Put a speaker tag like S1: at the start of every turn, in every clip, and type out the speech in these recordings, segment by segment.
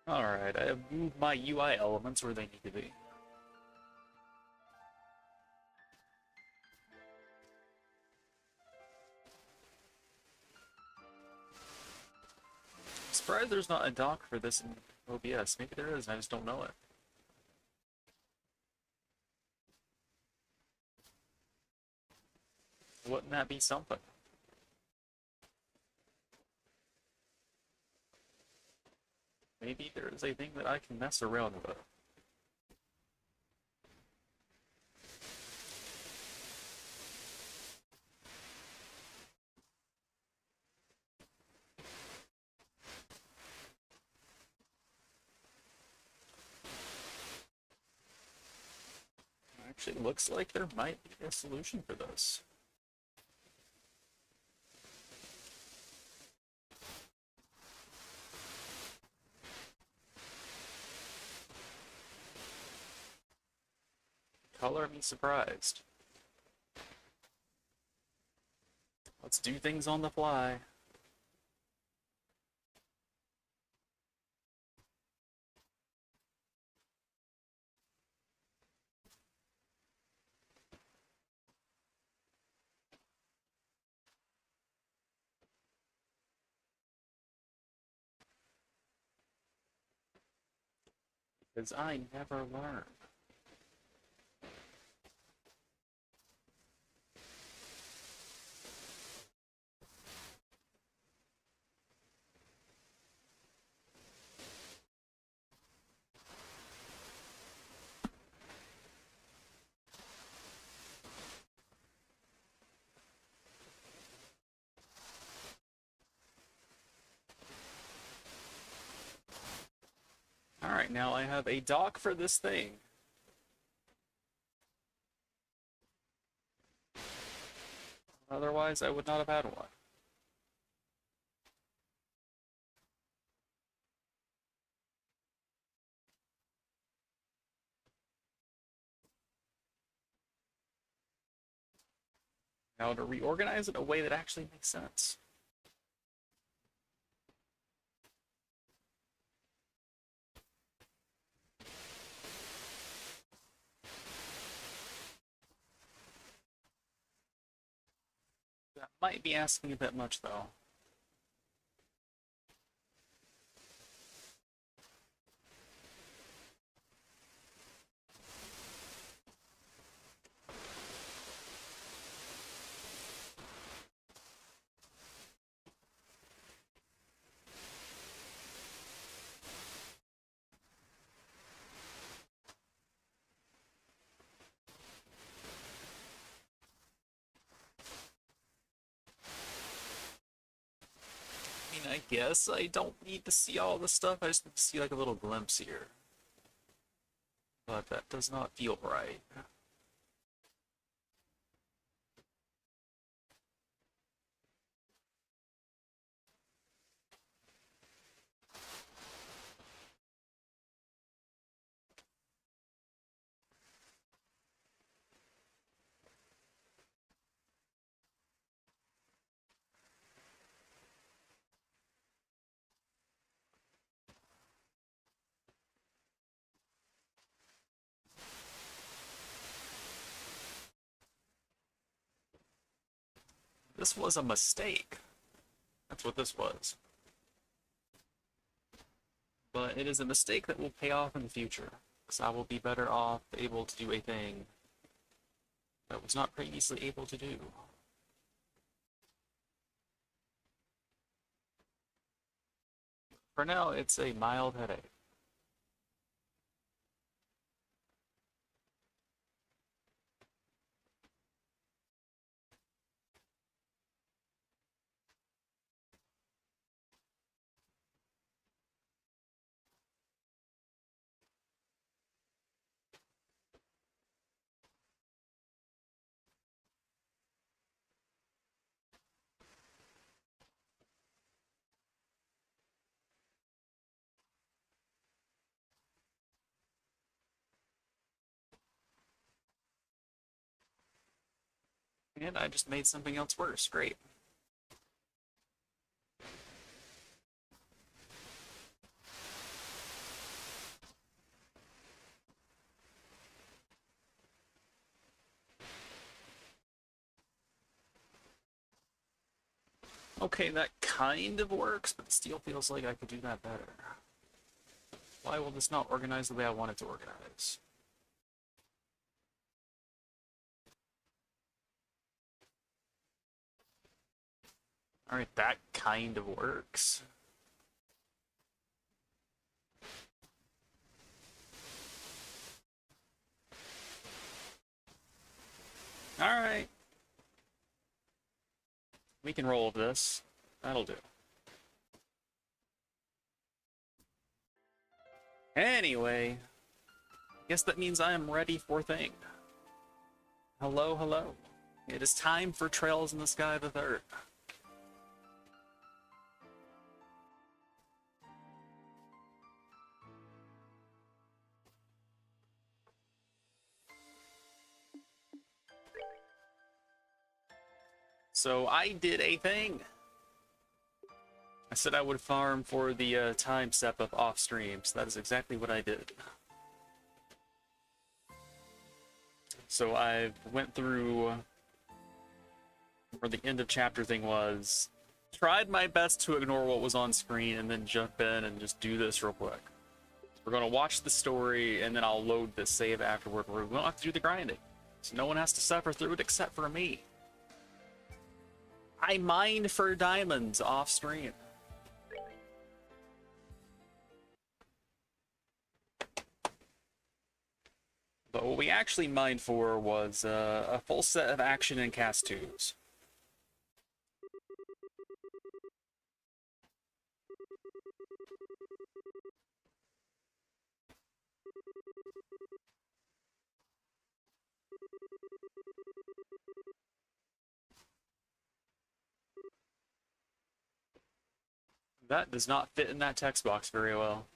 S1: Alright, I have moved my UI elements where they need to be. I'm surprised there's not a dock for this in OBS. Maybe there is, and I just don't know it. Wouldn't that be something? Maybe there is a thing that I can mess around with. Actually, looks like there might be a solution for this. Color me surprised. Let's do things on the fly. Because I never learn. Alright, now I have a dock for this thing. Otherwise, I would not have had one. Now to reorganize it in a way that actually makes sense. That might be asking a bit much, though. I mean, I guess I don't need to see all the stuff, I just need to see like a little glimpse here. But that does not feel right. This was a mistake. That's what this was. But it is a mistake that will pay off in the future, because I will be better off able to do a thing that was not previously able to do. For now, it's a mild headache. And I just made something else worse. Great. Okay, that kind of works, but it still feels like I could do that better. Why will this not organize the way I want it to organize? Alright, that kind of works. Alright. We can roll with this. That'll do. Anyway, I guess that means I am ready for thing. Hello, hello. It is time for Trails in the Sky the Third. So I did a thing. I said I would farm for the time step up off stream, so that is exactly what I did. So I went through where the end of chapter thing was, tried my best to ignore what was on screen, and then jump in and just do this real quick. We're gonna watch the story, and then I'll load this save afterward where we don't have to do the grinding. So no one has to suffer through it except for me. I mined for diamonds off stream. But what we actually mined for was a full set of action and cast twos. That does not fit in that text box very well.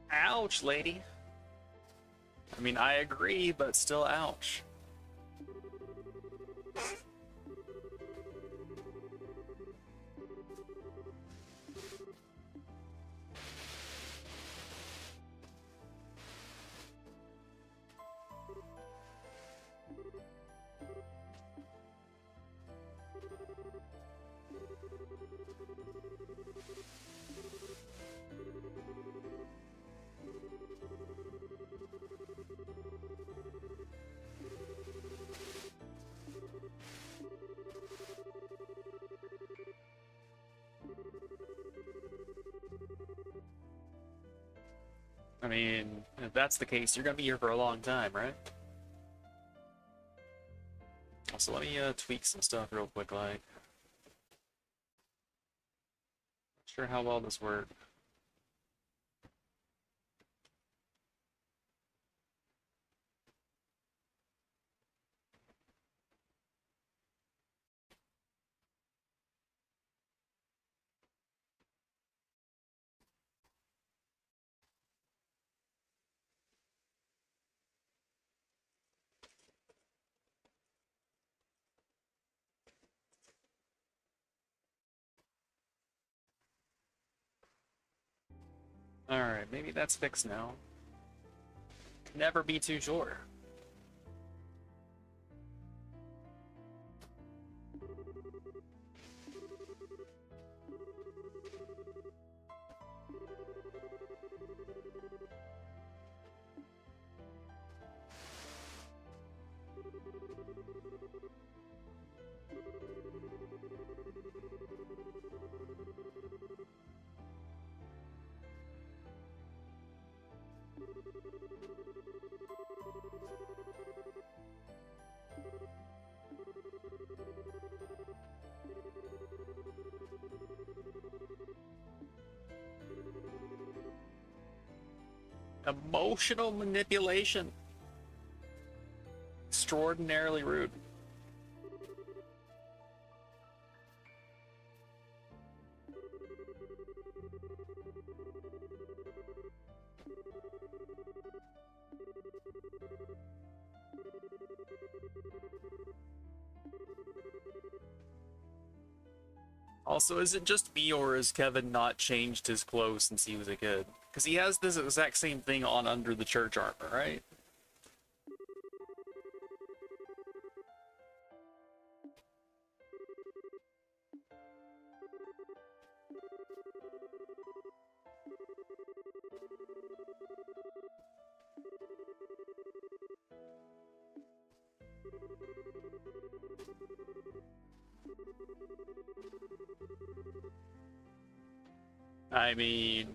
S1: Ouch, lady. I mean, I agree, but still ouch. I mean, if that's the case, you're gonna be here for a long time, right? Also, let me tweak some stuff real quick, like. Not sure how well this works. Alright, maybe that's fixed now. Can never be too sure. Emotional manipulation. Extraordinarily rude. Also, is it just me, or has Kevin not changed his clothes since he was a kid? Because he has this exact same thing on under the church armor, right? I mean...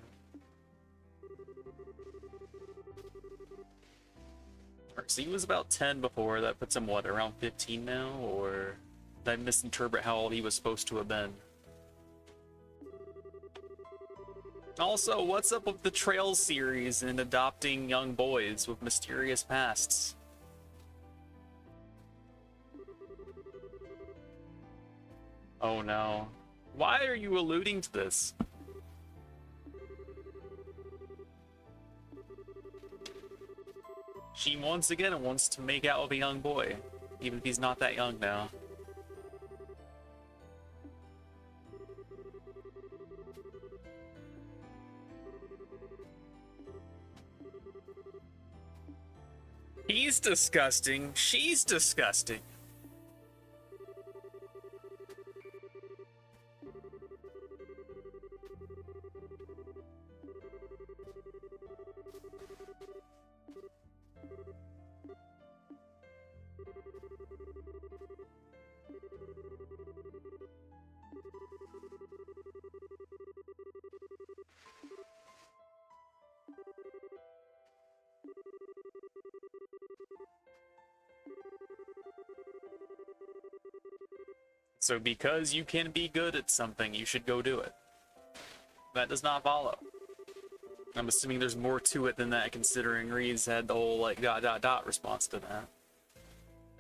S1: So he was about 10 before, that puts him, what, around 15 now? Or did I misinterpret how old he was supposed to have been? Also, what's up with the Trails series and adopting young boys with mysterious pasts? Oh no. Why are you alluding to this? She once again wants to make out with a young boy, even if he's not that young now. He's disgusting. She's disgusting. So because you can be good at something, you should go do it. That does not follow. I'm assuming there's more to it than that, considering Reed's had the whole, like, ... response to that.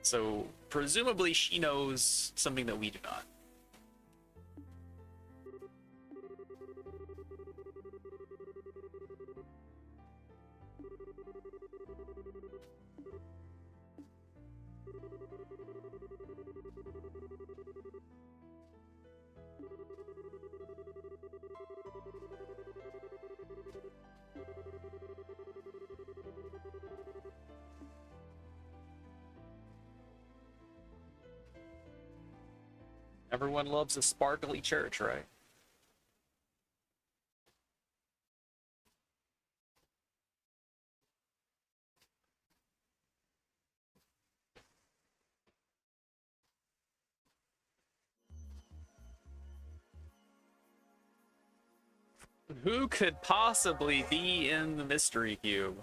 S1: So, presumably she knows something that we do not. Everyone loves a sparkly church, right? Who could possibly be in the mystery cube?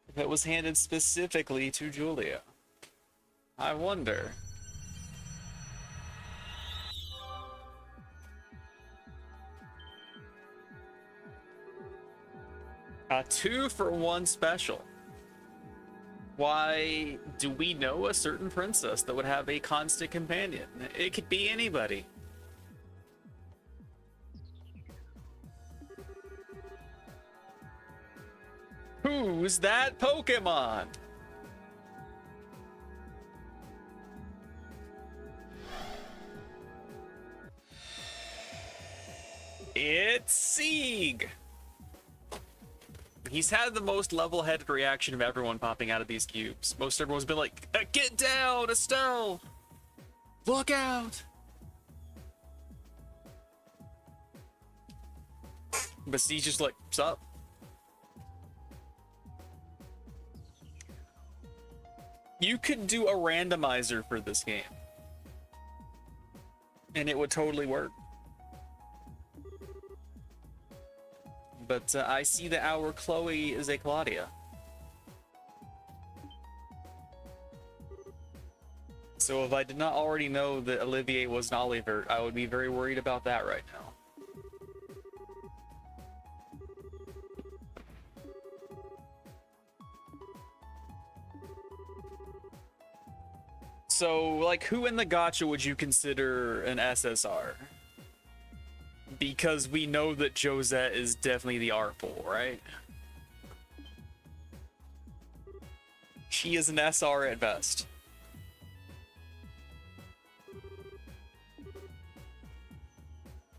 S1: If it was handed specifically to Julia. I wonder. A 2-for-1 special. Why, do we know a certain princess that would have a constant companion? It could be anybody. Who's that Pokémon? It's Sieg! He's had the most level-headed reaction of everyone popping out of these cubes. Most everyone's been like, get down, Estelle! Look out! But Sieg's just like, what's up? You could do a randomizer for this game. And it would totally work. But I see that our Chloe is a Claudia. So if I did not already know that Olivier was an Oliver, I would be very worried about that right now. So, like, who in the gacha would you consider an SSR? Because we know that Josette is definitely the art pool, right? She is an SR at best.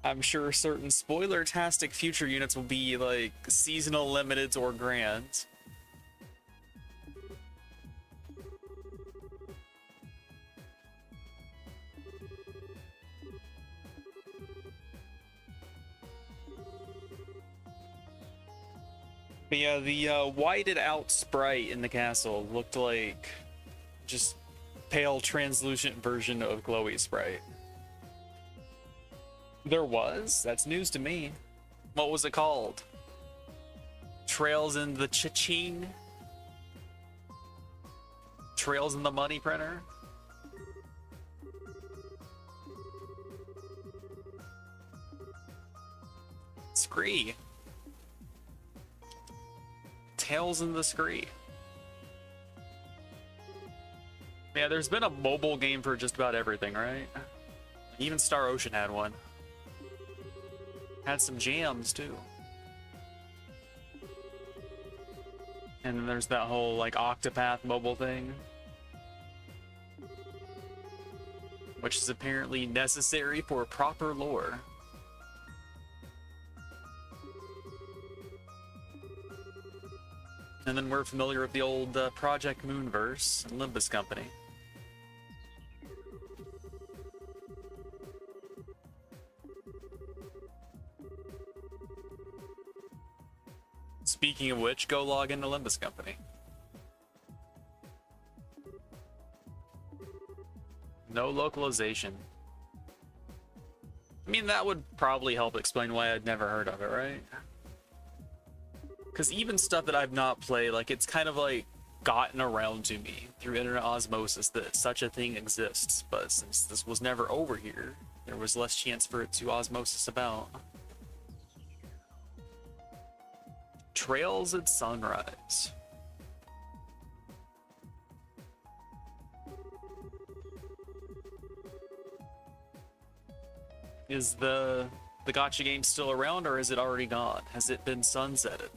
S1: I'm sure certain spoiler-tastic future units will be like seasonal limiteds or grands. But yeah, the whited out sprite in the castle looked like just pale translucent version of glowy sprite. There was? That's news to me. What was it called? Trails in the Cha-Ching? Trails in the Money Printer? Scree. Tales in the Scree. Yeah, there's been a mobile game for just about everything, right? Even Star Ocean had one. Had some jams too. And then there's that whole like Octopath mobile thing, which is apparently necessary for proper lore. And then we're familiar with the old Project Moonverse and Limbus Company. Speaking of which, go log into Limbus Company. No localization. I mean, that would probably help explain why I'd never heard of it, right? Because even stuff that I've not played, like, it's kind of like gotten around to me through internet osmosis that such a thing exists. But since this was never over here, there was less chance for it to osmosis about. Trails at Sunrise. Is the gacha game still around, or is it already gone? Has it been sunsetted?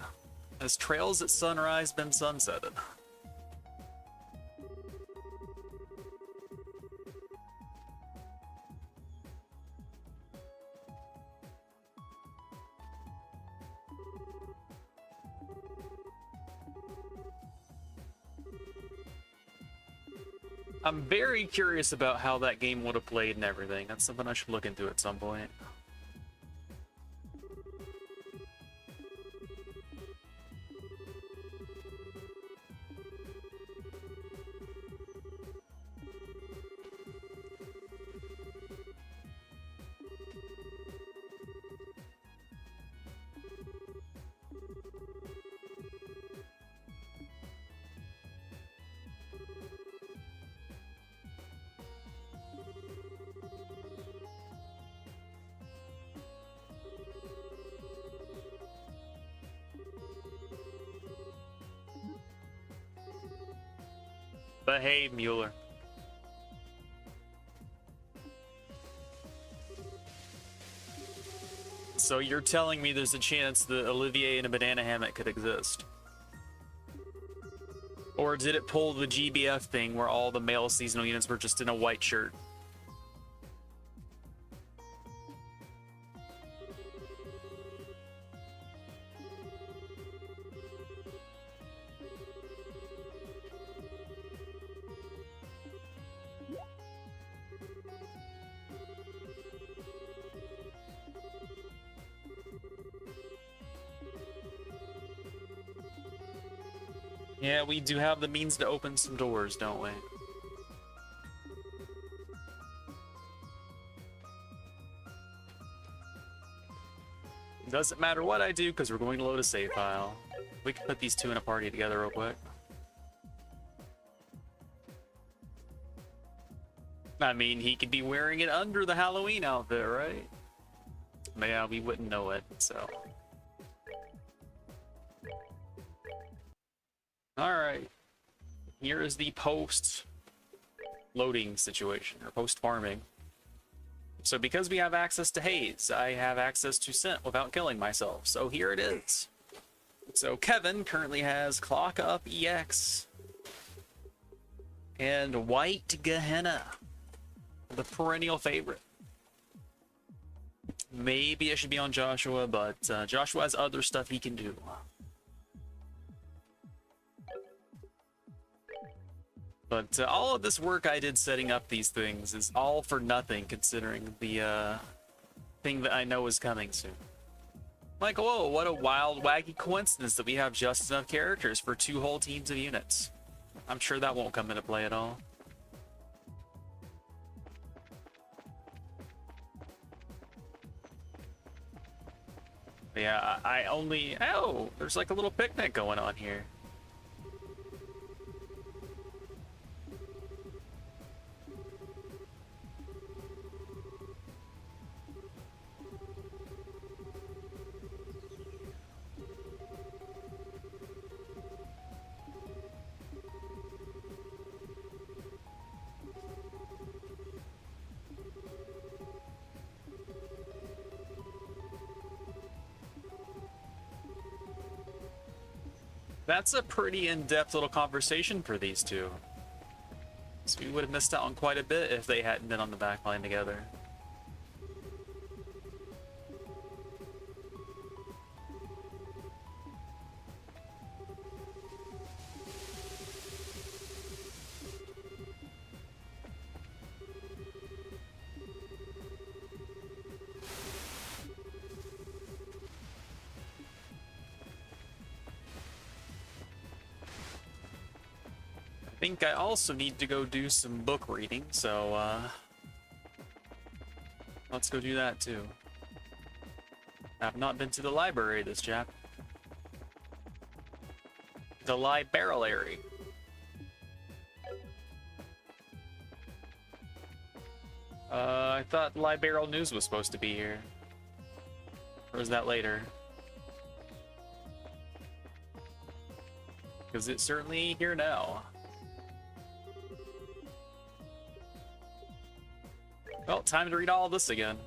S1: Has Trails at Sunrise been sunsetted? I'm very curious about how that game would have played and everything. That's something I should look into at some point. Behave, Mueller. So you're telling me there's a chance that Olivier in a banana hammock could exist? Or did it pull the GBF thing where all the male seasonal units were just in a white shirt? Yeah, we do have the means to open some doors, don't we? Doesn't matter what I do, because we're going to load a save file. We can put these two in a party together real quick. I mean, he could be wearing it under the Halloween outfit, right? But yeah, we wouldn't know it, so... Alright. Here is the post loading situation, or post-farming. So because we have access to haze, I have access to scent without killing myself. So here it is. So Kevin currently has Clock Up EX and White Gehenna, the perennial favorite. Maybe it should be on Joshua, but Joshua has other stuff he can do. But all of this work I did setting up these things is all for nothing, considering the thing that I know is coming soon. Like, whoa, what a wild, wacky coincidence that we have just enough characters for 2 whole teams of units. I'm sure that won't come into play at all. Yeah, I only... Oh, there's like a little picnic going on here. That's a pretty in-depth little conversation for these two. So we would have missed out on quite a bit if they hadn't been on the back line together. I think I also need to go do some book reading, so let's go do that too. I've not been to the library this chap. The library. I thought Liberal News was supposed to be here. Or is that later? Because it's certainly here now. Well, time to read all this again.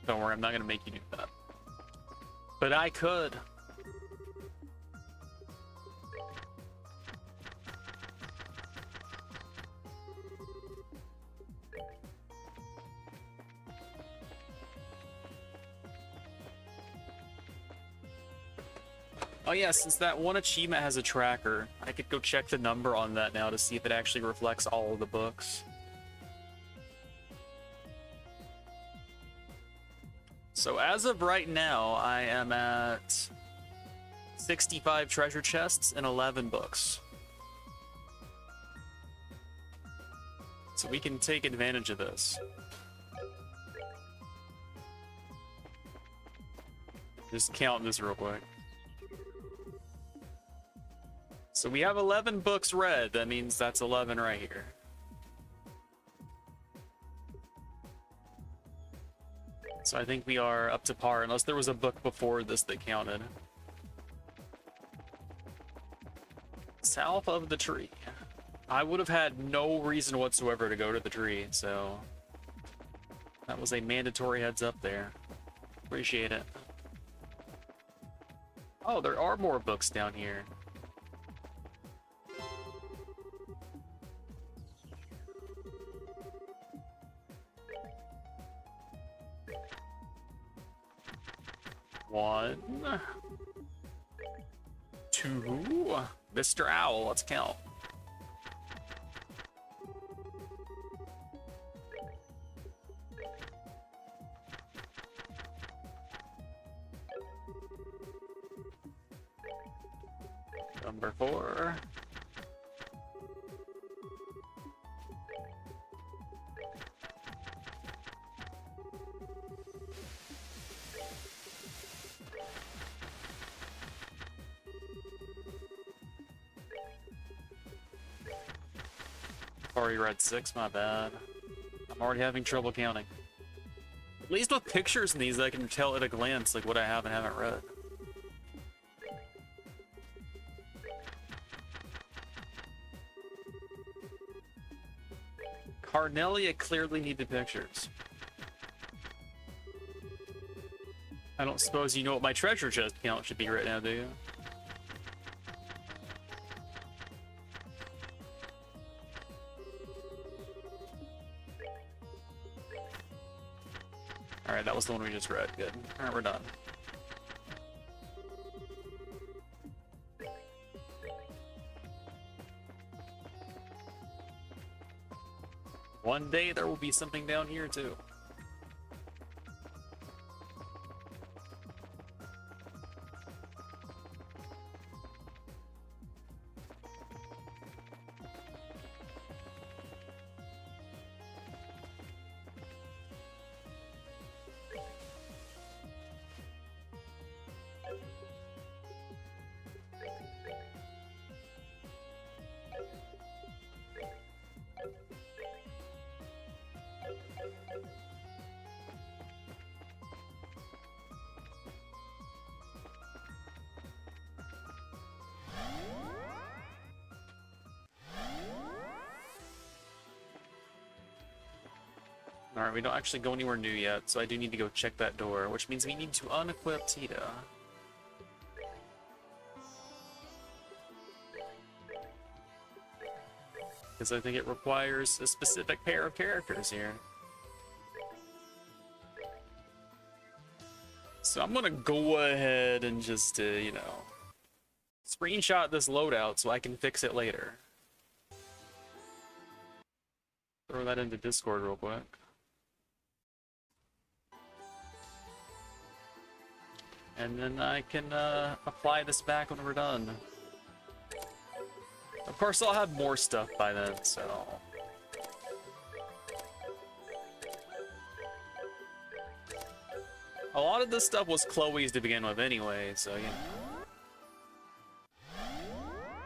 S1: Don't worry, I'm not gonna make you do that. But I could. Oh yeah, since that one achievement has a tracker, I could go check the number on that now to see if it actually reflects all of the books. So as of right now, I am at 65 treasure chests and 11 books. So we can take advantage of this. Just count this real quick. So we have 11 books read. That means that's 11 right here. So I think we are up to par, unless there was a book before this that counted. South of the tree. I would have had no reason whatsoever to go to the tree, so that was a mandatory heads up there. Appreciate it. Oh, there are more books down here. One, two, Mr. Owl, let's count. Number 4. Already read 6, my bad. I'm already having trouble counting. At least with pictures in these, I can tell at a glance like what I have and haven't read. Arnelia clearly needed pictures. I don't suppose you know what my treasure chest count should be right now, do you? Alright, that was the one we just read. Good. Alright, we're done. One day there will be something down here too. Alright, we don't actually go anywhere new yet, so I do need to go check that door, which means we need to unequip Tita. Because I think it requires a specific pair of characters here. So I'm gonna go ahead and just, you know, screenshot this loadout so I can fix it later. Throw that into Discord real quick. And then I can apply this back when we're done. Of course, I'll have more stuff by then, so... A lot of this stuff was Chloe's to begin with anyway, so, you know.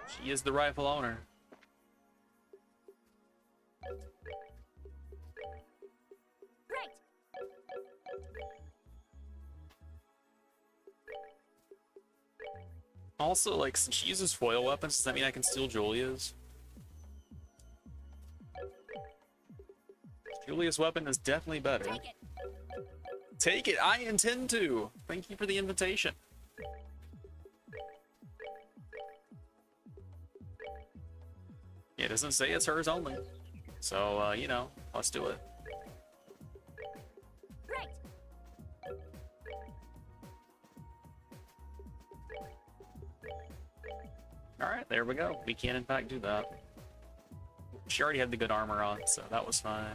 S1: She is the rightful owner.
S2: Great.
S1: Also, like, since she uses foil weapons, does that mean I can steal Julia's? Julia's weapon is definitely better.
S2: Take it.
S1: Take it! I intend to! Thank you for the invitation. Yeah, it doesn't say it's hers only. So, you know, let's do it.
S2: Great.
S1: Alright, there we go. We can, in fact, do that. She already had the good armor on, so that was fine.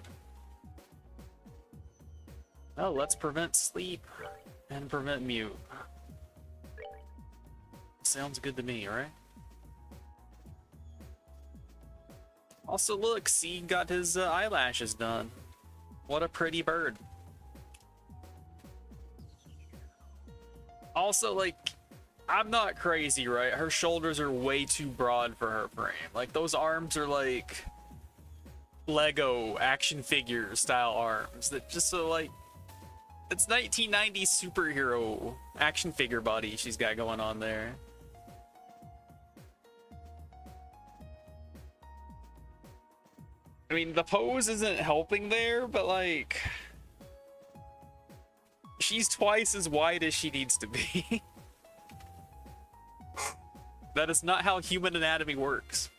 S1: Oh, let's prevent sleep and prevent mute. Sounds good to me, right? Also, look, Sieg got his eyelashes done. What a pretty bird. Also, like, I'm not crazy, right? Her shoulders are way too broad for her frame. Like, those arms are like Lego action figure style arms that just so like, it's 1990s superhero action figure body she's got going on there. I mean, the pose isn't helping there, but like, she's twice as wide as she needs to be. That is not how human anatomy works.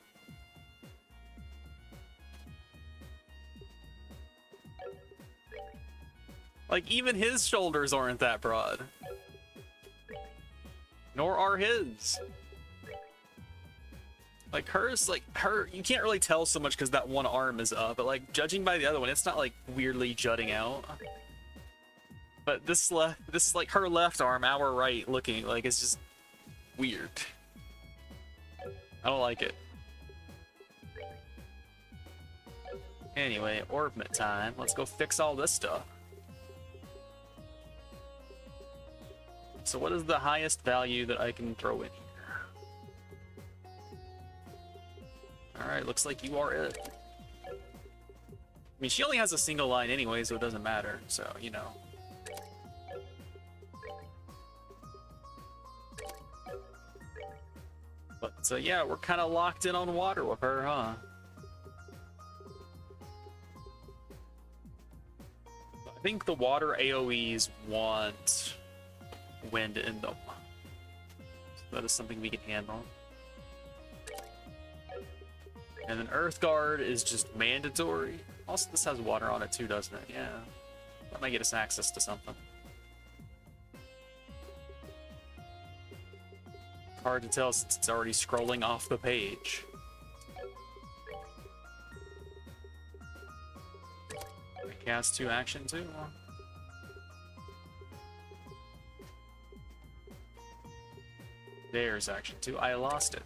S1: Like, even his shoulders aren't that broad. Nor are his. Like, hers, like, you can't really tell so much because that one arm is up, but like, judging by the other one, it's not like weirdly jutting out. But this like, her left arm, our right looking, like, it's just weird. I don't like it. Anyway, orbment time. Let's go fix all this stuff. So what is the highest value that I can throw in here? Alright, looks like you are it. I mean, she only has a single line anyway, so it doesn't matter. So, you know. But, yeah, we're kind of locked in on water with her, huh? think the water AoEs want wind in them. So that is something we can handle. And then Earth Guard is just mandatory. Also, this has water on it too, doesn't it? Yeah. That might get us access to something. Hard to tell since it's already scrolling off the page. Cast 2 action too. There's action 2. I lost it.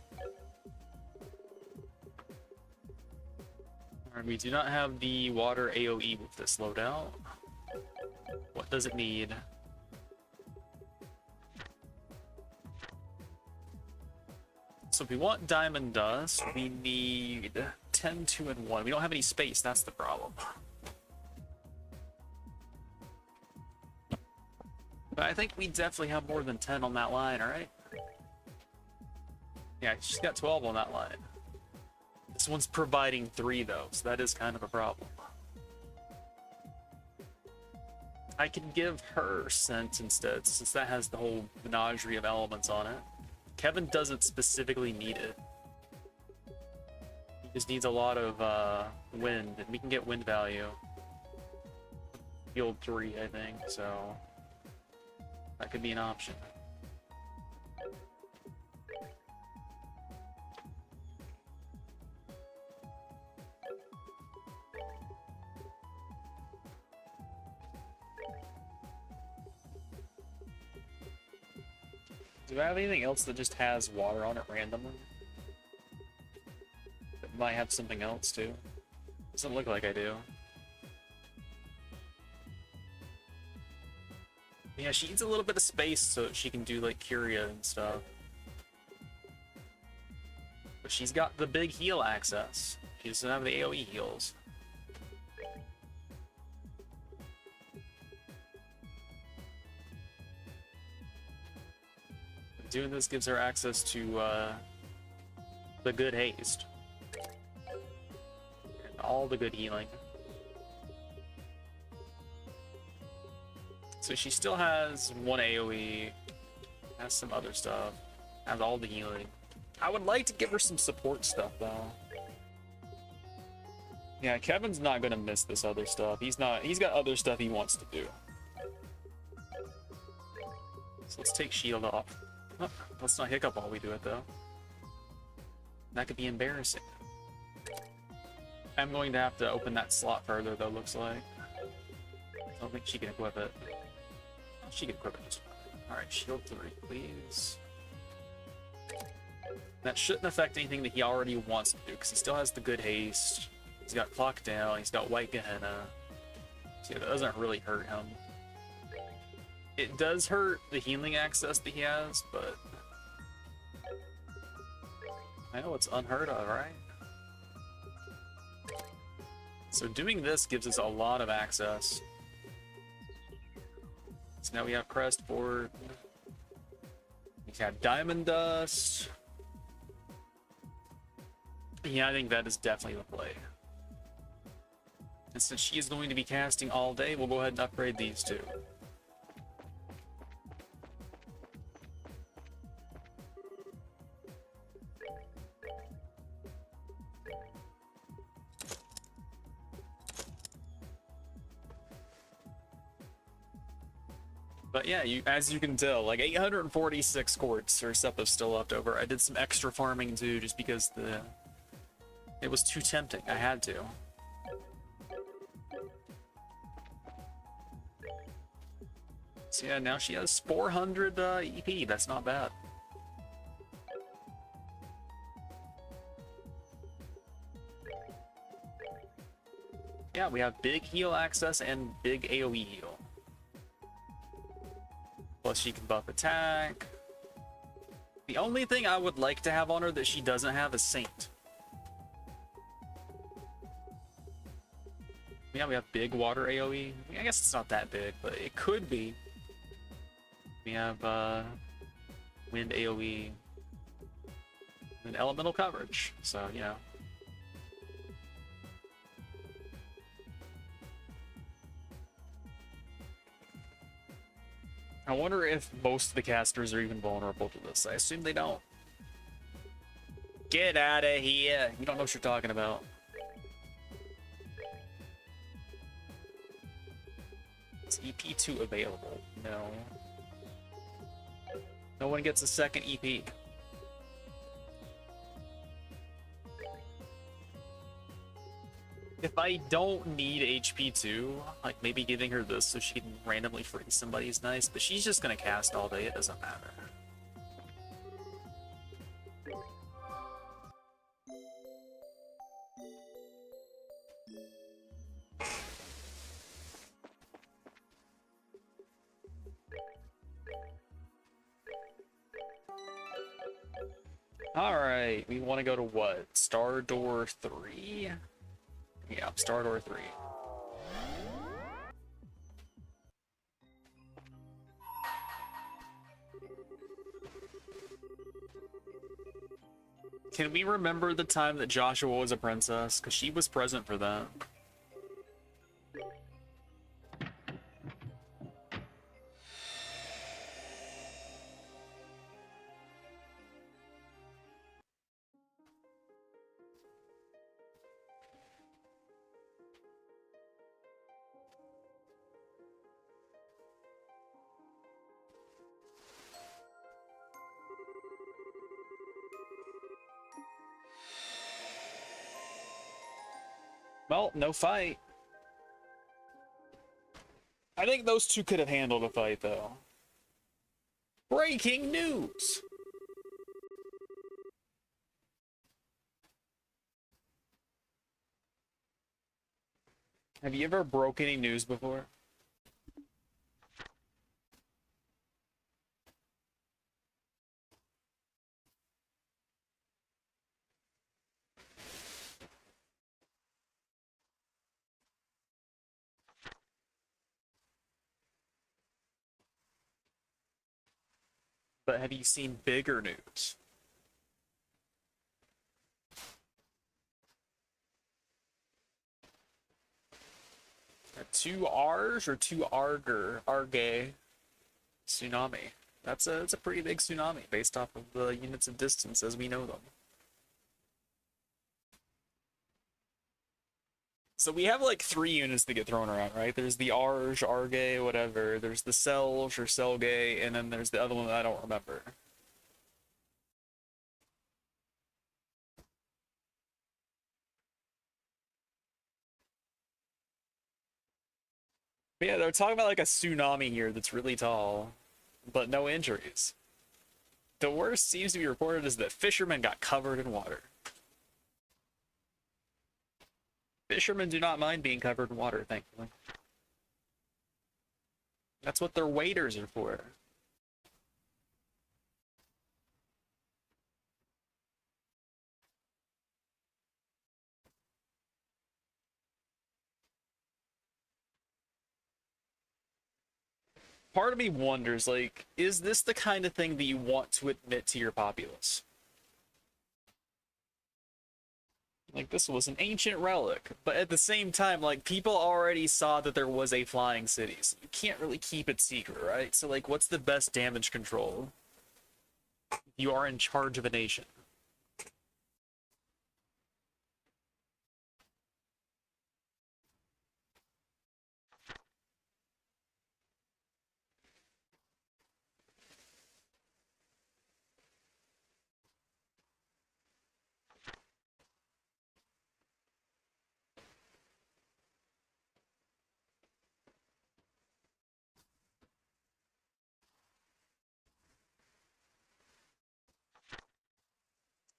S1: Alright, we do not have the water AoE with this loadout. What does it need? So if we want Diamond Dust, we need 10, 2, and 1. We don't have any space, that's the problem. But I think we definitely have more than 10 on that line, alright? Yeah, she's got 12 on that line. This one's providing 3 though, so that is kind of a problem. I can give her Scent instead, since that has the whole menagerie of elements on it. Kevin doesn't specifically need it. He just needs a lot of wind, and we can get wind value. Field 3, I think, so that could be an option. Do I have anything else that just has water on it randomly? It might have something else too. Doesn't look like I do. Yeah, she needs a little bit of space so she can do like Curia and stuff. But she's got the big heal access. She doesn't have the AoE heals. Doing this gives her access to the good haste. And all the good healing. So she still has 1 AoE, has some other stuff, has all the healing. I would like to give her some support stuff though. Yeah, Kevin's not gonna miss this other stuff. He's got other stuff he wants to do. So let's take shield off. Oh, let's not hiccup while we do it though. That could be embarrassing. I'm going to have to open that slot further though, looks like. I don't think she can equip it. Oh, she can equip it just fine. Alright, shield 3, please. That shouldn't affect anything that he already wants to do, because he still has the good haste. He's got clock down, he's got white Gehenna. So that doesn't really hurt him. It does hurt the healing access that he has, but I know it's unheard of, right? So doing this gives us a lot of access. So now we have Crest Board. We have Diamond Dust. Yeah, I think that is definitely the play. And since she is going to be casting all day, we'll go ahead and upgrade these two. But yeah, as you can tell, like 846 quartz or stuff is still left over. I did some extra farming too, just because it was too tempting. I had to. So yeah, now she has 400 EP. That's not bad. Yeah, we have big heal access and big AoE heal. Plus she can buff attack. The only thing I would like to have on her that she doesn't have is Saint. Yeah, we have big water AoE. I mean, I guess it's not that big, but it could be. We have wind AoE and elemental coverage, so you know. I wonder if most of the casters are even vulnerable to this. I assume they don't. Get out of here. You don't know what you're talking about. Is EP2 available? No. No one gets a second EP. If I don't need HP2, like maybe giving her this so she can randomly freeze somebody is nice, but she's just gonna cast all day, it doesn't matter. Alright, we want to go to what? Star Door 3? Yeah, Star Door 3. Can we remember the time that Joshua was a princess? Because she was present for that. Well, no fight. I think those two could have handled a fight, though. Breaking news! Have you ever broke any news before? But have you seen bigger news? Two R's or two Arge tsunami. That's a pretty big tsunami based off of the units of distance as we know them. So we have like 3 units that get thrown around, right? There's the Arge, Arge, whatever. There's the Selge or Selge, and then there's the other one that I don't remember. But yeah, they're talking about like a tsunami here that's really tall, but no injuries. The worst seems to be reported is that fishermen got covered in water. Fishermen do not mind being covered in water, thankfully. That's what their waders are for. Part of me wonders, like, is this the kind of thing that you want to admit to your populace? Like, this was an ancient relic, but at the same time, like, people already saw that there was a flying city, so you can't really keep it secret, right? So, like, what's the best damage control? You are in charge of a nation.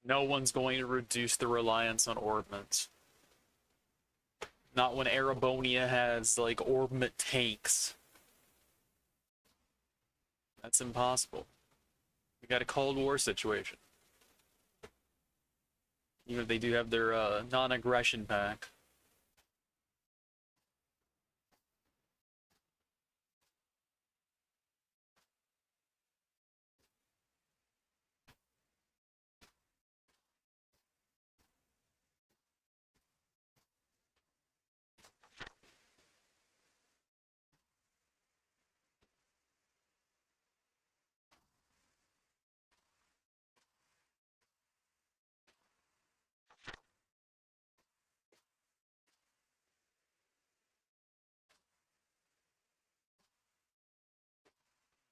S1: No one's going to reduce the reliance on orbment. Not when Arabonia has, like, orbment tanks. That's impossible. We got a Cold War situation. You know, they do have their non-aggression pact.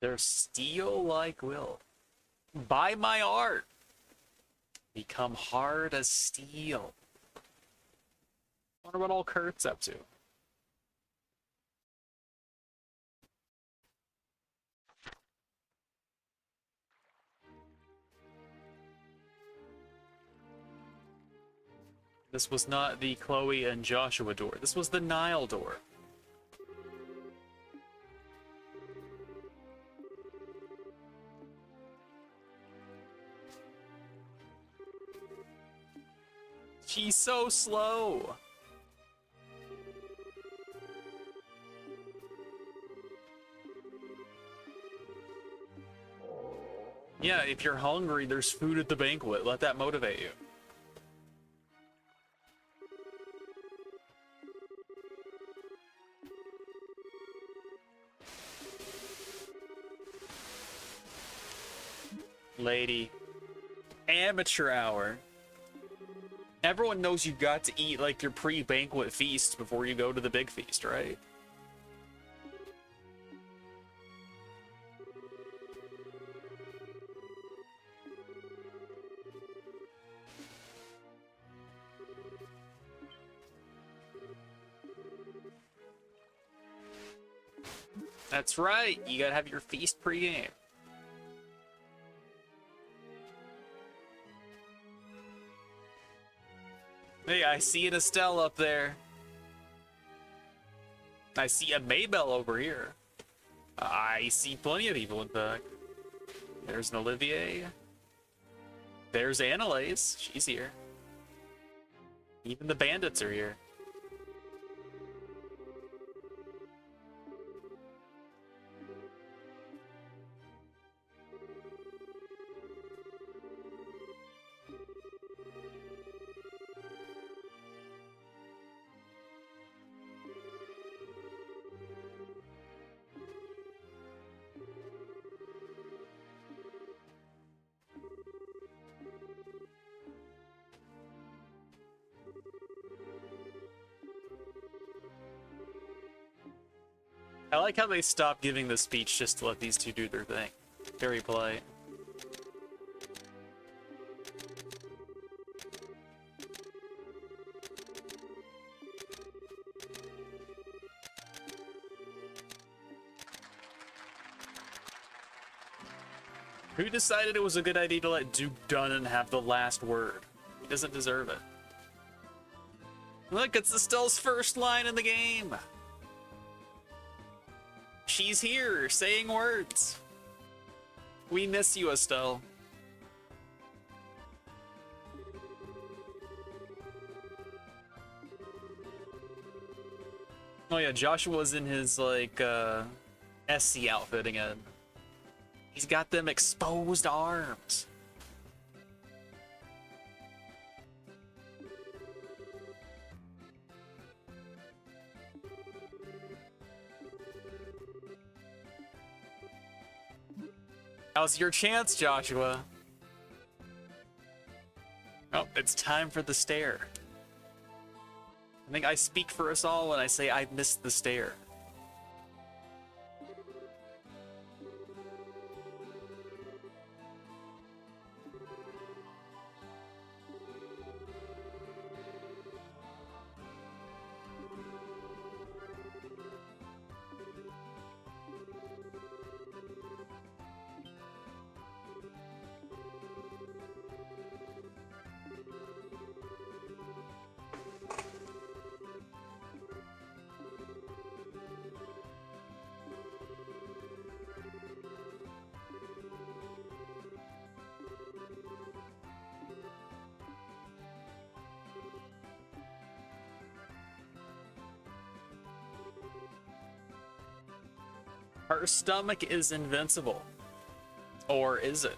S1: Their steel-like will. Buy my art. Become hard as steel. Wonder what all Kurt's up to. This was not the Chloe and Joshua door. This was the Nile door. She's so slow. Yeah, if you're hungry, there's food at the banquet. Let that motivate you. Lady. Amateur hour. Everyone knows you got to eat like your pre-banquet feast before you go to the big feast, right? That's right, you gotta have your feast pre-game. Hey, I see an Estelle up there. I see a Maybell over here. I see plenty of people, in fact. There's an Olivier. There's Annalise. She's here. Even the bandits are here. I like how they stopped giving the speech just to let these two do their thing. Very polite. Who decided it was a good idea to let Duke Dunnan have the last word? He doesn't deserve it. Look, it's Estelle's first line in the game. She's here, saying words. We miss you, Estelle. Oh yeah, Joshua's in his, like, SC outfit again. He's got them exposed arms. Now's your chance, Joshua. Oh, it's time for the stare. I think I speak for us all when I say I missed the stare. Her stomach is invincible. Or is it?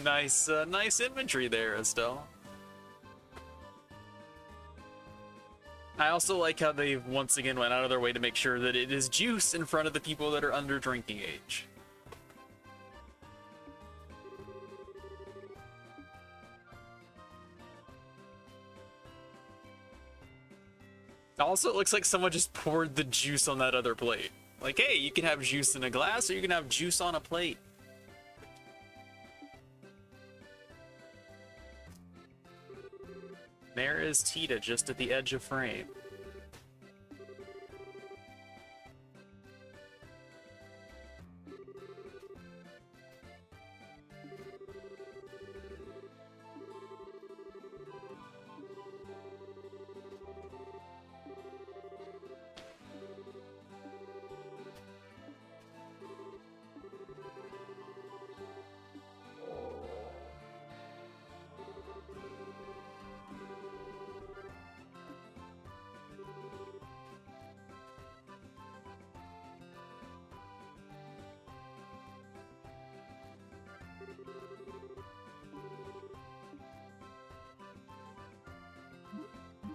S1: Nice imagery there, Estelle. I also like how they once again went out of their way to make sure that it is juice in front of the people that are under drinking age. Also, it looks like someone just poured the juice on that other plate. Like, hey, you can have juice in a glass, or you can have juice on a plate. There is Tita just at the edge of frame.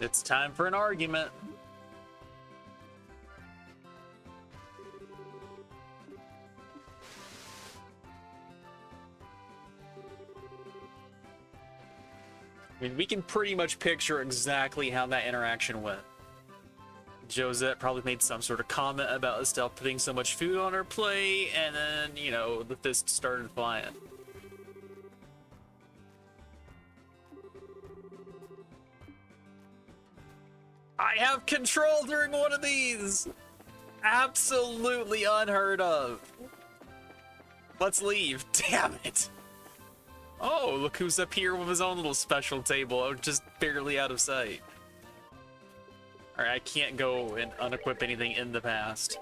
S1: It's time for an argument. I mean, we can pretty much picture exactly how that interaction went. Josette probably made some sort of comment about Estelle putting so much food on her plate, and then, you know, the fist started flying. I have control during one of these! Absolutely unheard of. Let's leave. Damn it. Oh, look who's up here with his own little special table. I'm just barely out of sight. Alright, I can't go and unequip anything in the past.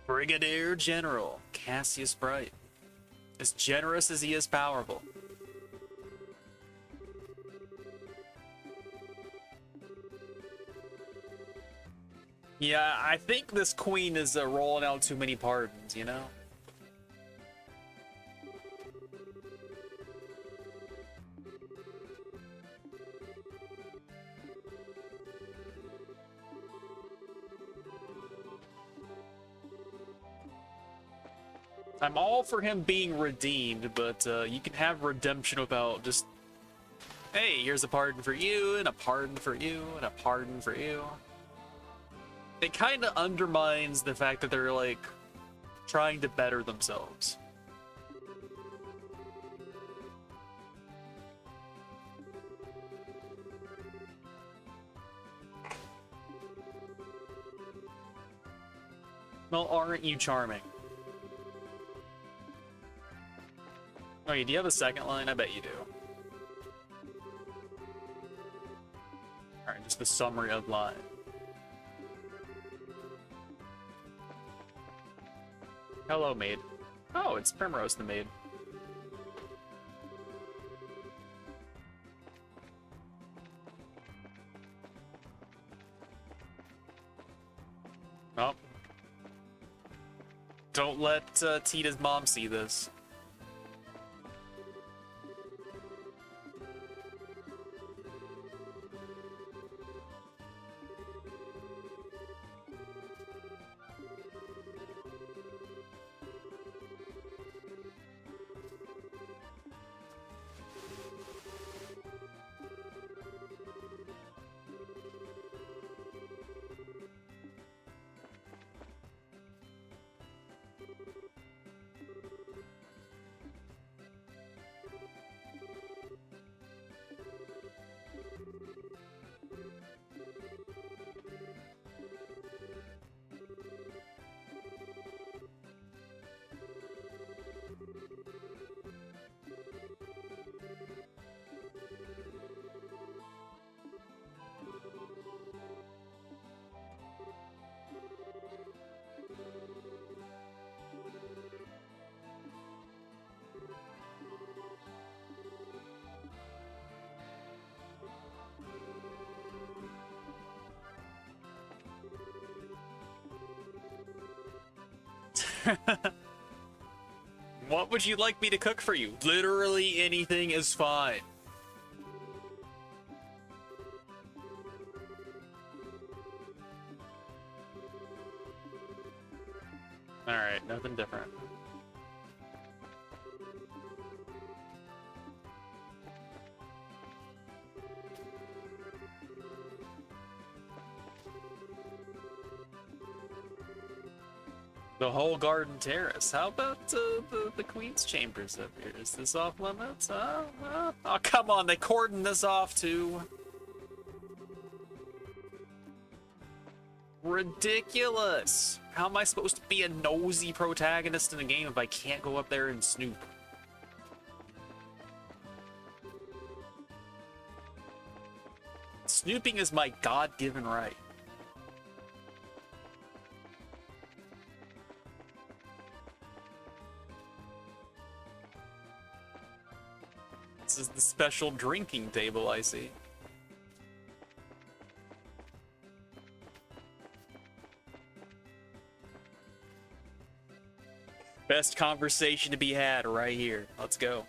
S1: Brigadier General Cassius Bright. As generous as he is powerful. Yeah, I think this queen is rolling out too many pardons, you know? I'm all for him being redeemed, but you can have redemption without just, hey, here's a pardon for you, and a pardon for you, and a pardon for you. It kind of undermines the fact that they're, like, trying to better themselves. Well, aren't you charming? Oh, do you have a second line? I bet you do. Alright, just the summary of line. Hello, maid. Oh, it's Primrose the maid. Oh. Don't let Tita's mom see this. What would you like me to cook for you? Literally anything is fine. Alright, nothing different. The whole garden terrace. How about the queen's chambers up here? Is this off limits? Oh, come on, they cordoned this off too. Ridiculous. How am I supposed to be a nosy protagonist in a game if I can't go up there and snoop? Snooping is my God-given right. This is the special drinking table, I see. Best conversation to be had right here. Let's go.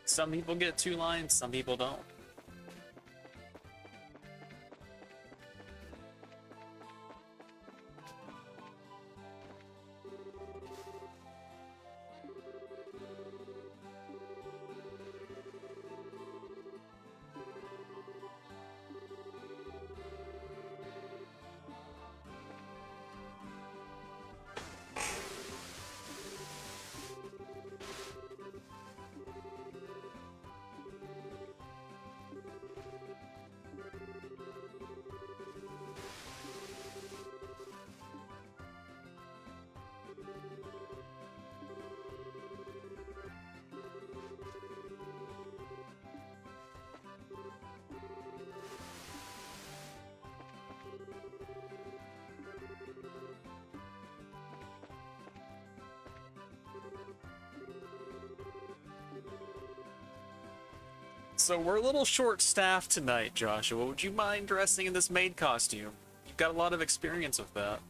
S1: Some people get 2 lines, some people don't. So we're a little short-staffed tonight, Joshua. Would you mind dressing in this maid costume? You've got a lot of experience with that.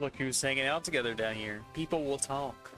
S1: Look who's hanging out together down here. People will talk.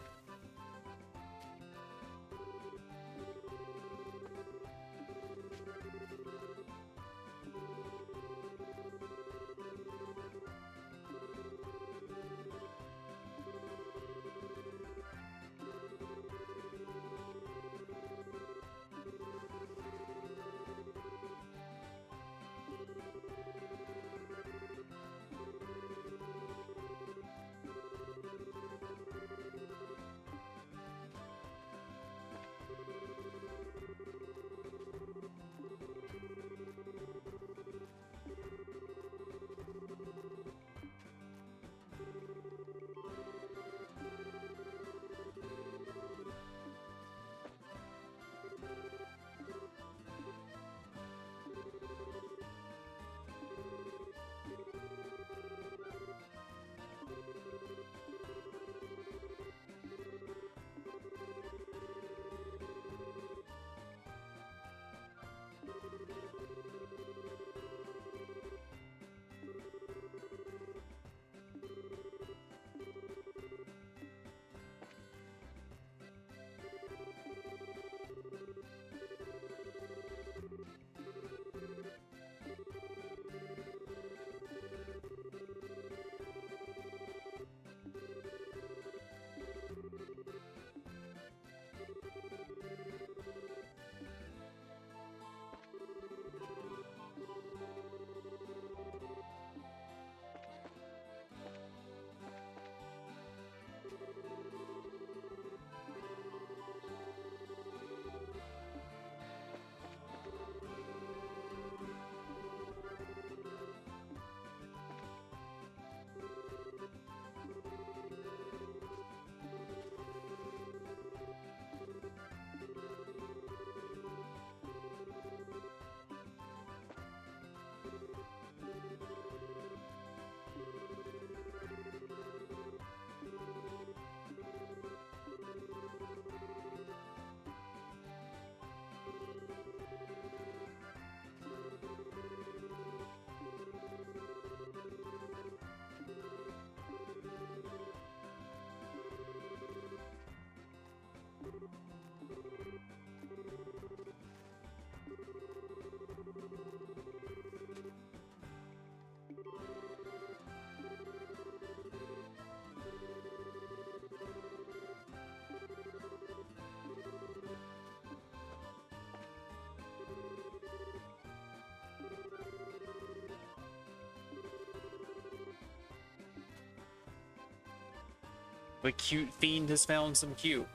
S1: The cute fiend has found some cute.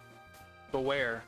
S1: Beware.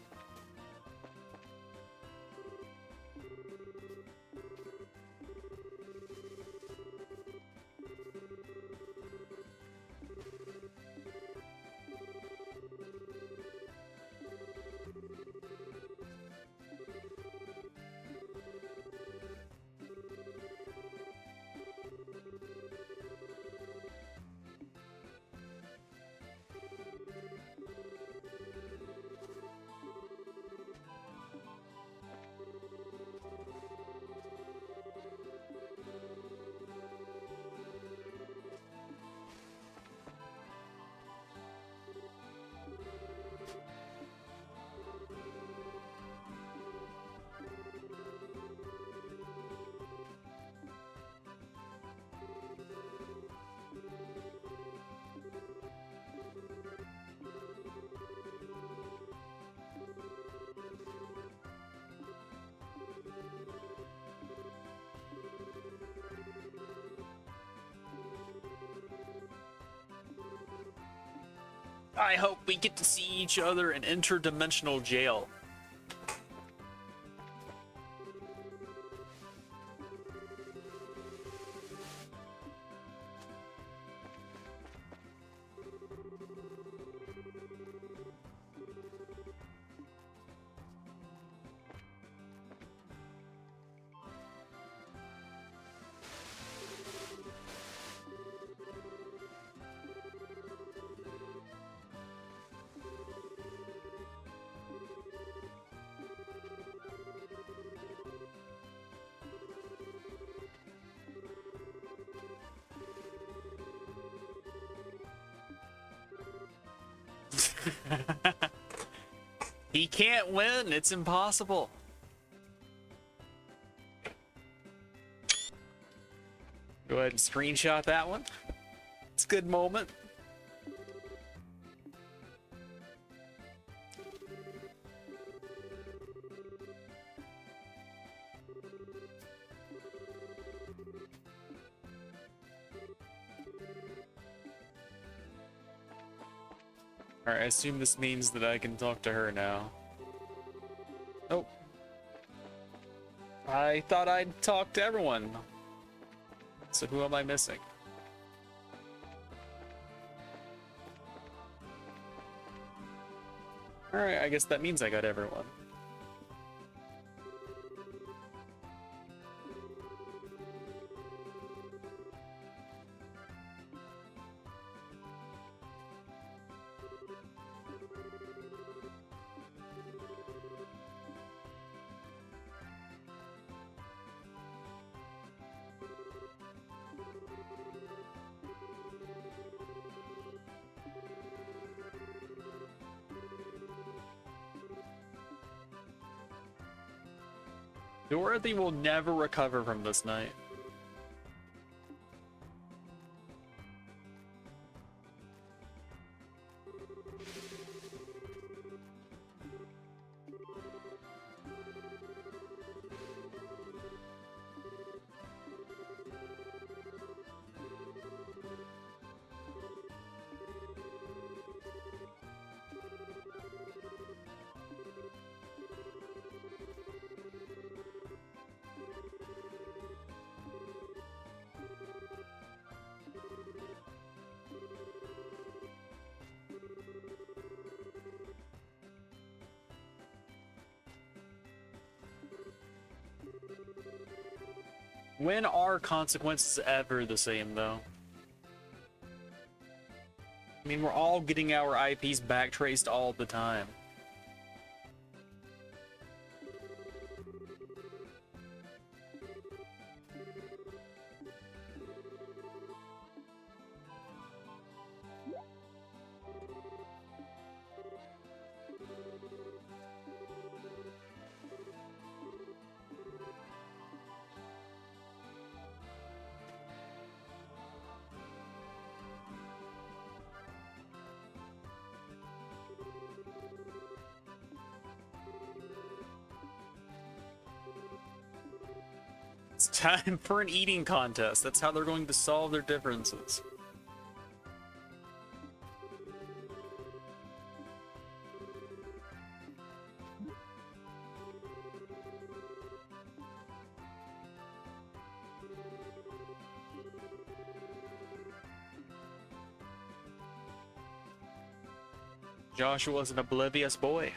S1: I hope we get to see each other in interdimensional jail. He can't win. It's impossible. Go ahead and screenshot that one. It's a good moment. Alright, I assume this means that I can talk to her now. Nope. I thought I'd talk to everyone. So who am I missing? Alright, I guess that means I got everyone. Dorothy will never recover from this night. When are consequences ever the same, though? I mean, we're all getting our IPs backtraced all the time. It's time for an eating contest. That's how they're going to solve their differences. Joshua's an oblivious boy.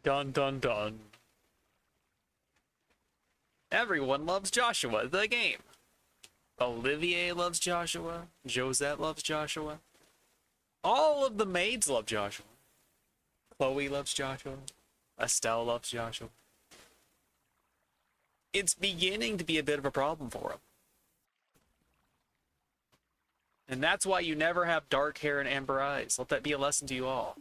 S1: Dun dun dun. Everyone loves Joshua, the game. Olivier loves Joshua. Josette loves Joshua. All of the maids love Joshua. Chloe loves Joshua. Estelle loves Joshua. It's beginning to be a bit of a problem for him. And that's why you never have dark hair and amber eyes. Let that be a lesson to you all.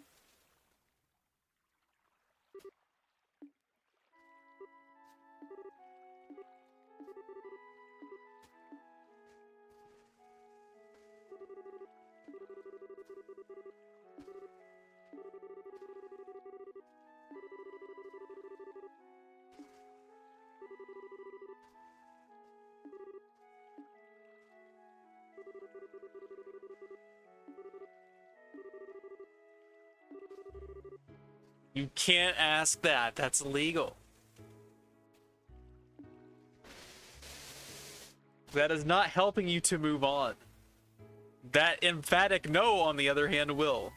S1: You can't ask that. That's illegal. That is not helping you to move on. That emphatic no, on the other hand, will.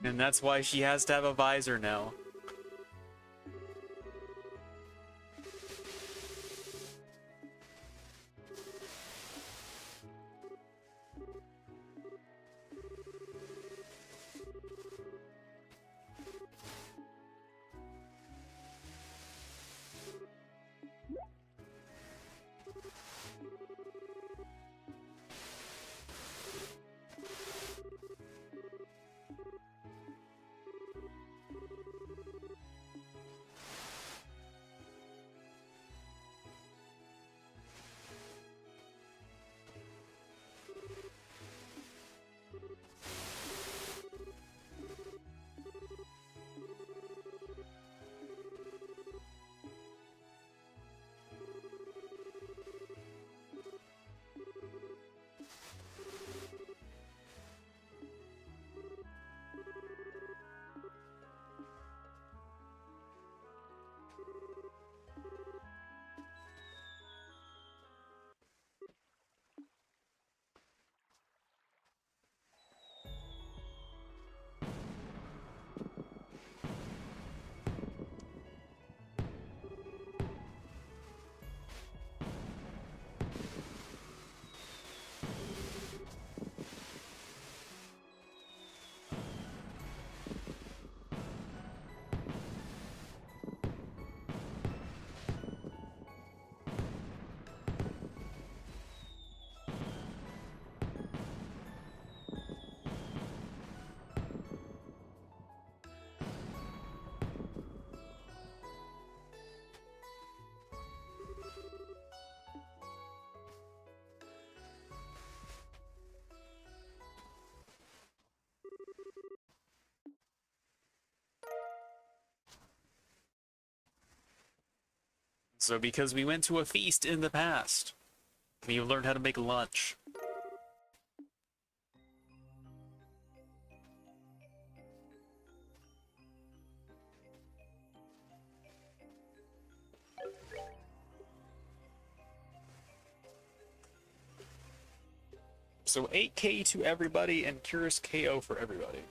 S1: And that's why she has to have a visor now. So because we went to a feast in the past, we learned how to make lunch. So 8k to everybody and Curious KO for everybody.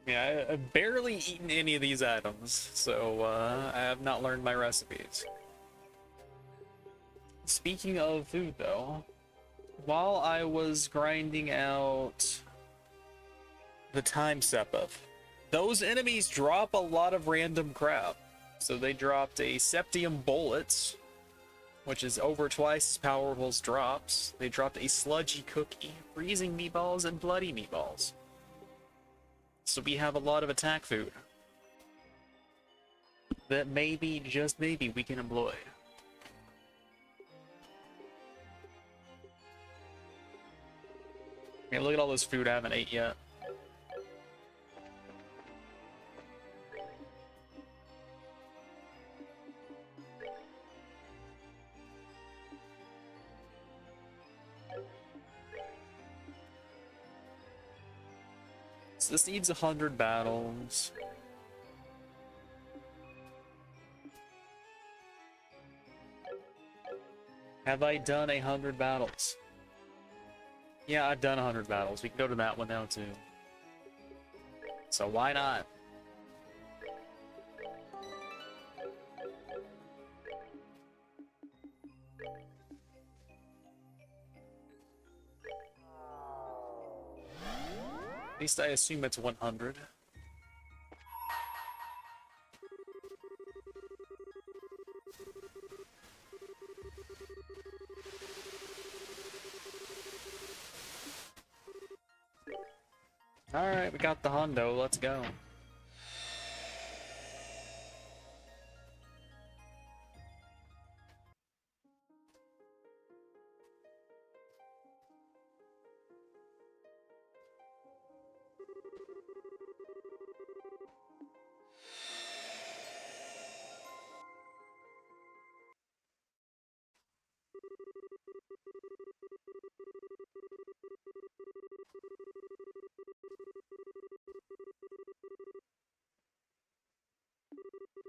S1: Yeah, I've barely eaten any of these items, so I have not learned my recipes. Speaking of food, though, while I was grinding out the time Sepith, those enemies drop a lot of random crap. So they dropped a Septium Bullets, which is over twice as powerful as drops. They dropped a Sludgy Cookie, Freezing Meatballs, and Bloody Meatballs. So we have a lot of attack food that maybe, just maybe, we can employ. I mean, look at all this food I haven't ate yet. So this needs 100 battles. Have I done 100 battles? Yeah, I've done 100 battles. We can go to that one now, too. So why not? At least I assume it's 100. Alright, we got the hundo, let's go.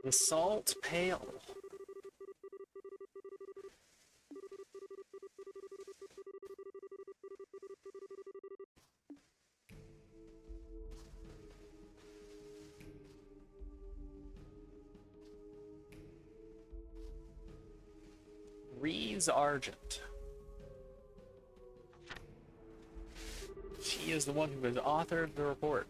S1: The Salt Pail. Reeves Argent. She is the one who has authored the report.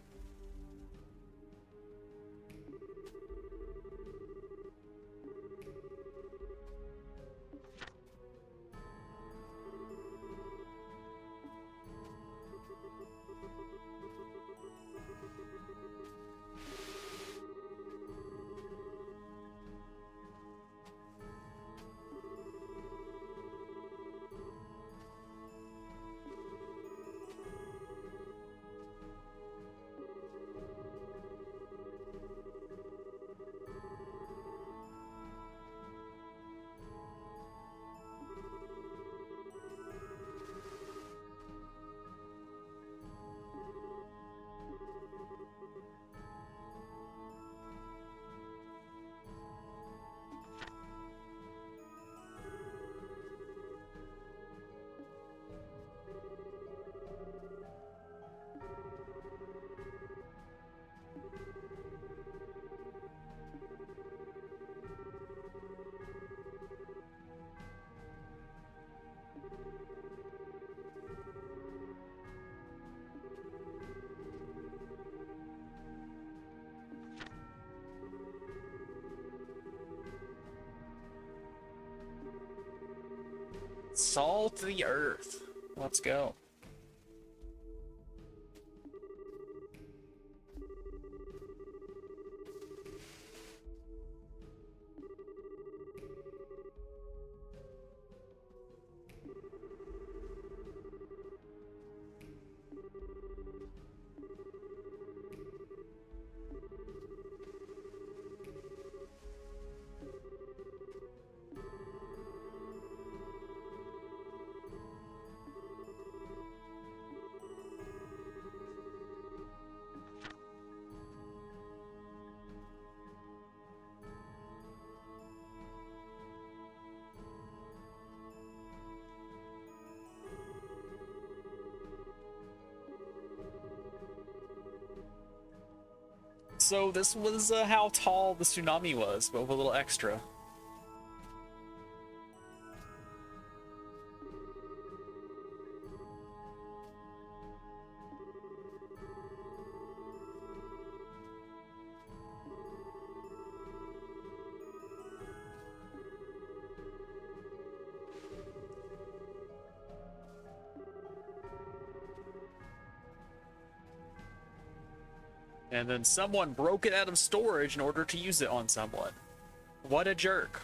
S1: Salt the earth. Let's go. So this was how tall the tsunami was, but with a little extra. And then someone broke it out of storage in order to use it on someone. What a jerk.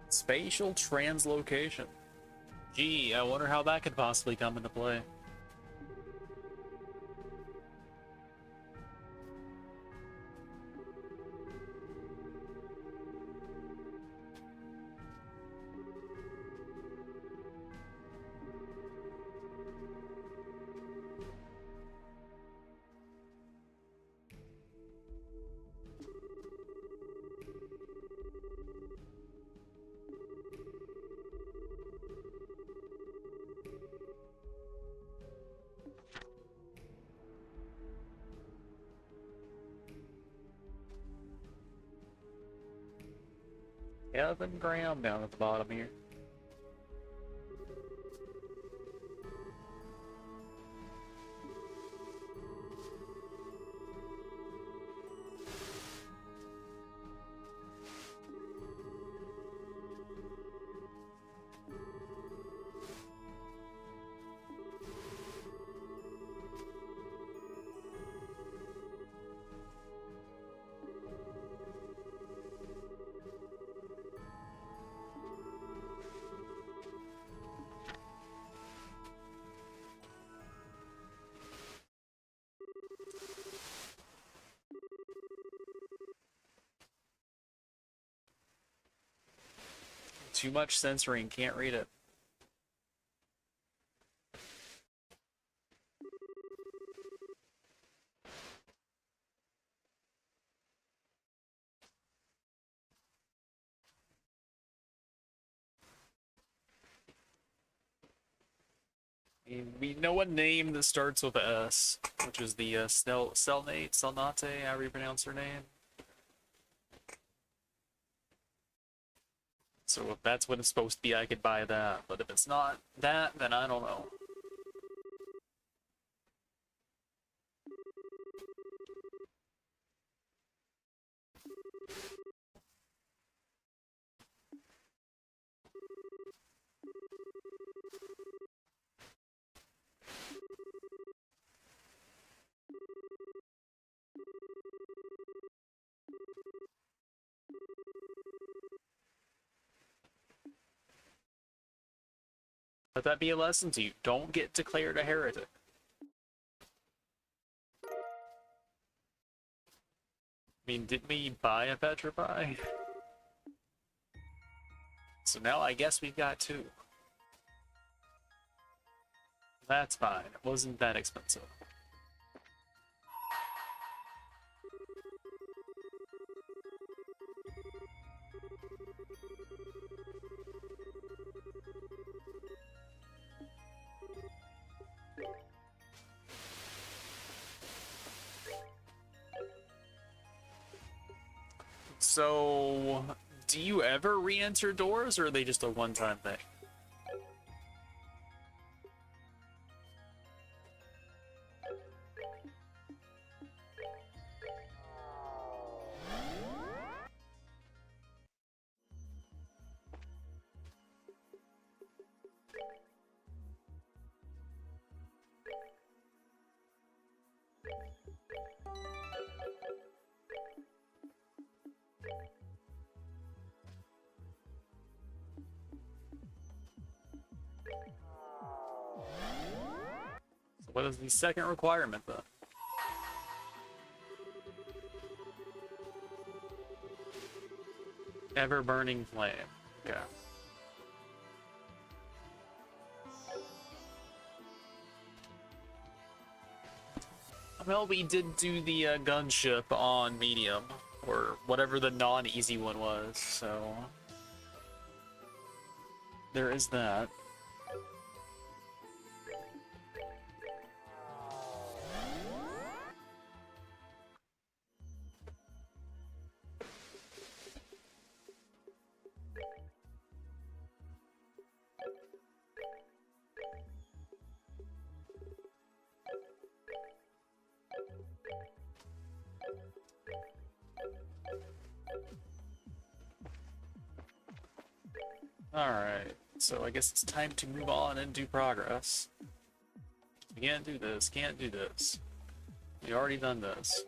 S1: Spatial translocation. Gee, I wonder how that could possibly come into play. Kevin Graham down at the bottom here. Too much censoring, can't read it. We know a name that starts with a S, which is the Selnate, however you pronounce her name. So if that's what it's supposed to be, I could buy that. But if it's not that, then I don't know. Let that be a lesson to you. Don't get declared a heretic. I mean, didn't we buy a Petrify? So now I guess we've got two. That's fine. It wasn't that expensive. So, do you ever re-enter doors, or are they just a one-time thing? So what is the second requirement, then? Ever-burning flame. Okay. Well, we did do the gunship on medium, or whatever the non-easy one was, so... There is that. Alright, so I guess it's time to move on and do progress. We can't do this, can't do this. We already done this.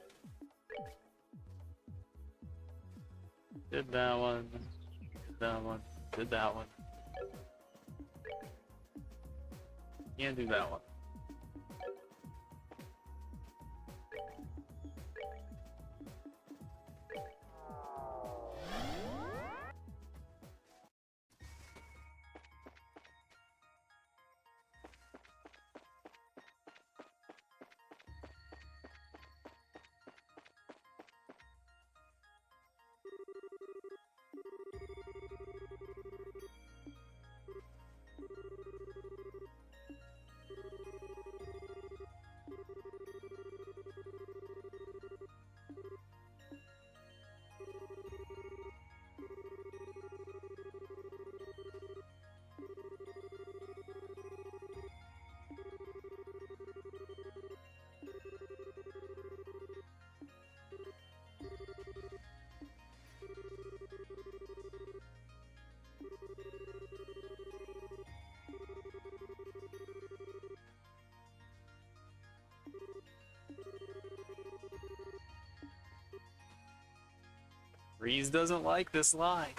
S1: Did that one, did that one, did that one. Can't do that one. Reese doesn't like this line.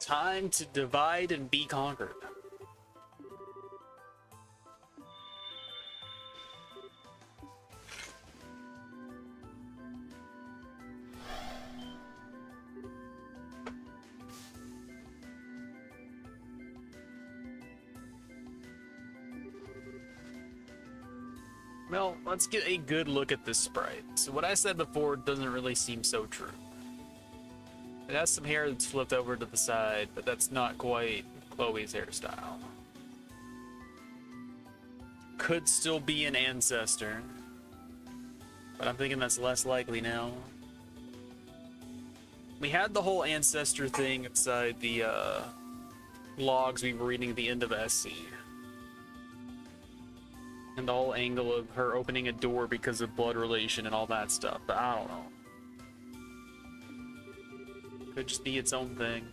S1: Time to divide and be conquered. Well, let's get a good look at this sprite. So what I said before doesn't really seem so true. It has some hair that's flipped over to the side, but that's not quite Chloe's hairstyle. Could still be an ancestor, but I'm thinking that's less likely now. We had the whole ancestor thing inside the logs we were reading at the end of SC. And the whole angle of her opening a door because of blood relation and all that stuff, but I don't know. Could just be its own thing.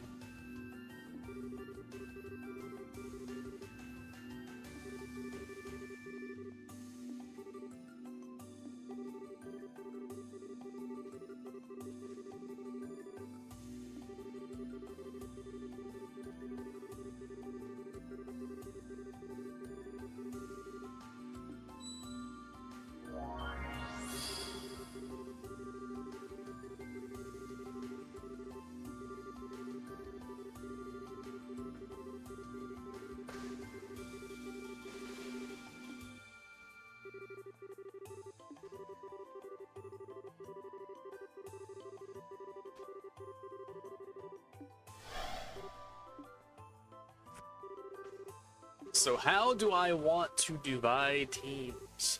S1: So how do I want to divide teams?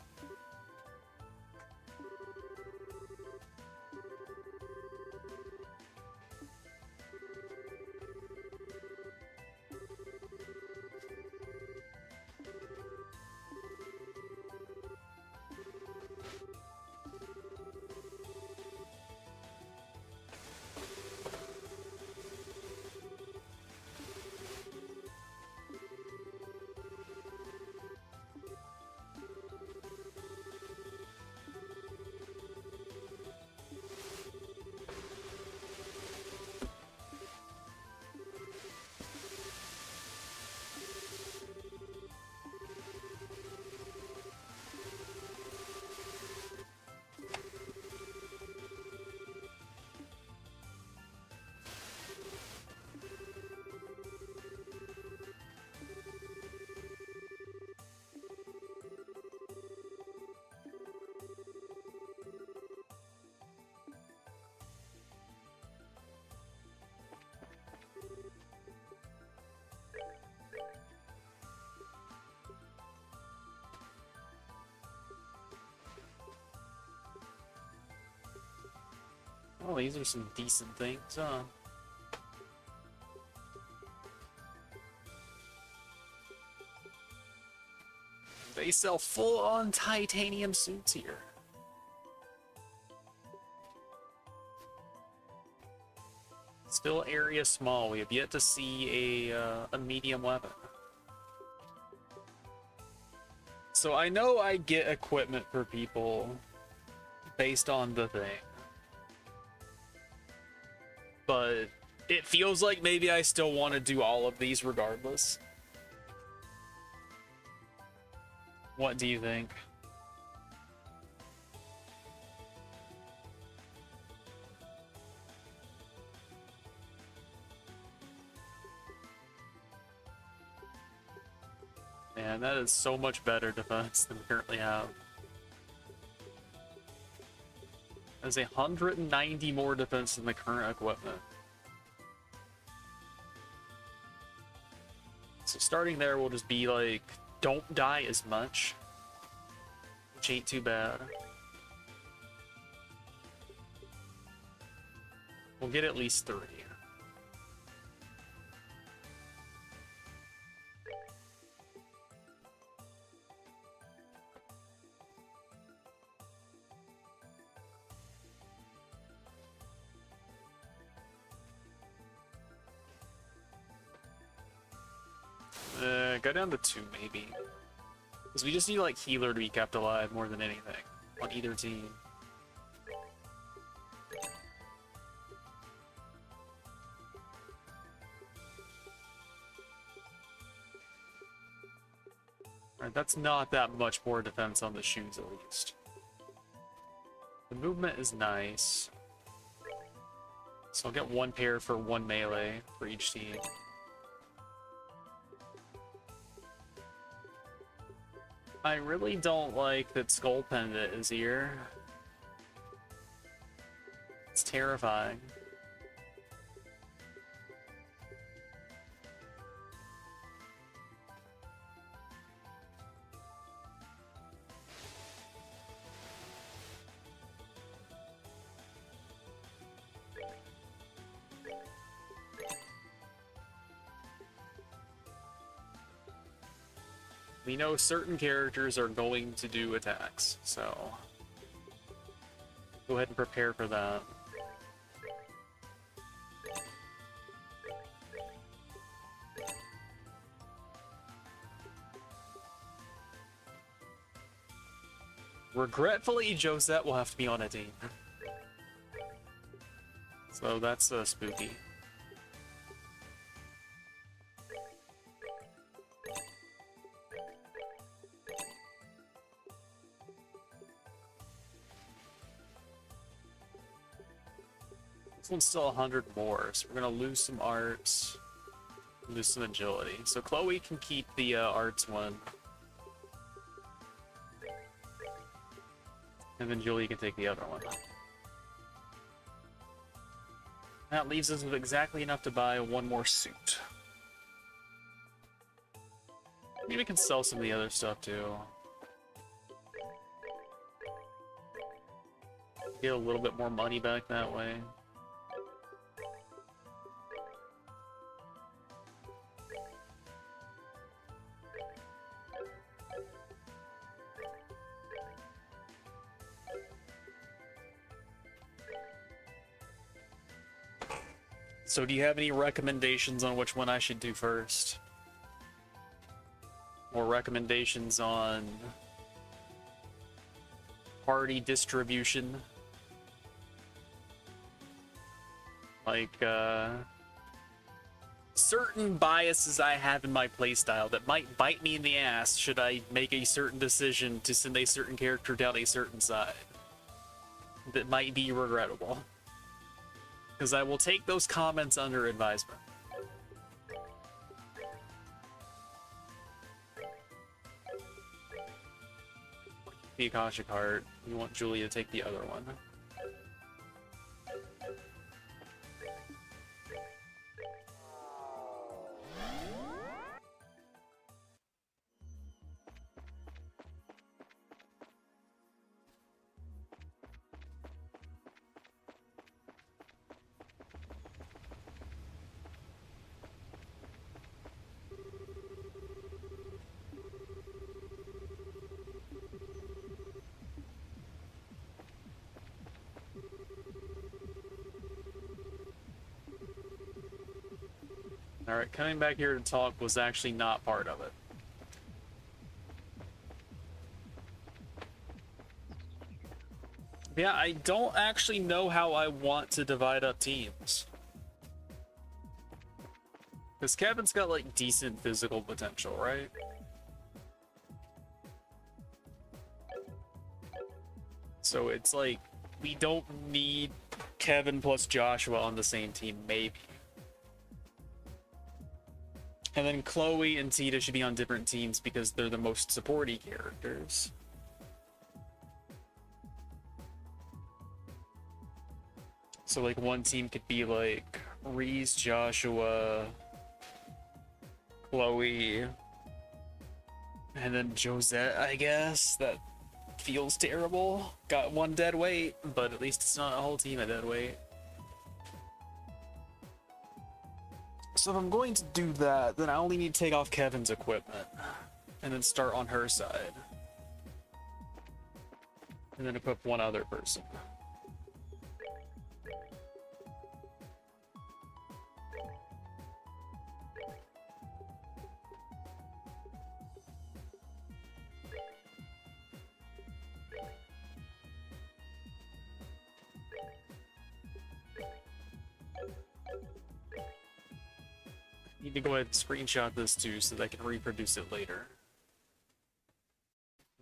S1: Oh, these are some decent things, huh? They sell full-on titanium suits here. Still area small. We have yet to see a medium weapon. So I know I get equipment for people based on the thing. But it feels like maybe I still want to do all of these regardless. What do you think? Man, that is so much better defense than we currently have. That's 190 more defense than the current equipment. So starting there will just be like, don't die as much, which ain't too bad. We'll get at least 3. Go down to 2 maybe. Because we just need like healer to be kept alive more than anything on either team. Alright, that's not that much more defense on the shoes at least. The movement is nice. So I'll get 1 pair for 1 melee for each team. I really don't like that Skull Pendant is here. It's terrifying. We know certain characters are going to do attacks, so go ahead and prepare for that. Regretfully, Josette will have to be on a team. So that's spooky. This one's still 100 more, so we're gonna lose some arts, lose some agility. So Chloe can keep the arts one. And then Julie can take the other one. That leaves us with exactly enough to buy 1 more suit. Maybe we can sell some of the other stuff too. Get a little bit more money back that way. So do you have any recommendations on which one I should do first? Or recommendations on party distribution? Like, certain biases I have in my playstyle that might bite me in the ass should I make a certain decision to send a certain character down a certain side. That might be regrettable. Because I will take those comments under advisement. The Akashic Heart. You want Julie to take the other one. Alright, coming back here to talk was actually not part of it. Yeah, I don't actually know how I want to divide up teams. Because Kevin's got, like, decent physical potential, right? So it's like, we don't need Kevin plus Joshua on the same team, maybe. And then Chloe and Tita should be on different teams because they're the most supporty characters. So like one team could be like Reese, Joshua, Chloe, and then Josette, I guess. That feels terrible. Got one dead weight, but at least it's not a whole team of dead weight. So if I'm going to do that, then I only need to take off Kevin's equipment and then start on her side. And then equip one other person. Need to go ahead and screenshot this too so that I can reproduce it later.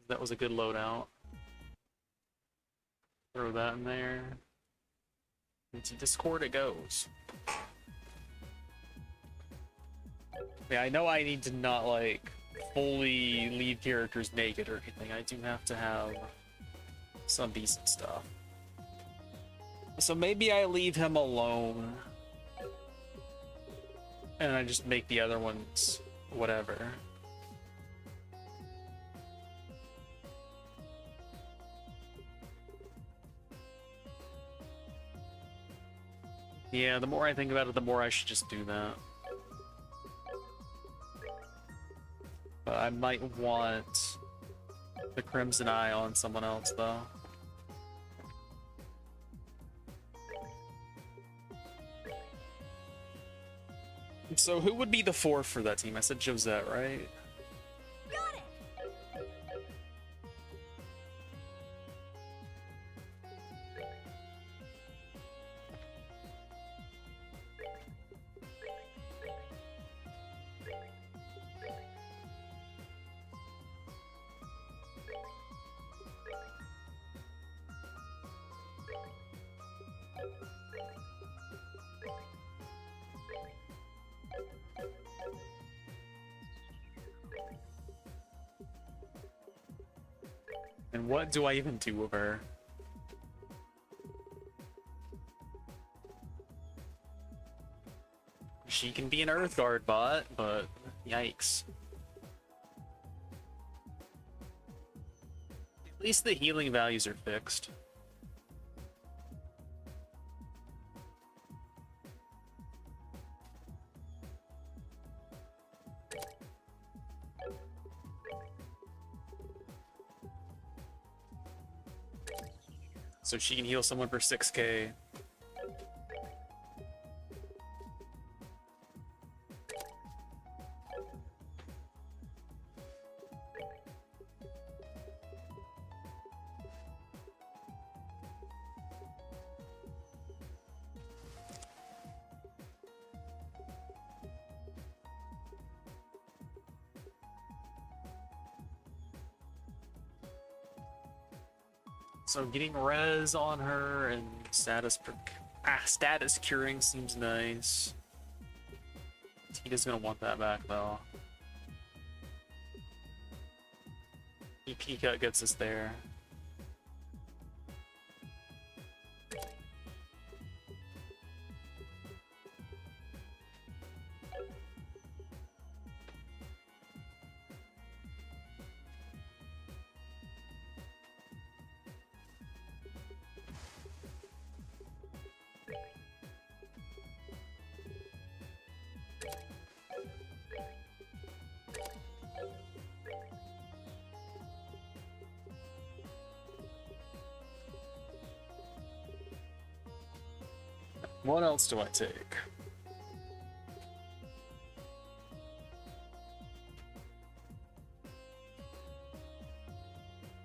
S1: That was a good loadout. Throw that in there. Into Discord it goes. Yeah, I know I need to not like fully leave characters naked or anything. I do have to have some decent stuff. So maybe I leave him alone. And I just make the other ones whatever. Yeah, the more I think about it, the more I should just do that. But I might want the Crimson Eye on someone else, though. So who would be the fourth for that team? I said Josette, right?
S2: Got it.
S1: And what do I even do with her? She can be an Earthguard bot, but yikes. least the healing values are fixed. So she can heal someone for 6k. So getting res on her and status curing seems nice. Tita's gonna want that back though. EP cut gets us there. What else do I take?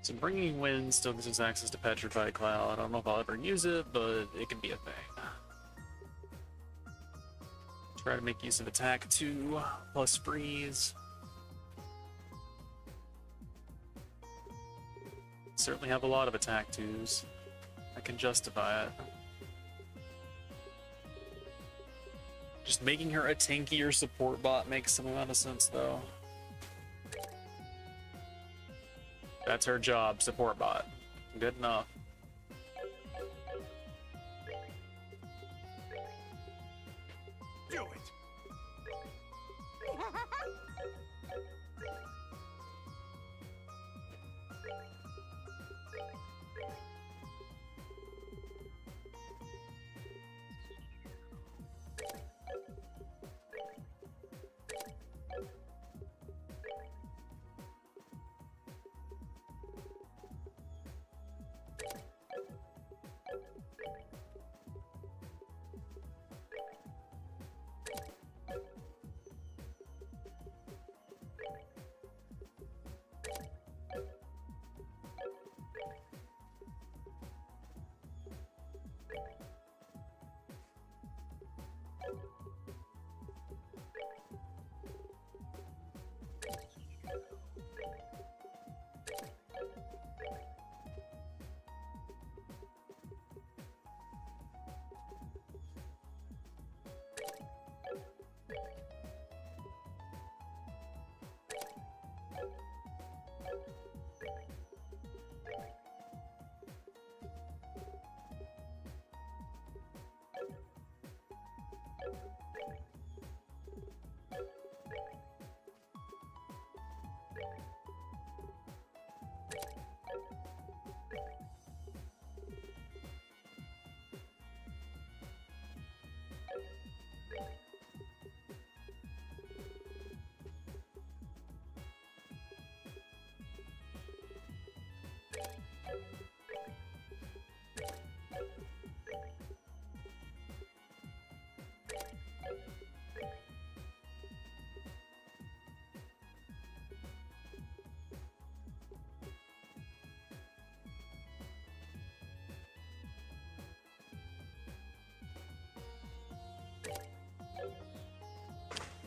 S1: So bringing wind still gives us access to Petrified Cloud. I don't know if I'll ever use it, but it can be a thing. Try to make use of attack 2 plus freeze. Certainly have a lot of attack 2s. I can justify it. Just making her a tankier support bot makes some amount of sense, though. That's her job, support bot. Good enough.
S3: Do it.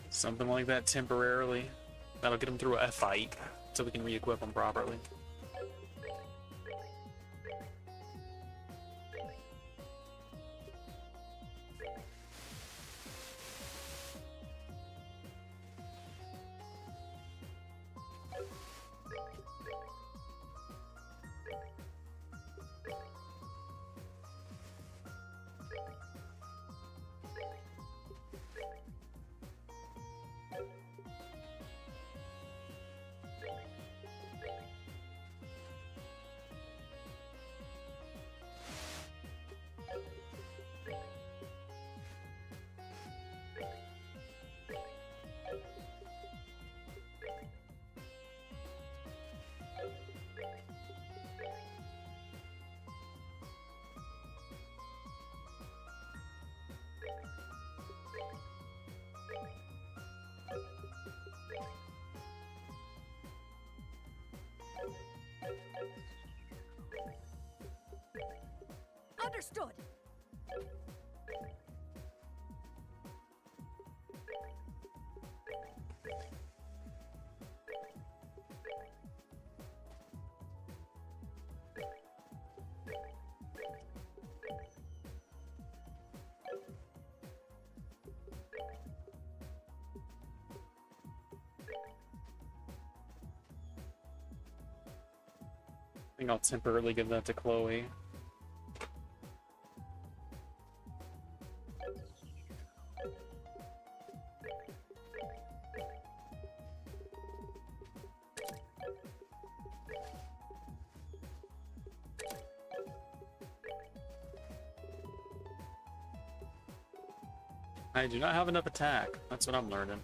S1: Something like that temporarily. That'll get him through a fight, so we can re-equip him properly.
S2: Understood.
S1: I think I'll temporarily give that to Chloe. I do not have enough attack. That's what I'm learning.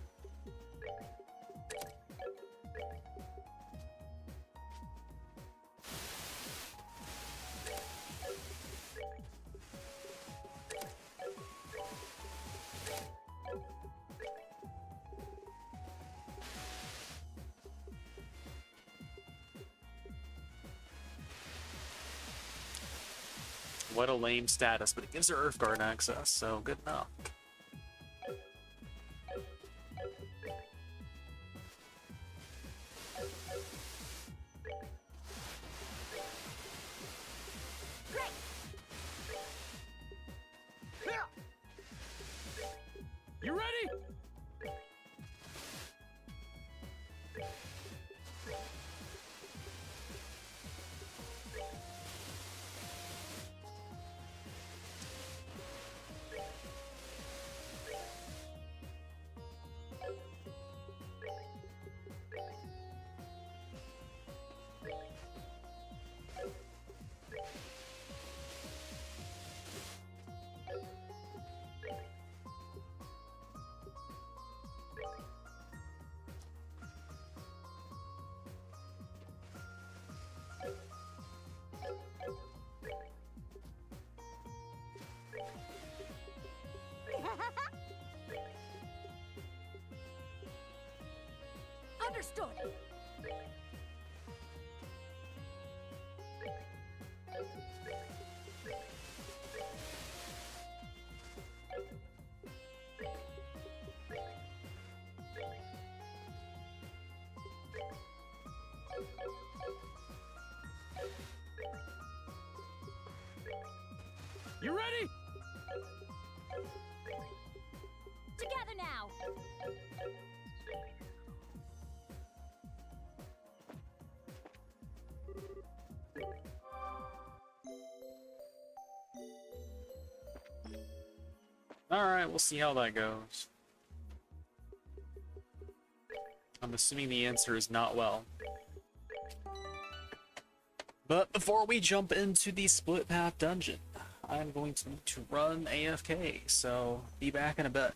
S1: What a lame status, but it gives her Earthguard access, so good enough.
S2: Great.
S3: You ready?
S2: Understood.
S3: You ready?
S2: Together now.
S1: Alright, we'll see how that goes. I'm assuming the answer is not well. But before we jump into the split path dungeon, I'm going to need to run AFK, so be back in a bit.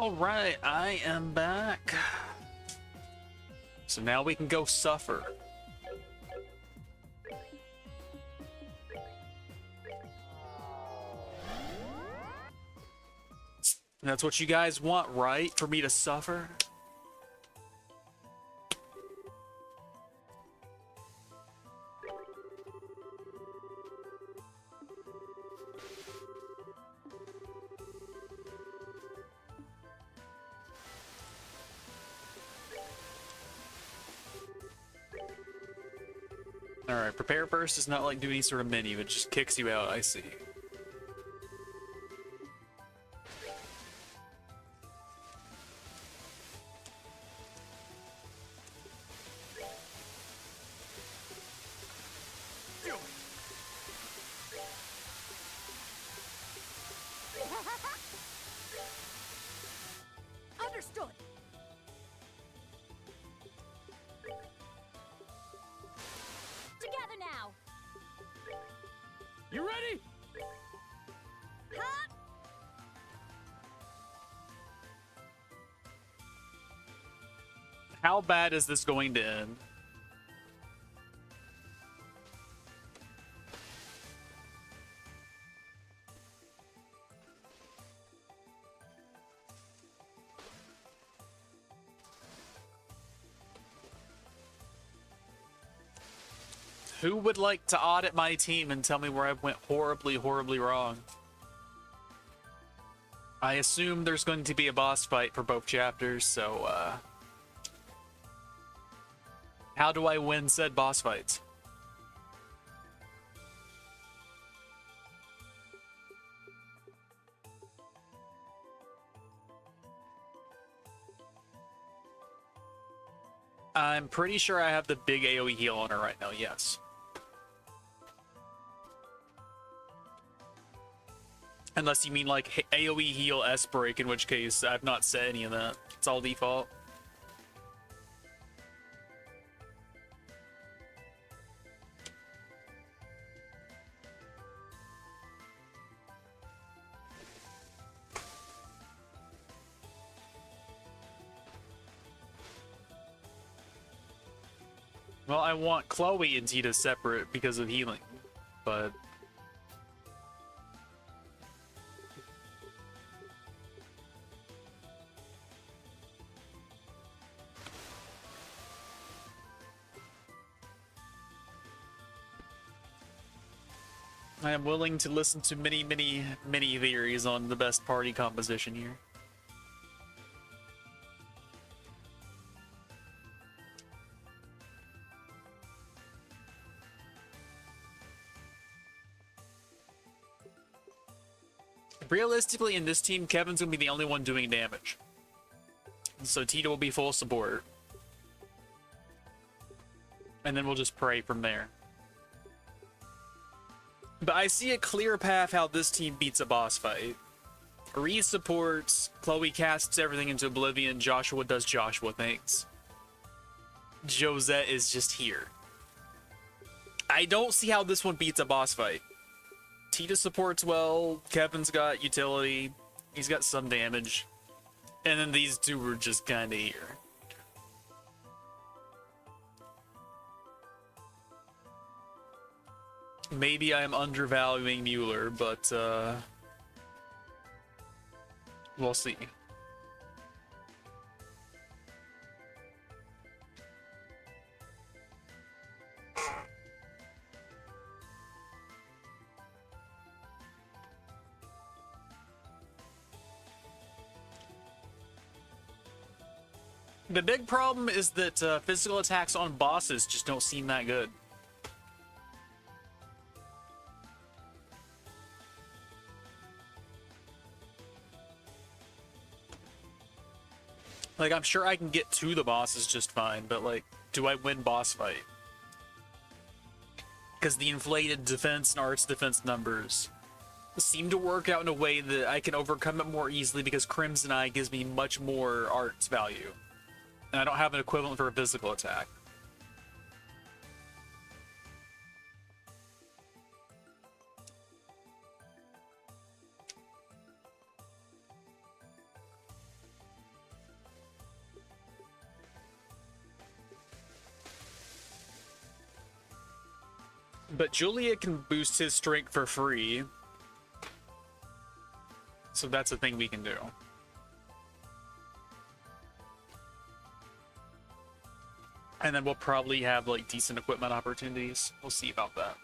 S1: Alright, I am back. So now we can go suffer. That's what you guys want, right? For me to suffer? Alright, prepare first is not like doing any sort of menu, it just kicks you out, I see.
S3: Do it.
S2: Understood. Together now.
S3: You ready?
S2: Huh?
S1: How bad is this going to end? Who would like to audit my team and tell me where I went horribly, horribly wrong? I assume there's going to be a boss fight for both chapters, so, how do I win said boss fights? I'm pretty sure I have the big AoE heal on her right now, yes. Unless you mean like AoE heal S break, in which case I've not set any of that. It's all default. Well, I want Chloe and Tita separate because of healing, but I am willing to listen to many, many, many theories on the best party composition here. Realistically, in this team, Kevin's gonna be the only one doing damage. So Tita will be full support. And then we'll just pray from there. But I see a clear path how this team beats a boss fight. Reese supports, Chloe casts everything into oblivion, Joshua does Joshua things. Josette is just here. I don't see how this one beats a boss fight. Tita supports well, Kevin's got utility, he's got some damage. And then these two were just kinda here. Maybe I'm undervaluing Mueller, but we'll see. The big problem is that physical attacks on bosses just don't seem that good. Like, I'm sure I can get to the bosses just fine, but, like, do I win boss fight? Because the inflated defense and arts defense numbers seem to work out in a way that I can overcome it more easily because Crimson Eye gives me much more arts value. And I don't have an equivalent for a physical attack. But Julia can boost his strength for free. So that's a thing we can do. And then we'll probably have like decent equipment opportunities. We'll see about that.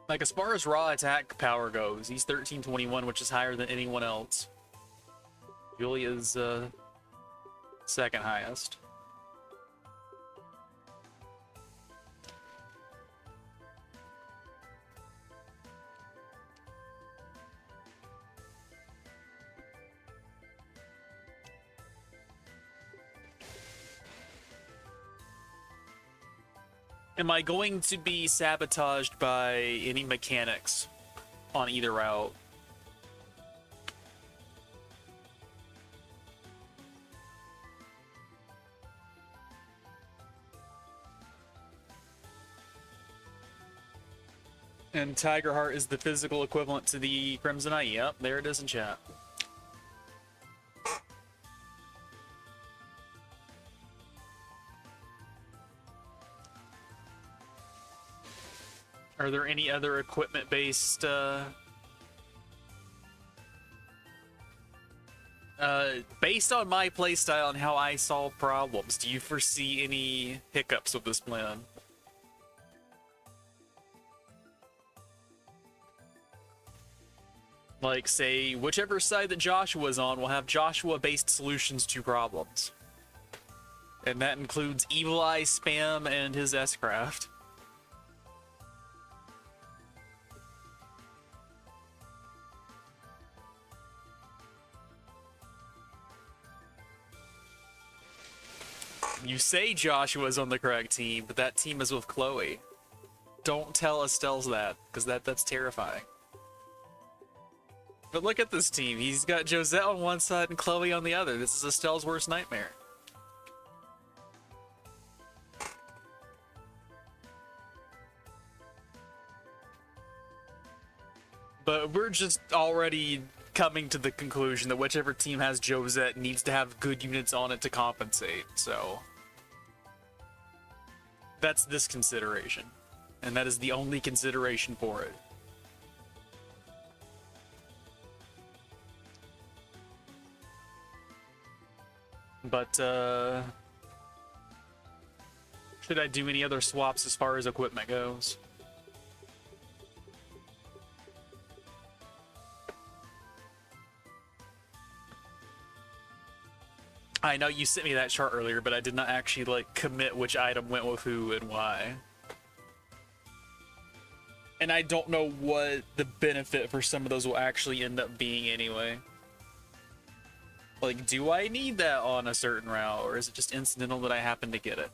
S1: Like as far as raw attack power goes, he's 1321, which is higher than anyone else. Julia's second highest. Am I going to be sabotaged by any mechanics on either route? And Tiger Heart is the physical equivalent to the Crimsonite. Yep, there it is in chat. Are there any other equipment-based based on my playstyle and how I solve problems, do you foresee any hiccups with this plan? Like, say, whichever side that Joshua's on will have Joshua-based solutions to problems. And that includes Evil Eye Spam and his S-Craft. You say Joshua's on the correct team, but that team is with Chloe. Don't tell Estelle's that, because that's terrifying. But look at this team. He's got Josette on one side and Chloe on the other. This is Estelle's worst nightmare. But we're just already coming to the conclusion that whichever team has Josette needs to have good units on it to compensate, so... That's this consideration. And that is the only consideration for it. But, should I do any other swaps as far as equipment goes? I know you sent me that chart earlier, but I did not actually, like, commit which item went with who and why. And I don't know what the benefit for some of those will actually end up being anyway. Like, do I need that on a certain route, or is it just incidental that I happen to get it?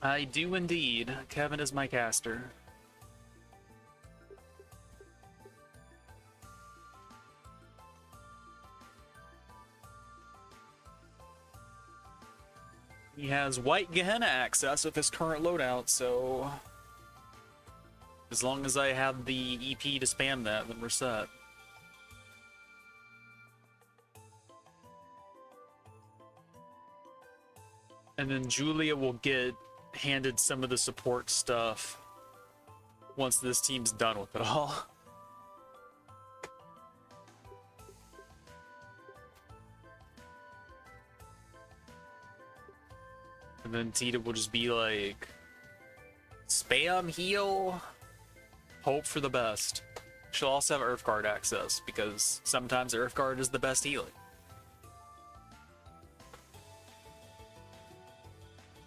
S1: I do indeed. Kevin is my caster. He has White Gehenna access with his current loadout, so... As long as I have the EP to spam that, then we're set. And then Julia will get handed some of the support stuff once this team's done with it all. And then Tita will just be like, spam, heal, hope for the best. She'll also have Earth Guard access, because sometimes Earth Guard is the best healing.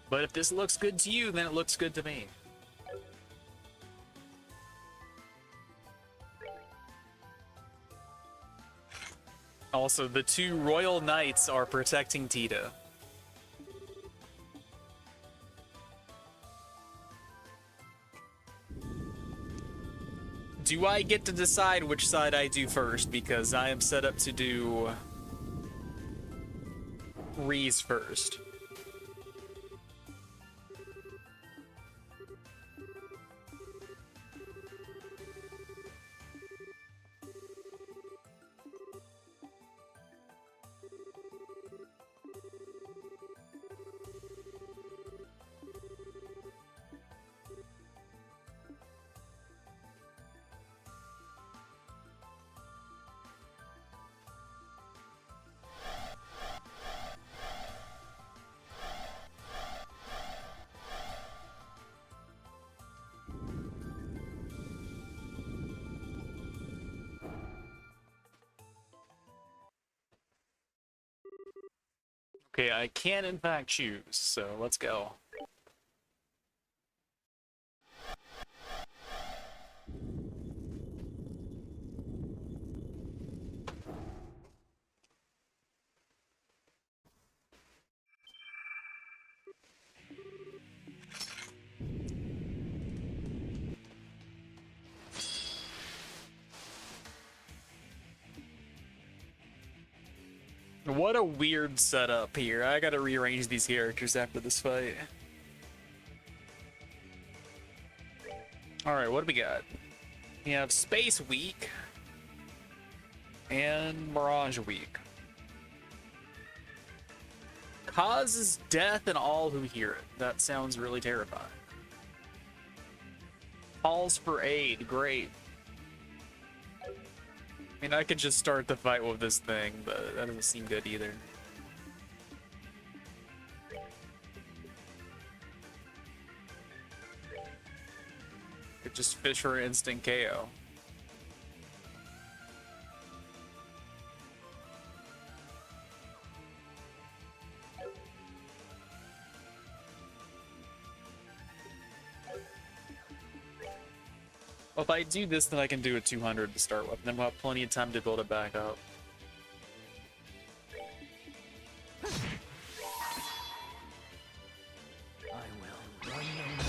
S1: But if this looks good to you, then it looks good to me. Also, the two Royal Knights are protecting Tita. Do I get to decide which side I do first? Because I am set up to do Reese first. Okay, I can in fact choose, so let's go. What a weird setup here. I gotta rearrange these characters after this fight. Alright, what do we got? We have Space Week and Mirage Week. Causes death in all who hear it. That sounds really terrifying. Calls for aid. Great. I mean, I could just start the fight with this thing, but that doesn't seem good either. Could just fish for instant KO. Well, if I do this, then I can do a 200 to start with, and then we'll have plenty of time to build it back up.
S3: I will run no more.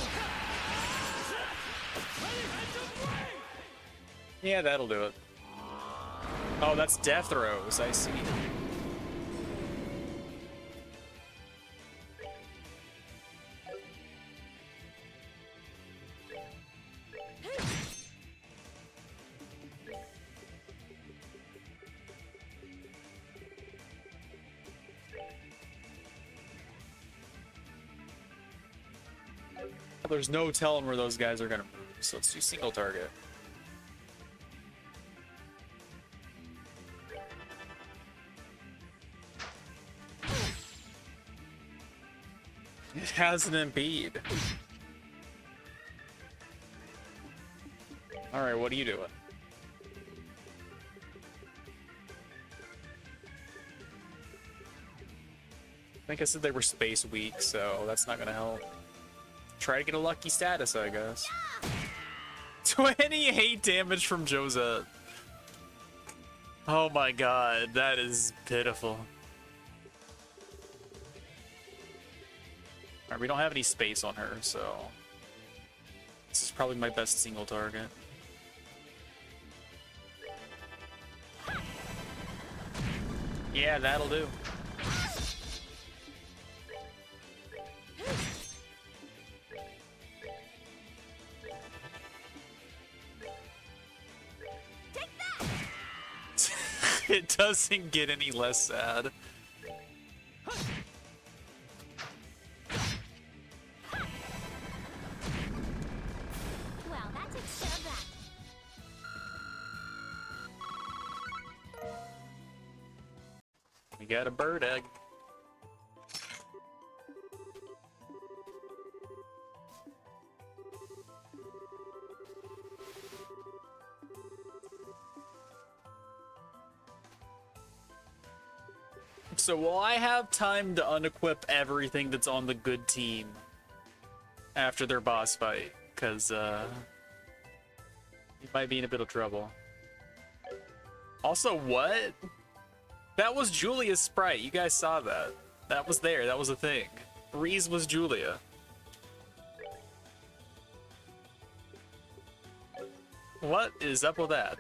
S1: Yeah, that'll do it. Oh, that's death throws, I see. There's no telling where those guys are gonna move, so let's do single target. It has an impede. Alright, what are you doing? I think I said they were space weak, so that's not gonna help. Try to get a lucky status, I guess. 28 damage from Josette. Oh my god, that is pitiful. Alright, we don't have any space on her, so this is probably my best single target. Yeah, that'll do. It doesn't get any less sad.
S2: Well, that takes care of that.
S1: We got a bird egg. So will I have time to unequip everything that's on the good team after their boss fight? Because, you might be in a bit of trouble. Also, what? That was Julia's sprite. You guys saw that. That was there. That was a thing. Reese was Julia. What is up with that?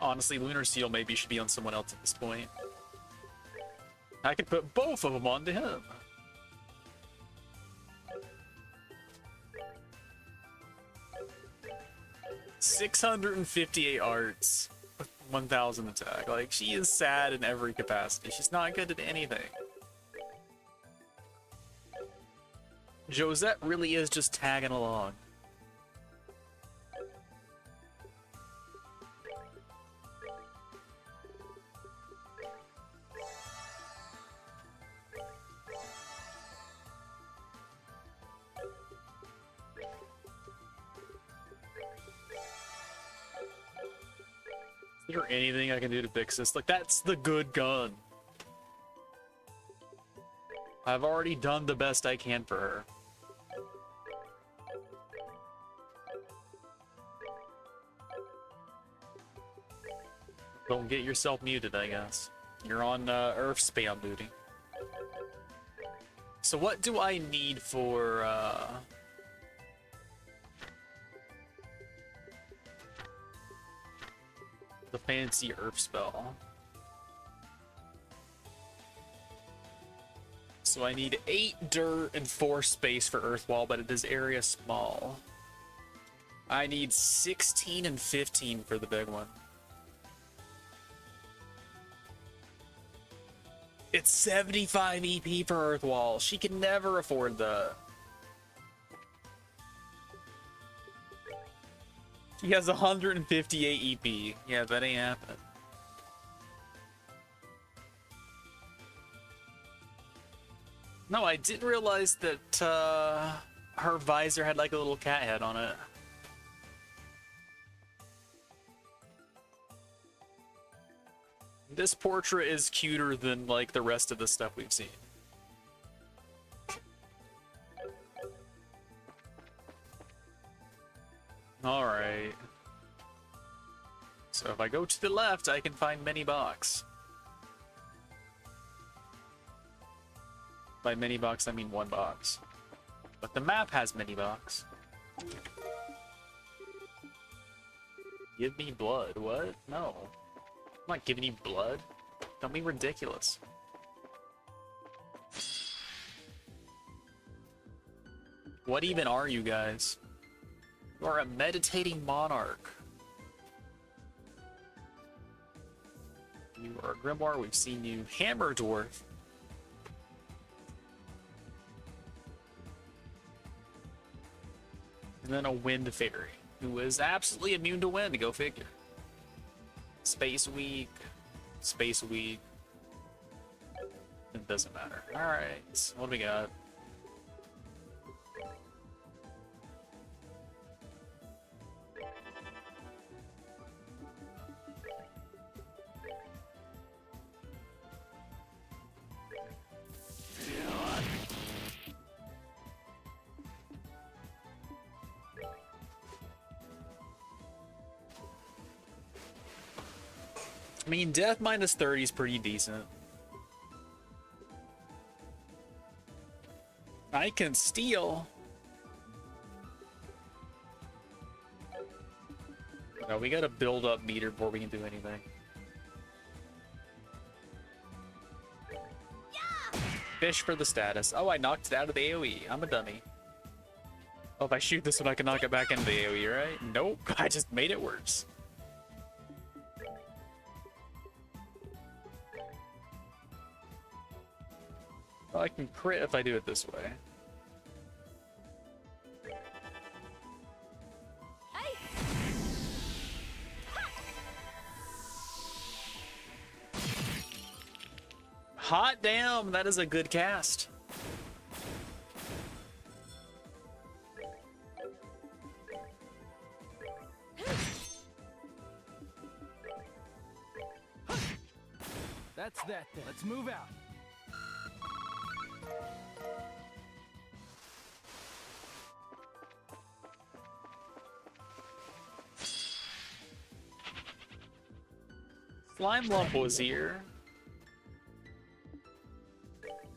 S1: Honestly, Lunar Seal maybe should be on someone else at this point. I could put both of them onto him. $658 arts with 1,000 attack. Like, she is sad in every capacity. She's not good at anything. Josette really is just tagging along. there anything I can do to fix this? Like, that's the good gun. I've already done the best I can for her. Don't get yourself muted, I guess. You're on Earth spam duty. So what do I need for the fancy Earth spell? So I need 8 dirt and 4 space for Earth Wall, but it is area small. I need 16 and 15 for the big one. It's 75 EP for Earth Wall. She can never afford that. She has 158 EP. Yeah, that ain't happening. No, I didn't realize that her visor had like a little cat head on it. This portrait is cuter than like the rest of the stuff we've seen. All right. So if I go to the left, I can find many box. By many box, I mean 1 box. But the map has many box. Give me blood. What? No. I'm not giving you blood. Don't be ridiculous. What even are you guys? You are a meditating monarch. You are a grimoire. We've seen you. Hammer dwarf. And then a wind fairy, who is absolutely immune to wind. Go figure. Space weak. Space weak. It doesn't matter. Alright, what do we got? I mean, death minus 30 is pretty decent. I can steal. No, we gotta build up meter before we can do anything. Yeah! Fish for the status. Oh, I knocked it out of the AoE. I'm a dummy. Oh, if I shoot this one, I can knock it back into the AoE, right? Nope, I just made it worse. Well, I can crit if I do it this way. Hot damn, that is a good cast.
S3: That's that then. Let's move out.
S1: Slime Lump was here.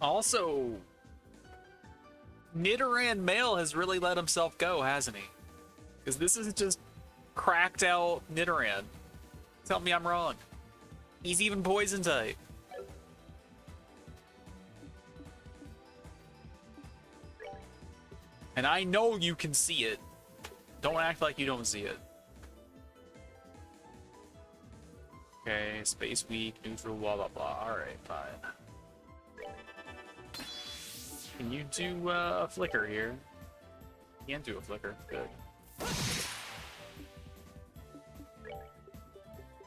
S1: Also, Nidoran Male has really let himself go, hasn't he? Because this is just cracked out Nidoran. Tell me I'm wrong. He's even poison type. And I know you can see it. Don't act like you don't see it. Okay, space weak, neutral, blah blah blah. Alright, fine. Can you do a flicker here? You can do a flicker. Good.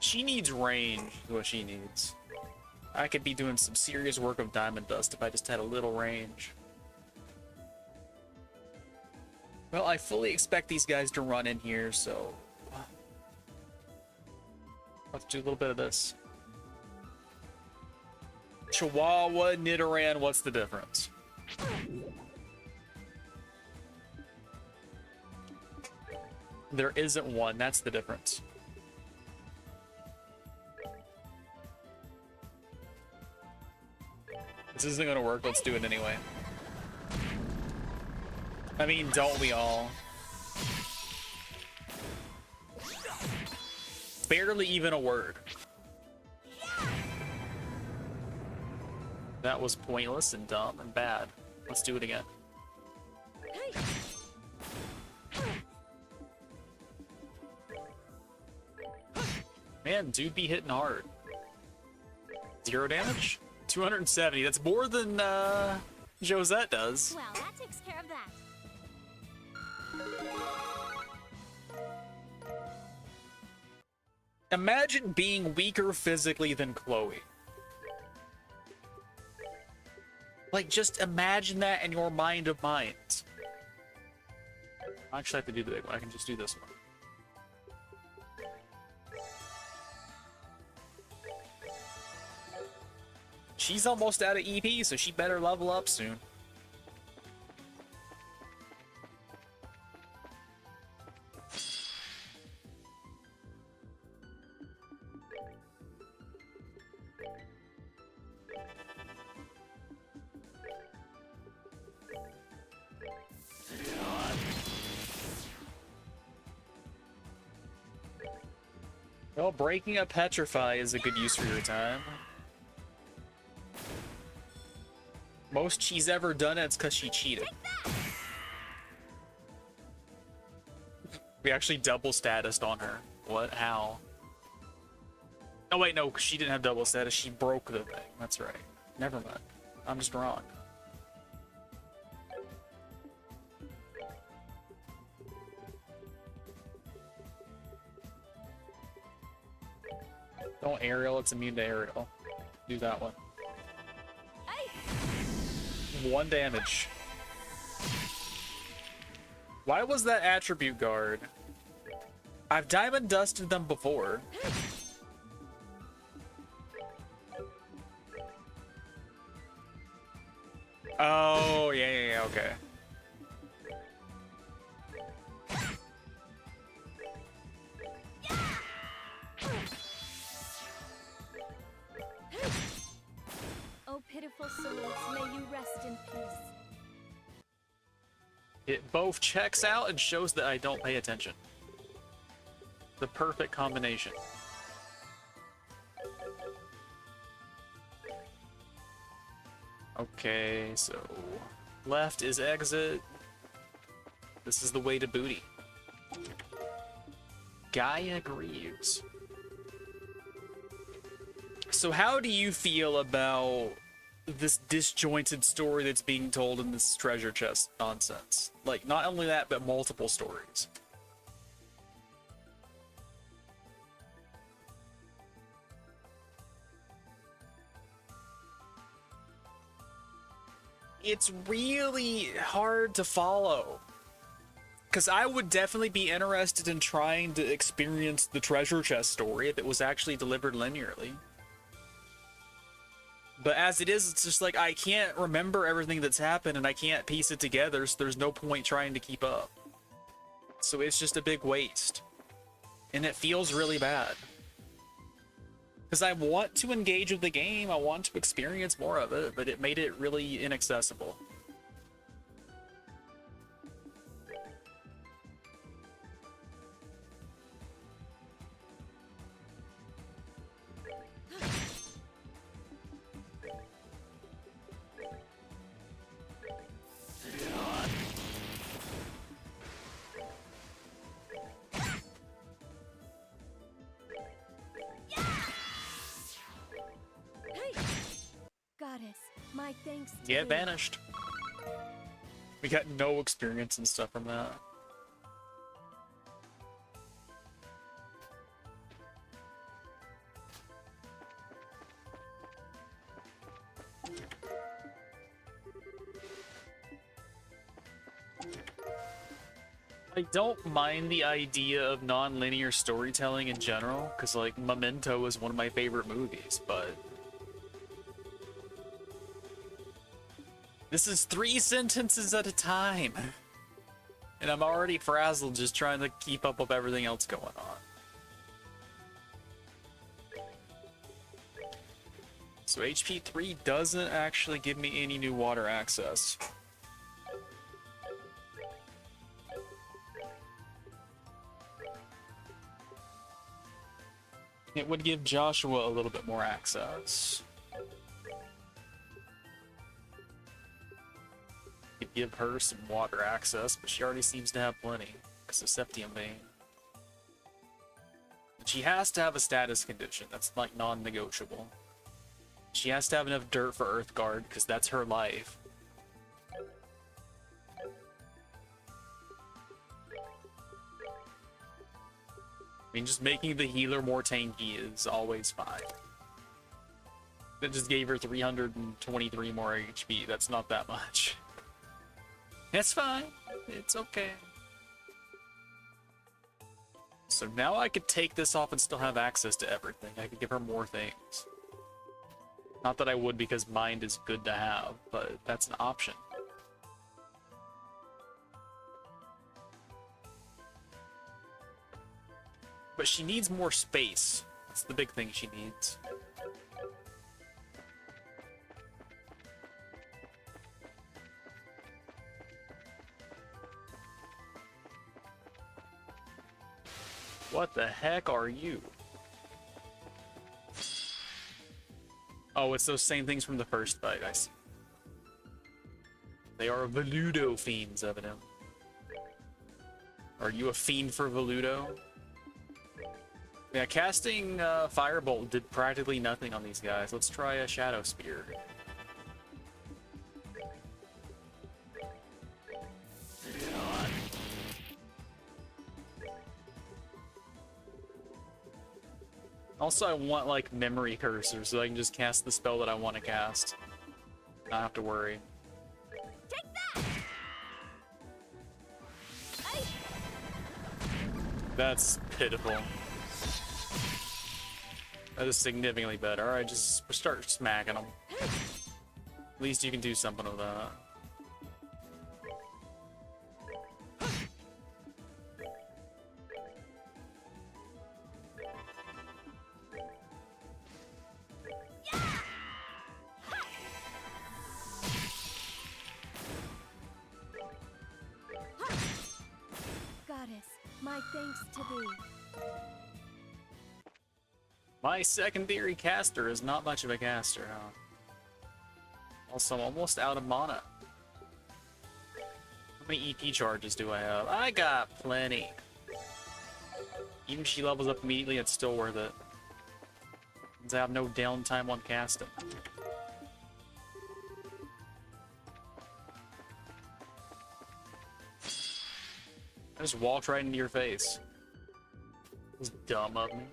S1: She needs range, is what she needs. I could be doing some serious work of Diamond Dust if I just had a little range. Well, I fully expect these guys to run in here, so... Let's do a little bit of this. Chihuahua, Nidoran, what's the difference? There isn't one, that's the difference. This isn't gonna work, let's do it anyway. I mean, don't we all? Barely even a word. That was pointless and dumb and bad. Let's do it again. Man, dude be hitting hard. 0 damage? 270. That's more than Josette does.
S2: Well, that takes care of that.
S1: Imagine being weaker physically than Chloe. Like, just imagine that in your mind of minds. I actually have to do the big one. I can just do this one. She's almost out of EP, so she better level up soon. Well, breaking a Petrify is a good use for your time. Most she's ever done it's because she cheated. We actually double statused on her. What? How? Oh wait, no, she didn't have double status. She broke the thing. That's right. Never mind. I'm just wrong. Don't aerial, it's immune to aerial. Do that one. 1 damage. Why was that attribute guard? I've diamond dusted them before. Oh, yeah, okay.
S2: Oh, pitiful souls, may you rest in peace.
S1: It both checks out and shows that I don't pay attention. The perfect combination. Okay, so left is exit. This is the way to booty. Gaia Greaves. So how do you feel about this disjointed story that's being told in this treasure chest nonsense? Like, not only that, but multiple stories. It's really hard to follow. Because I would definitely be interested in trying to experience the treasure chest story if it was actually delivered linearly. But as it is, it's just like I can't remember everything that's happened and I can't piece it together, so there's no point trying to keep up. So it's just a big waste. And it feels really bad. Because I want to engage with the game, I want to experience more of it, but it made it really inaccessible.
S2: Goddess, my thanks to
S1: Yeah,
S2: thee.
S1: vanished. We got no experience and stuff from that. I don't mind the idea of non-linear storytelling in general, because like Memento is one of my favorite movies, but this is 3 sentences at a time. And I'm already frazzled just trying to keep up with everything else going on. So HP 3 doesn't actually give me any new water access. It would give Joshua a little bit more access. Could give her some water access, but she already seems to have plenty because of Septium Vein. She has to have a status condition that's like non-negotiable. She has to have enough dirt for Earthguard because that's her life. I mean, just making the healer more tanky is always fine. That just gave her 323 more HP. That's not that much. It's fine. It's okay. So now I could take this off and still have access to everything. I could give her more things. Not that I would because mind is good to have, but that's an option. But she needs more space. That's the big thing she needs. What the heck are you? Oh, it's those same things from the first fight, I see. They are Voludo fiends, evidently. Are you a fiend for Voludo? Yeah, casting Firebolt did practically nothing on these guys. Let's try a Shadow Spear. Also, I want, like, Memory Cursor so I can just cast the spell that I want to cast. Not have to worry.
S2: Take that!
S1: That's pitiful. That is significantly better. Alright, just start smacking them. At least you can do something with that.
S2: Goddess, my thanks to thee.
S1: My secondary caster is not much of a caster, huh? Also, I'm almost out of mana. How many EP charges do I have? I got plenty. Even if she levels up immediately, it's still worth it. Since I have no downtime on casting. I just walked right into your face. It was dumb of me.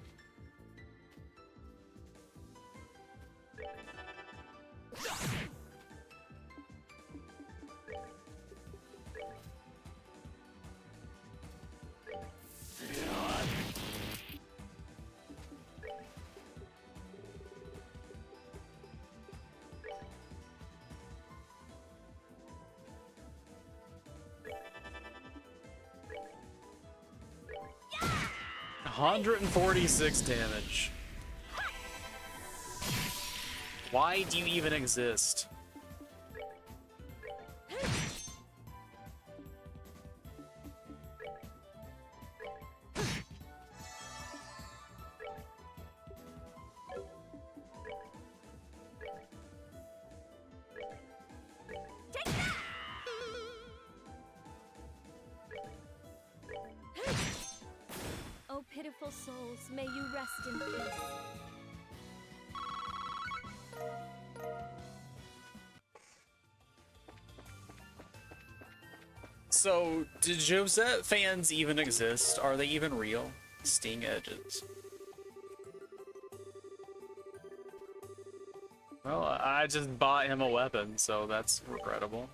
S1: Yeah! 146 damage. Why do you even exist?
S2: Oh, pitiful souls, may you rest in peace.
S1: So, do Josette fans even exist? Are they even real? Sting Edges. Well, I just bought him a weapon, so that's regrettable.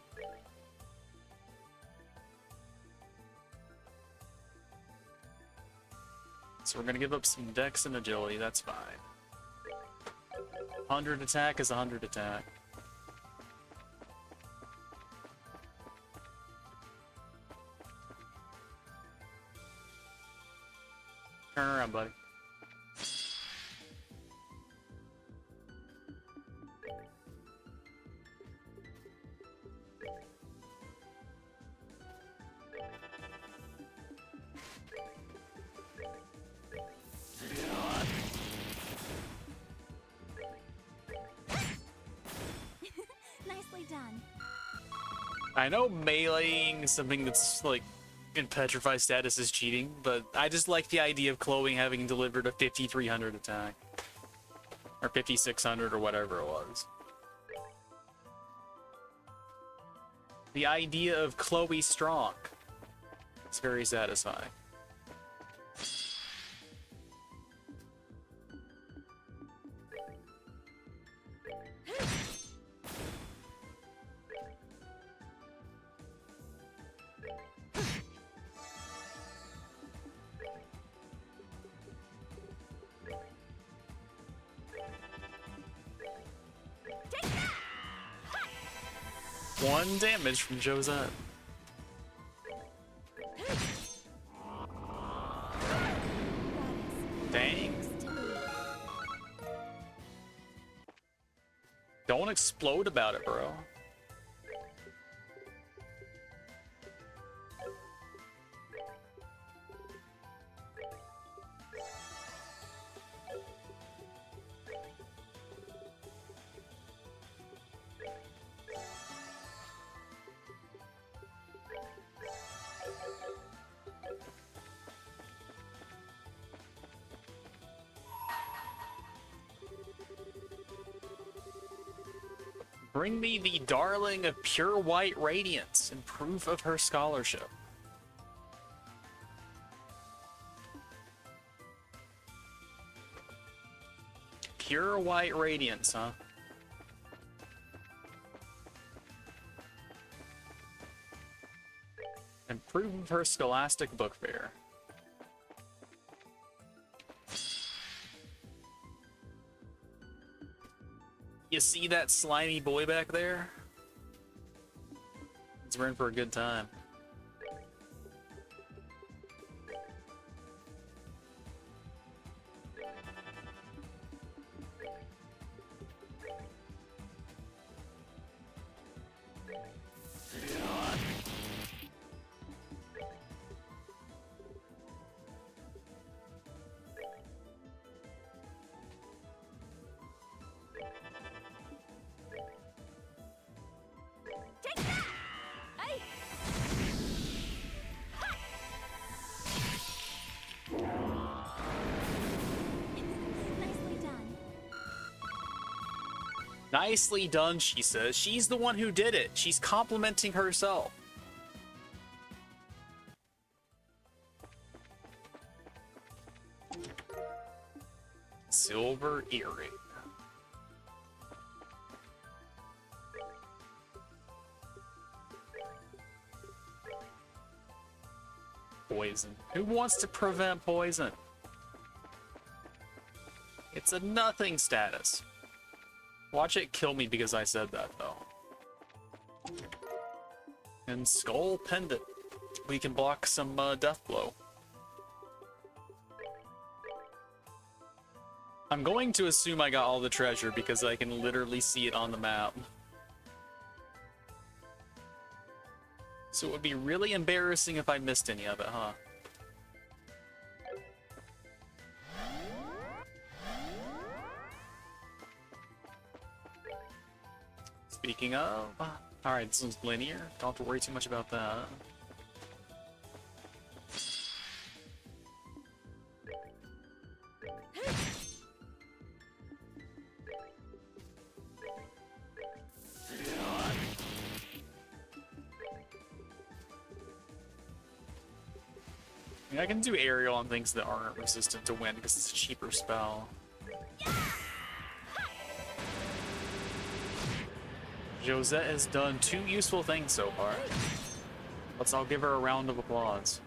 S1: So we're gonna give up some dex and agility, that's fine. 100 attack is 100 attack. Turn around, buddy.
S2: Nicely done.
S1: I know meleeing something that's like in petrified status is cheating, but I just like the idea of Chloe having delivered a 5300 attack. Or 5600 or whatever it was. The idea of Chloe strong. It's very satisfying. One damage from Josette. Dang. Don't explode about it, bro. Bring me the darling of pure white radiance in proof of her scholarship. Pure white radiance, huh? And proof of her scholastic book fair. You see that slimy boy back there? We're in for a good time. Nicely done, she says. She's the one who did it. She's complimenting herself. Silver earring. Poison. Who wants to prevent poison? It's a nothing status. Watch it kill me because I said that, though. And Skull Pendant. We can block some Death Blow. I'm going to assume I got all the treasure because I can literally see it on the map. So it would be really embarrassing if I missed any of it, huh? Speaking of, alright, this one's linear. Don't have to worry too much about that. I mean, I can do aerial on things that aren't resistant to wind because it's a cheaper spell. Josette has done 2 useful things so far. Let's all give her a round of applause.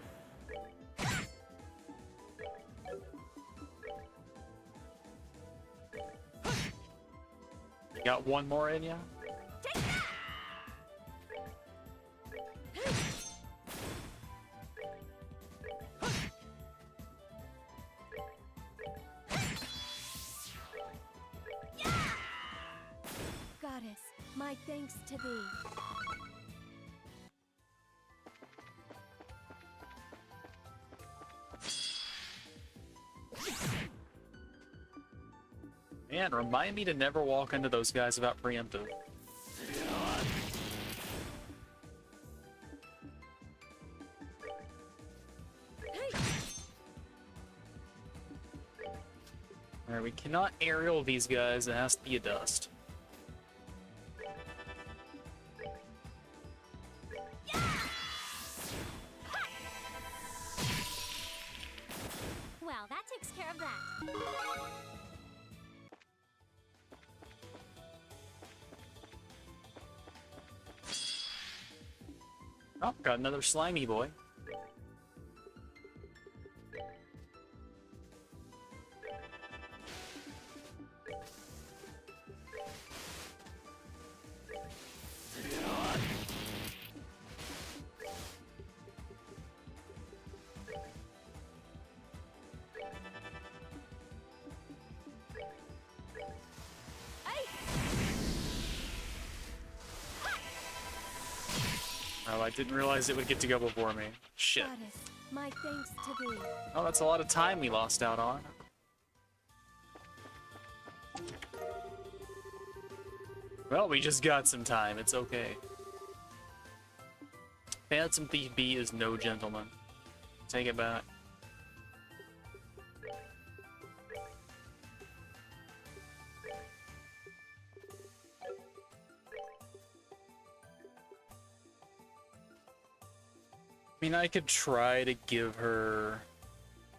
S1: Got one more in ya?
S2: Goddess, my thanks to thee.
S1: Man, remind me to never walk into those guys without preemptive. Alright, we cannot aerial these guys, it has to be a dust.
S2: Well, that takes care of that.
S1: Oh, got another slimy boy. Oh, I didn't realize it would get to go before me. Shit.
S2: Goddess, my thanks to thee.
S1: Oh, that's a lot of time we lost out on. Well, we just got some time. It's okay. Phantom Thief B is no gentleman. Take it back. I mean, I could try to give her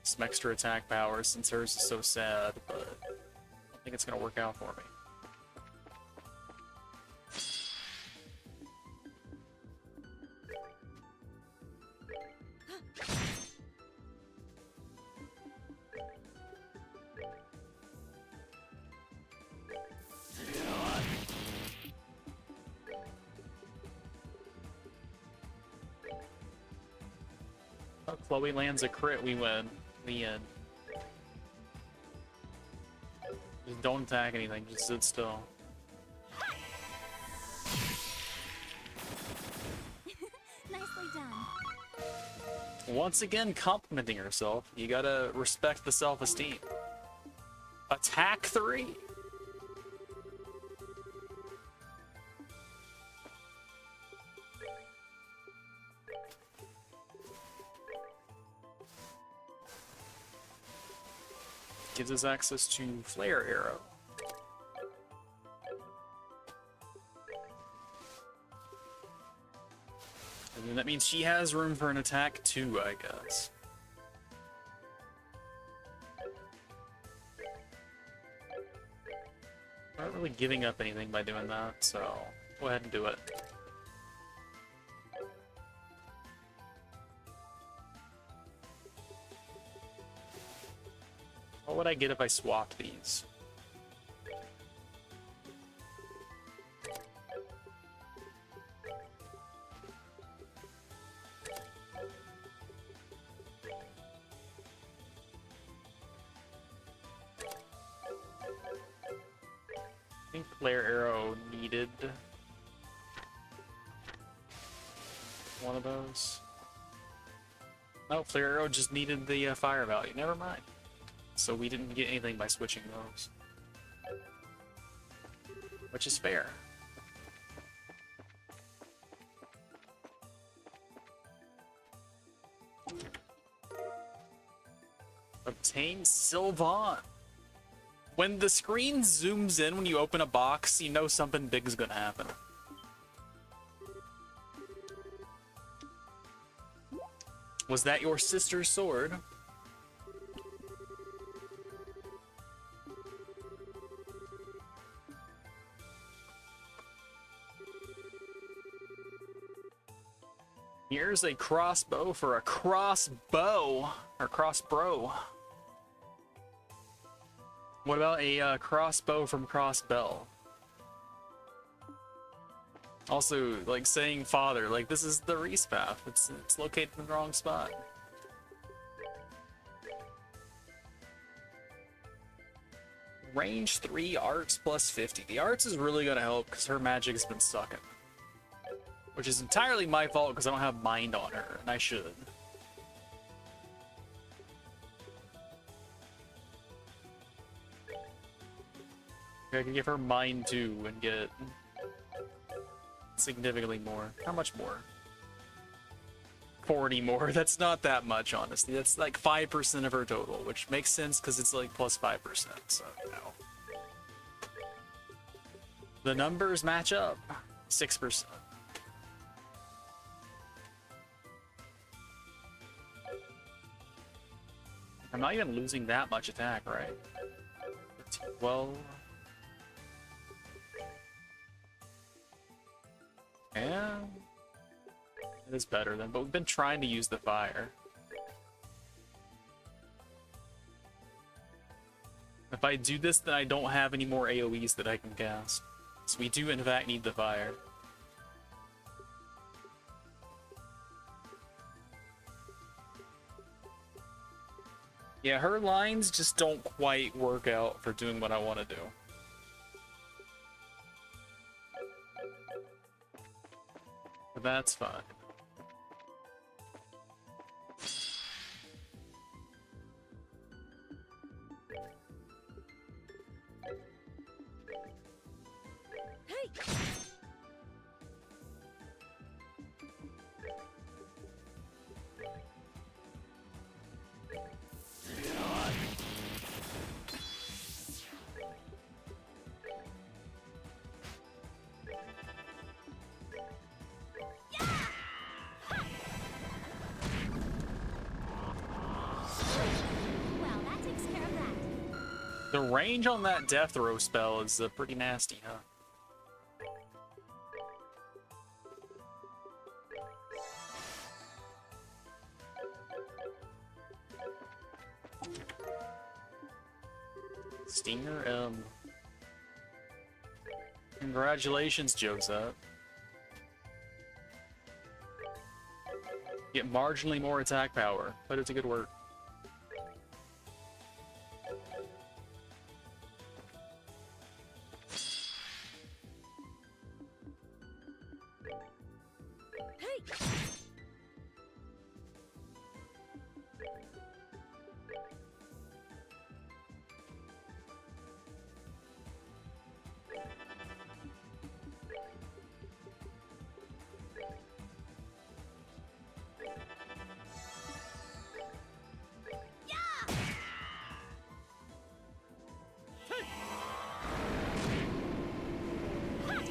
S1: some extra attack power since hers is so sad, but I don't think it's gonna work out for me. Oh, Chloe lands a crit, we win. The end. Just don't attack anything, just sit still.
S2: Nicely done.
S1: Once again, complimenting herself. You gotta respect the self-esteem. Attack 3? Gives us access to Flare Arrow. And then that means she has room for an attack 2, I guess. Not really giving up anything by doing that, so go ahead and do it. What would I get if I swapped these? I think Flare Arrow needed one of those. No, Flare Arrow just needed the fire value. Never mind. So we didn't get anything by switching those. Which is fair. Obtain Sylvan. When the screen zooms in when you open a box, you know something big is gonna happen. Was that your sister's sword? Here's a crossbow for a crossbow, or crossbro. What about a crossbow from Crossbell? Also, like saying father, like this is the respawn. It's located in the wrong spot. Range 3 arts plus 50. The arts is really gonna help because her magic has been sucking. Which is entirely my fault because I don't have mind on her, and I should. I could give her mind too and get significantly more. How much more? 40 more. That's not that much, honestly. That's like 5% of her total, which makes sense because it's like plus 5%. So, no. The numbers match up. 6%. I'm not even losing that much attack, right? 13, 12. Yeah. It is better then, but we've been trying to use the fire. If I do this, then I don't have any more AoEs that I can cast. So we do in fact need the fire. Yeah, her lines just don't quite work out for doing what I want to do. But that's fine.
S2: Well, that takes care of that.
S1: The range on that death row spell is pretty nasty, huh? Stinger M. Congratulations, Joseph. Get marginally more attack power. Put it to good work.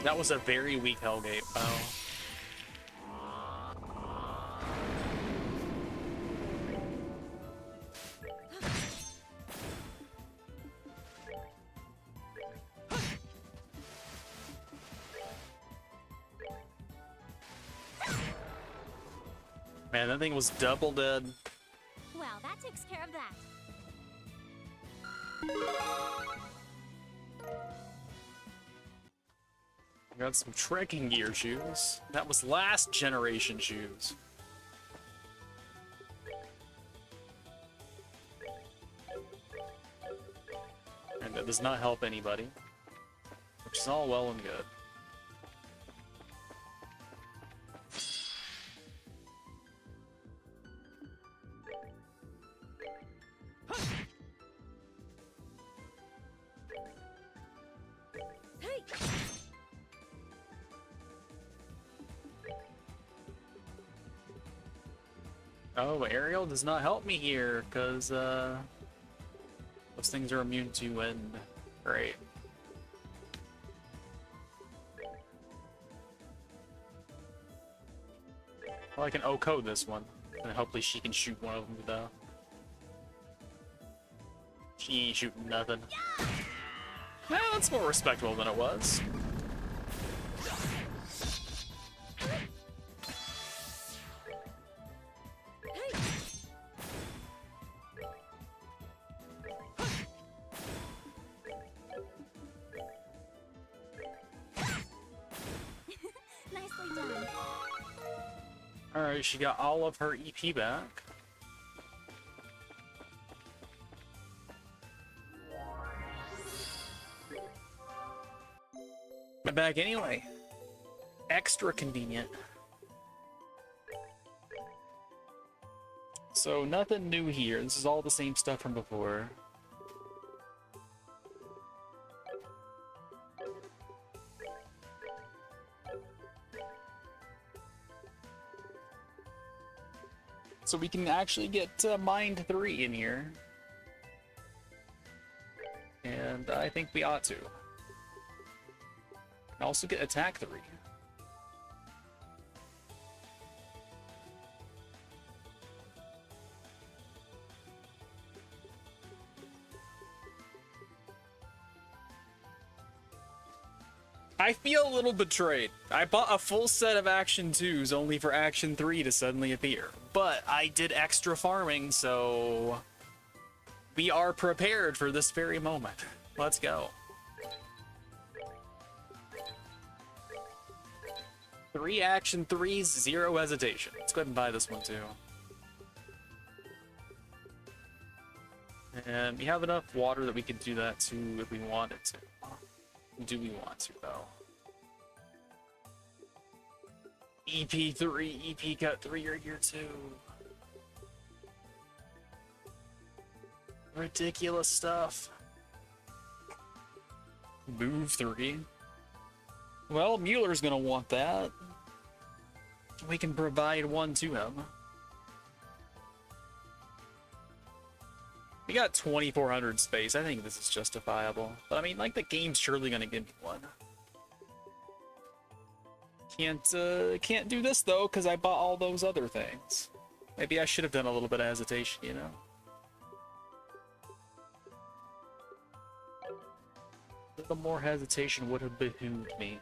S1: That was a very weak Hellgate. Wow. Man, that thing was double dead.
S2: Well, that takes care of that.
S1: Got some trekking gear shoes. That was last generation shoes. And that does not help anybody. Which is all well and good. Oh, aerial does not help me here, because, those things are immune to wind. Great. Well, I can OHKO this one, and hopefully she can shoot one of them, though. She ain't shooting nothing. Yeah, that's more respectable than it was. Alright, she got all of her EP back. But back anyway. Extra convenient. So nothing new here. This is all the same stuff from before. So we can actually get Mind 3 in here. And I think we ought to. And also get Attack 3. I feel a little betrayed. I bought a full set of Action 2s only for Action 3 to suddenly appear. But I did extra farming, so we are prepared for this very moment. Let's go. 3 Action 3s, 0 hesitation. Let's go ahead and buy this one too. And we have enough water that we can do that too if we wanted to. Do we want to, though? EP3, EP cut 3 are here too. Ridiculous stuff. Move 3. Well, Mueller's gonna want that. We can provide one to him. We got 2400 space. I think this is justifiable. But I mean, like, the game's surely gonna give me one. Can't do this though, because I bought all those other things. Maybe I should have done a little bit of hesitation, you know? A little more hesitation would have behooved me.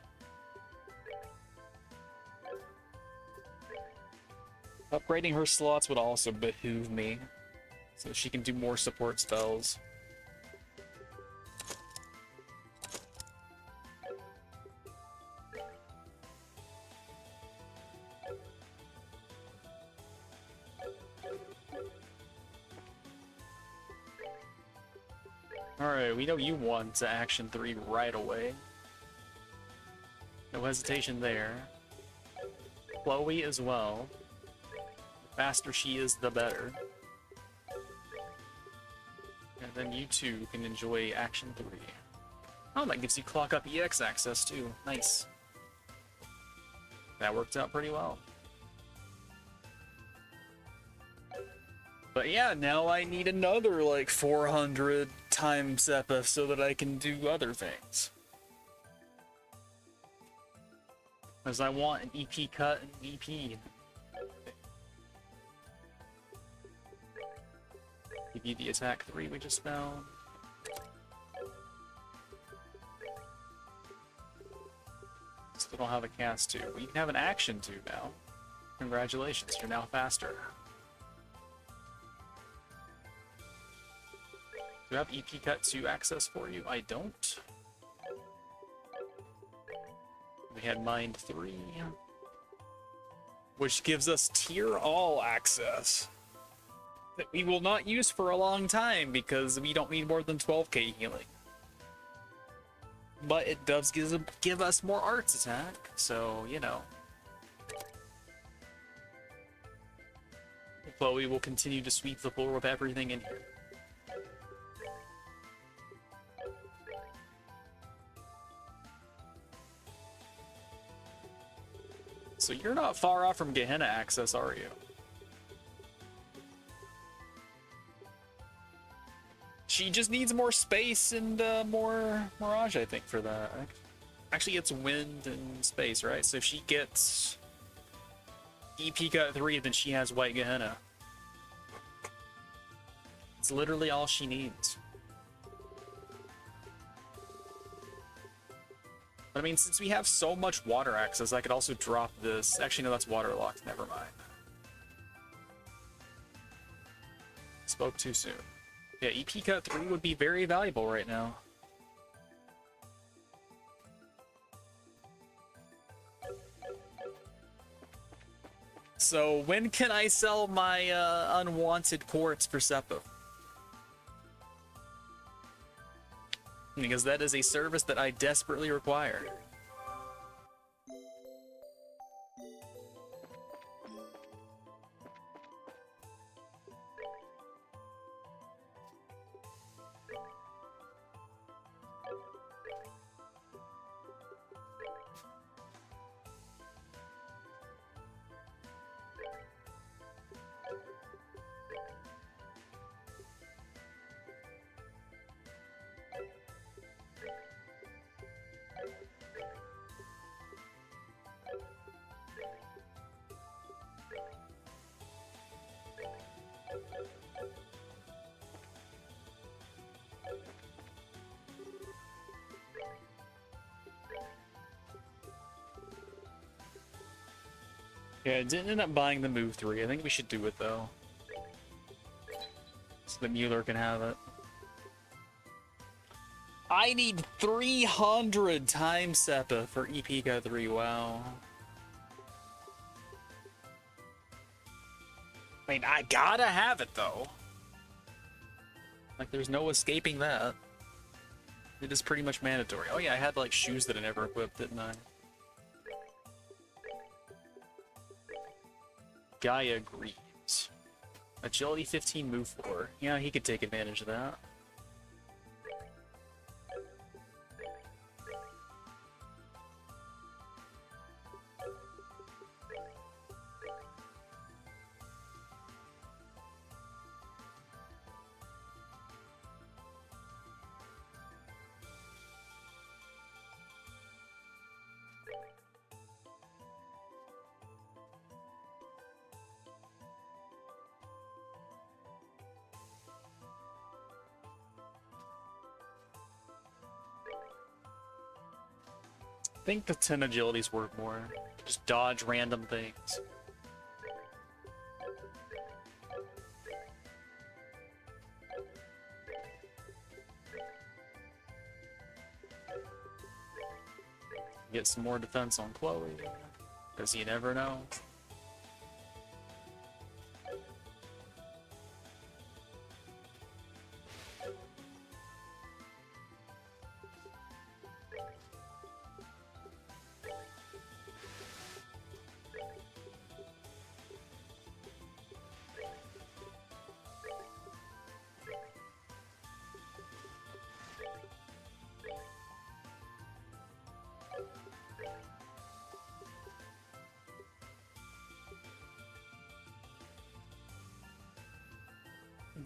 S1: Upgrading her slots would also behoove me, so she can do more support spells. Alright, we know you want Action 3 right away. No hesitation there. Chloe as well. The faster she is, the better. And then you two can enjoy Action 3. Oh, that gives you Clock Up EX access too. Nice. That worked out pretty well. But yeah, now I need another like 400 times Seppa so that I can do other things. Because I want an EP cut and EP. Give you the Attack 3 we just found. Still don't have a Cast 2. Well, you can have an Action 2 now. Congratulations, you're now faster. Do I have EP Cut 2 access for you? I don't. We had Mind 3, which gives us Tier All access that we will not use for a long time because we don't need more than 12k healing. But it does give us more arts attack, so, you know. Chloe will continue to sweep the floor with everything in here. So you're not far off from Gehenna access, are you? She just needs more space and more Mirage, I think, for that. Actually, it's wind and space, right? So if she gets EP Cut 3, then she has White Gehenna. It's literally all she needs. But I mean, since we have so much water access, I could also drop this. Actually, no, that's waterlocked. Never mind. Spoke too soon. Yeah, EP Cut 3 would be very valuable right now. So when can I sell my unwanted quartz for Seppo? Because that is a service that I desperately require. Yeah, I didn't end up buying the move 3. I think we should do it though. So that Mueller can have it. I need 300 times SEPA for EPK 3, wow. I mean, I gotta have it though. Like, there's no escaping that. It is pretty much mandatory. Oh yeah, I had like shoes that I never equipped, didn't I? Gaia agrees. Agility 15, move 4. Yeah, he could take advantage of that. I think the 10 agility's worth more. Just dodge random things. Get some more defense on Chloe, because you never know.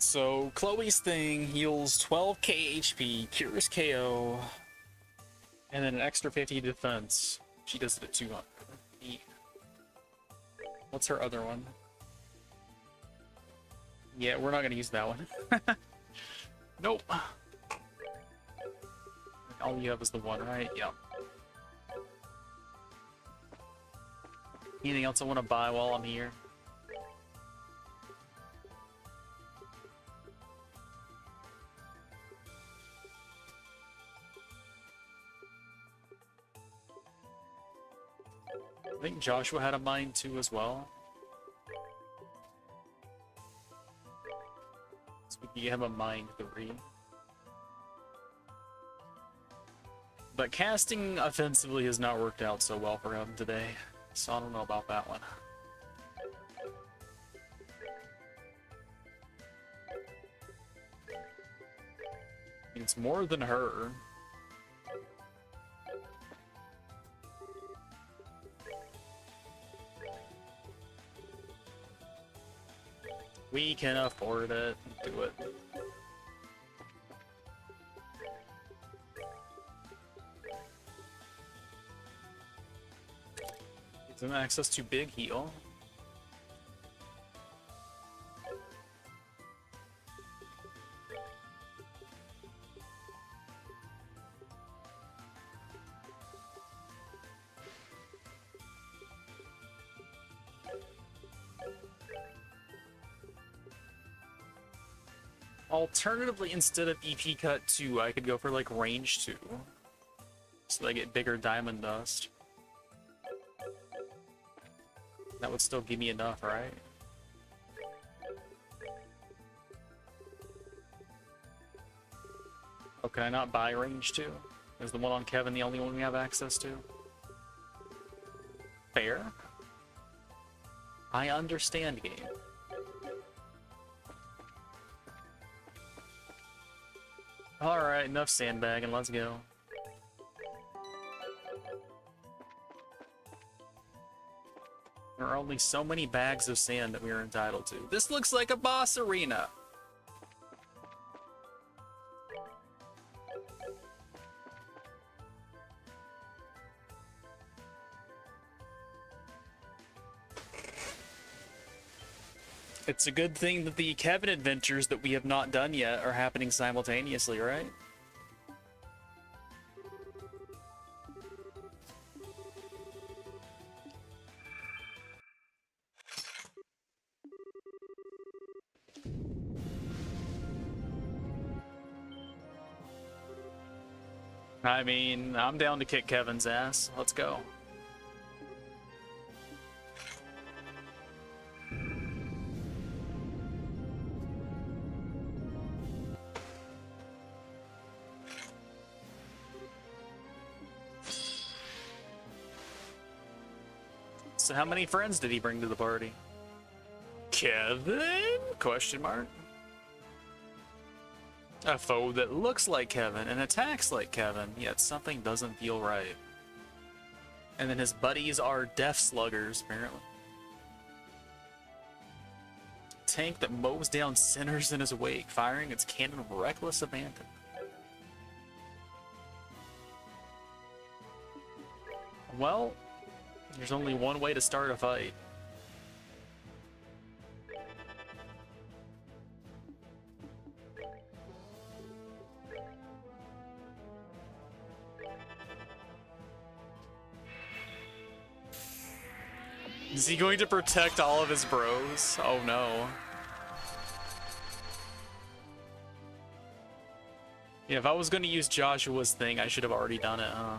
S1: So, Chloe's thing heals 12k HP, cures KO, and then an extra 50 defense. She does it at 200. Neat. What's her other one? Yeah, we're not gonna use that one. Nope. All you have is the one, right? Yep. Anything else I want to buy while I'm here? I think Joshua had a mine too as well. So we can have a mine 3. But casting offensively has not worked out so well for him today, so I don't know about that one. It's more than her. We can afford it. Do it. Gives them access to big heal. Alternatively, instead of EP cut 2, I could go for like range 2. So I get bigger diamond dust. That would still give me enough, right? Oh, can I not buy range 2? Is the one on Kevin the only one we have access to? Fair. I understand, game. Alright, enough sandbagging, let's go. There are only so many bags of sand that we are entitled to. This looks like a boss arena! It's a good thing that the Kevin adventures that we have not done yet are happening simultaneously, right? I mean, I'm down to kick Kevin's ass. Let's go. So how many friends did he bring to the party? Kevin? Question mark. A foe that looks like Kevin and attacks like Kevin, yet something doesn't feel right. And then his buddies are death sluggers, apparently. Tank that mows down sinners in his wake, firing its cannon with reckless abandon. Well, there's only one way to start a fight. Is he going to protect all of his bros? Oh no. Yeah, if I was going to use Joshua's thing, I should have already done it, huh?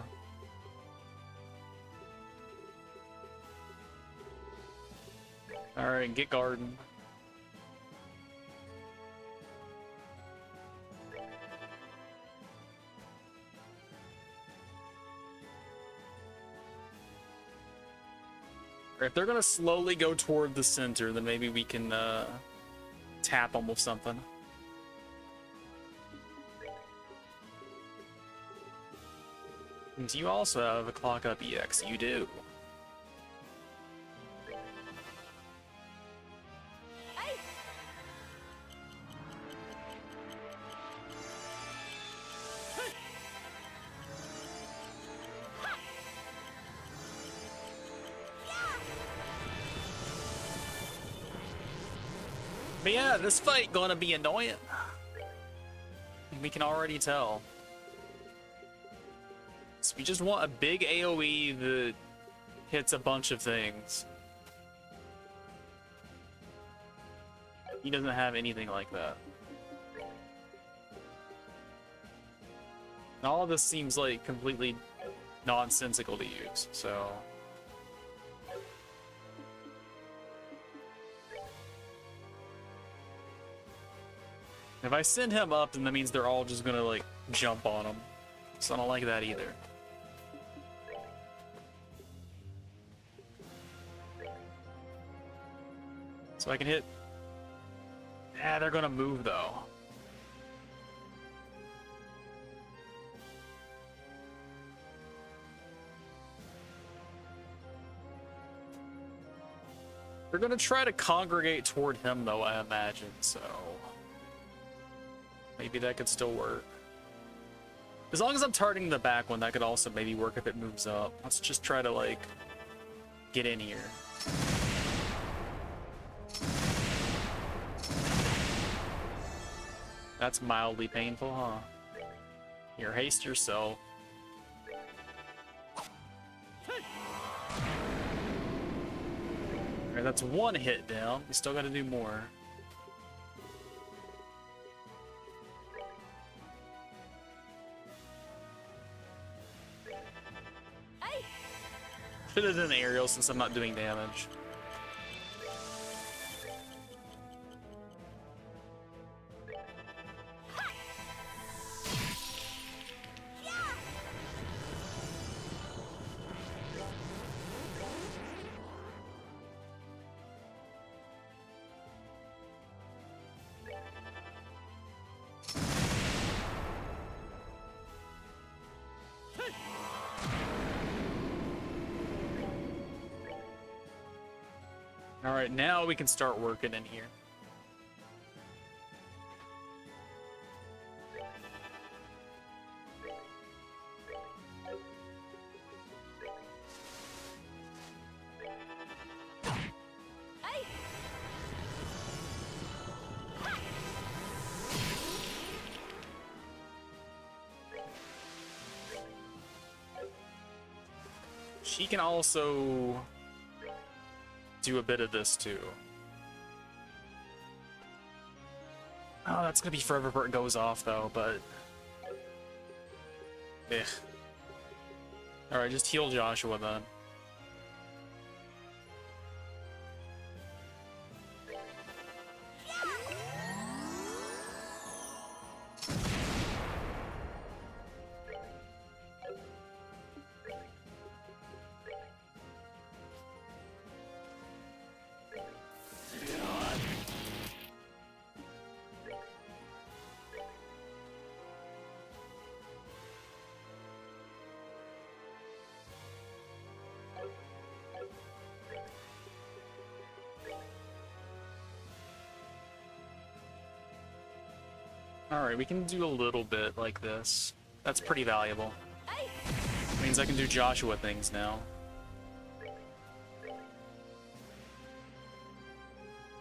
S1: Alright, get garden. If they're gonna slowly go toward the center, then maybe we can tap them with something. Do you also have a clock up EX? You do. But yeah, this fight gonna be annoying. We can already tell. So we just want a big AoE that hits a bunch of things. He doesn't have anything like that. And all of this seems like completely nonsensical to use, so... If I send him up, then that means they're all just gonna, like, jump on him. So I don't like that either. So I can hit... Yeah, they're gonna move, though. They're gonna try to congregate toward him, though, I imagine, so... Maybe that could still work. As long as I'm targeting the back one, that could also maybe work if it moves up. Let's just try to, like, get in here. That's mildly painful, huh? Here, haste yourself. Alright, that's one hit down. We still gotta do more. Should have done aerial since I'm not doing damage. All right, now we can start working in here. She can also do a bit of this too. Oh, that's gonna be forever before it goes off though, but... Ugh. Alright, just heal Joshua then. Alright, we can do a little bit like this. That's pretty valuable. Means I can do Joshua things now.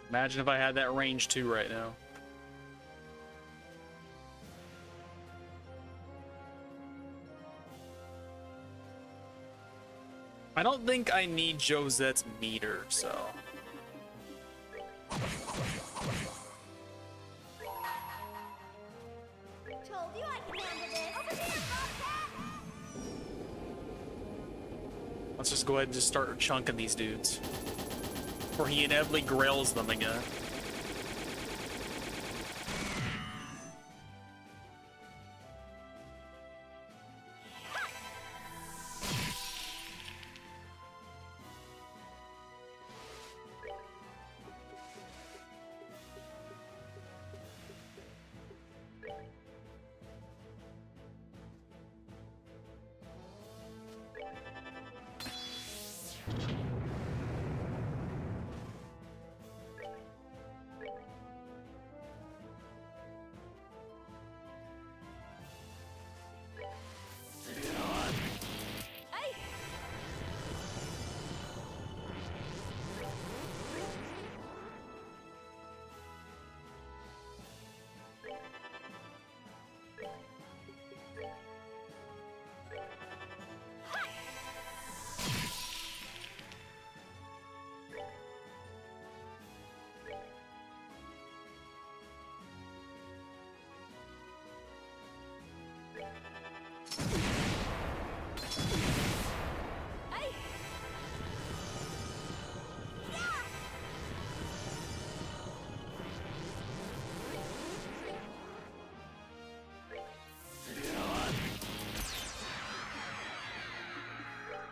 S1: Imagine if I had that range too right now. I don't think I need Josette's meter, so...
S2: Told you I could handle this. Over here, Bobcat!
S1: Let's just go ahead and just start chunking these dudes. Before he inevitably grails them again.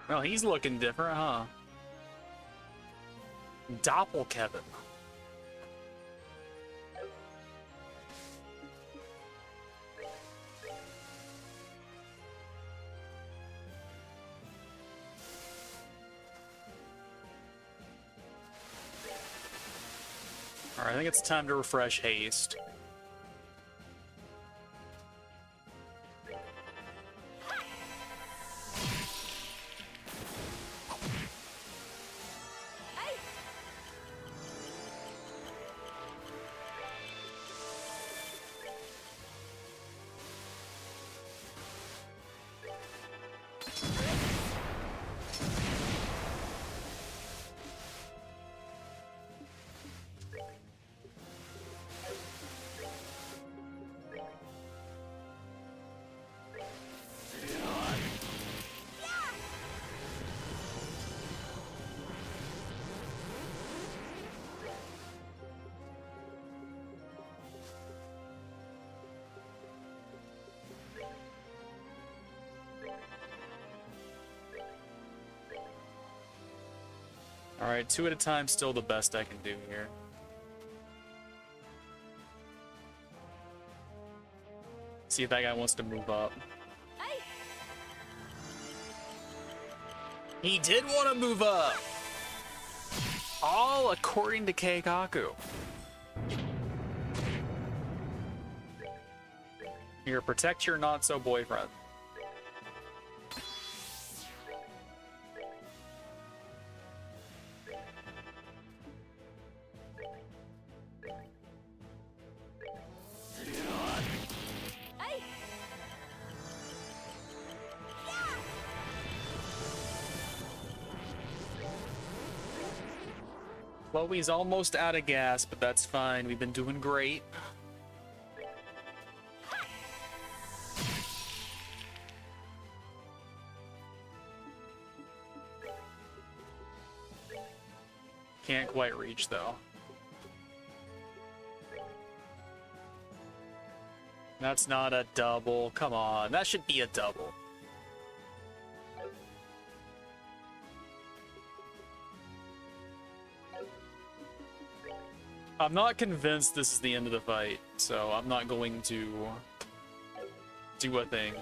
S1: Well, he's looking different, huh? Doppelkevin. Alright, I think it's time to refresh haste. Alright, 2 at a time, still the best I can do here. See if that guy wants to move up. He did want to move up! All according to Keikaku. Here, protect your not-so-boyfriend. Chloe's almost out of gas, but that's fine. We've been doing great. Can't quite reach, though. That's not a double. Come on, that should be a double. I'm not convinced this is the end of the fight, so I'm not going to do a thing.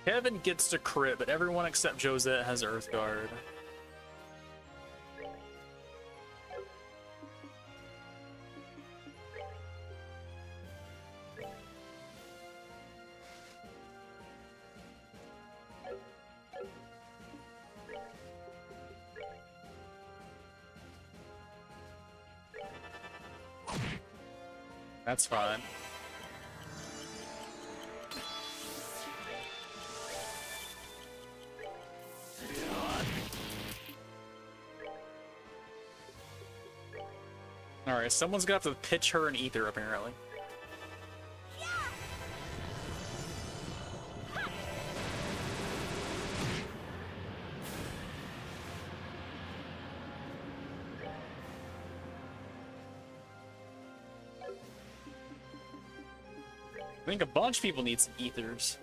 S1: Kevin gets to crit, but everyone except Josette has Earth Guard. That's fine. Alright, someone's gonna have to pitch her an ether, apparently. I think a bunch of people need some ethers.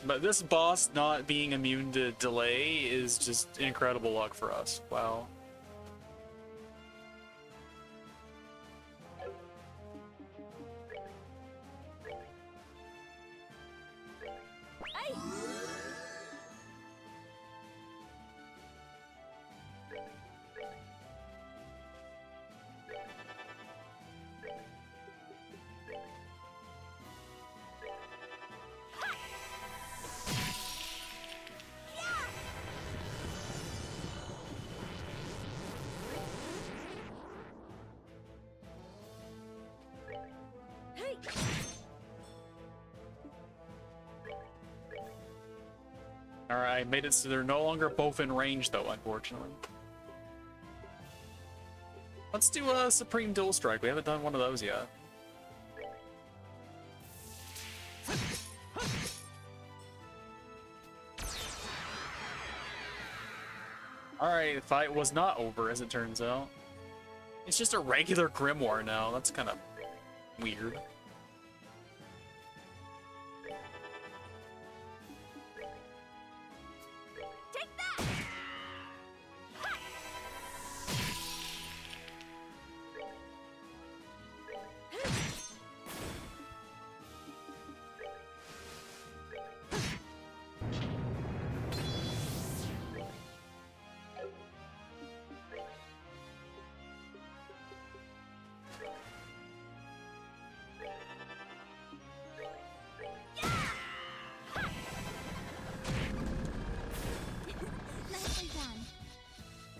S1: But this boss not being immune to delay is just incredible luck for us. Wow. Alright, made it so they're no longer both in range, though, unfortunately. Let's do a Supreme Dual Strike. We haven't done one of those yet. Alright, the fight was not over, as it turns out. It's just a regular Grimoire now. That's kind of weird.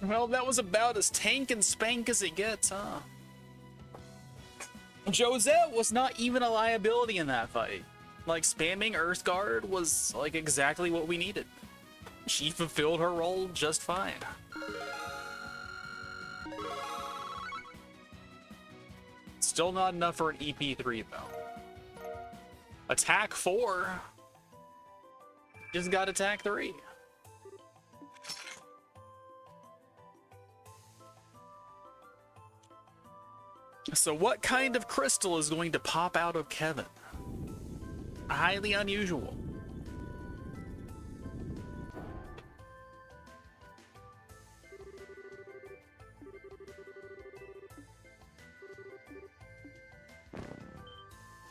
S1: Well, that was about as tank and spank as it gets, huh? Josette was not even a liability in that fight. Like, spamming Earthguard was, like, exactly what we needed. She fulfilled her role just fine. Still not enough for an EP3, though. Attack 4. Just got attack 3. So what kind of crystal is going to pop out of Kevin? Highly unusual.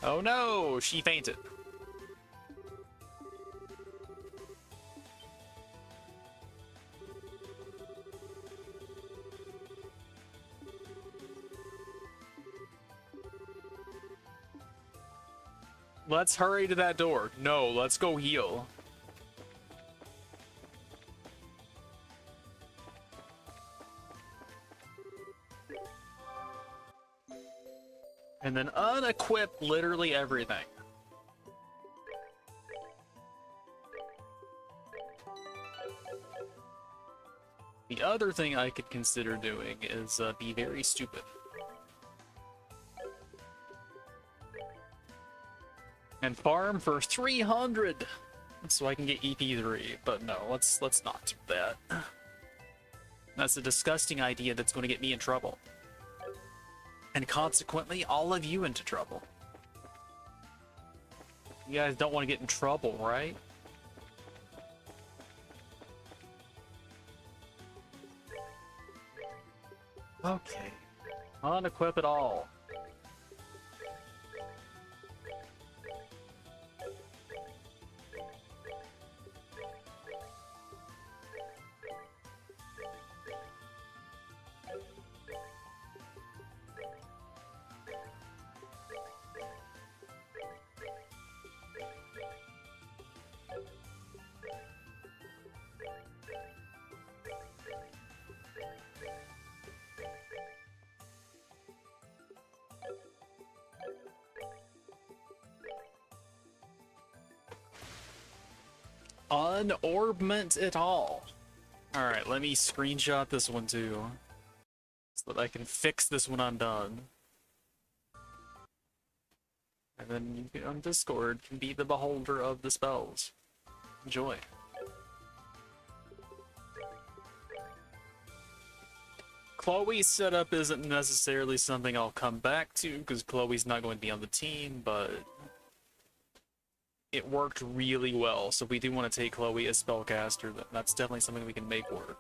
S1: Oh no, she fainted. Let's hurry to that door. No, let's go heal. And then unequip literally everything. The other thing I could consider doing is be very stupid. And farm for 300 so I can get EP3, but no, let's not do that. That's a disgusting idea that's going to get me in trouble. And consequently, all of you into trouble. You guys don't want to get in trouble, right? Okay. Unequip it all. Unorbment it all. Alright, let me screenshot this one too, so that I can fix this when I'm done. And then you on Discord can be the beholder of the spells. Enjoy. Chloe's setup isn't necessarily something I'll come back to, because Chloe's not going to be on the team, but it worked really well, so we do want to take Chloe as spellcaster. That's definitely something we can make work.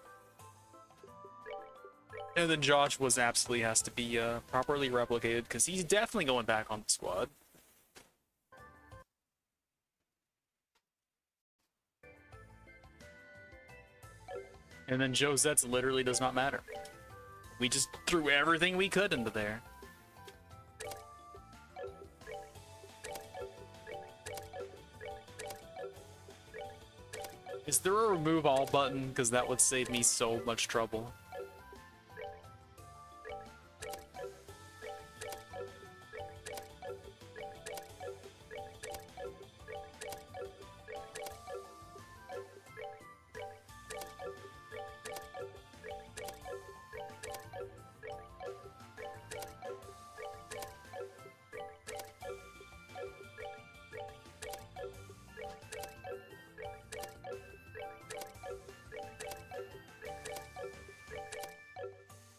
S1: And then Josh was absolutely has to be properly replicated, because he's definitely going back on the squad. And then Josette's literally does not matter. We just threw everything we could into there. Is there a remove all button? Because that would save me so much trouble.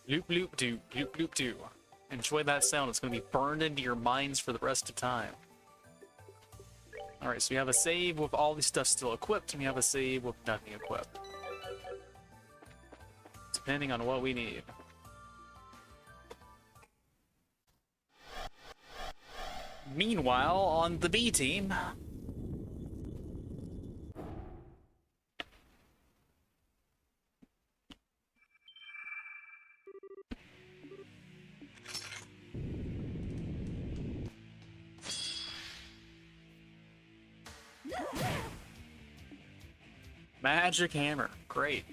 S1: Loop loop doo, loop loop doo. Enjoy that sound, it's going to be burned into your minds for the rest of time. Alright, so we have a save with all these stuff still equipped, and we have a save with nothing equipped. Depending on what we need. Meanwhile, on the B team... Magic hammer, great.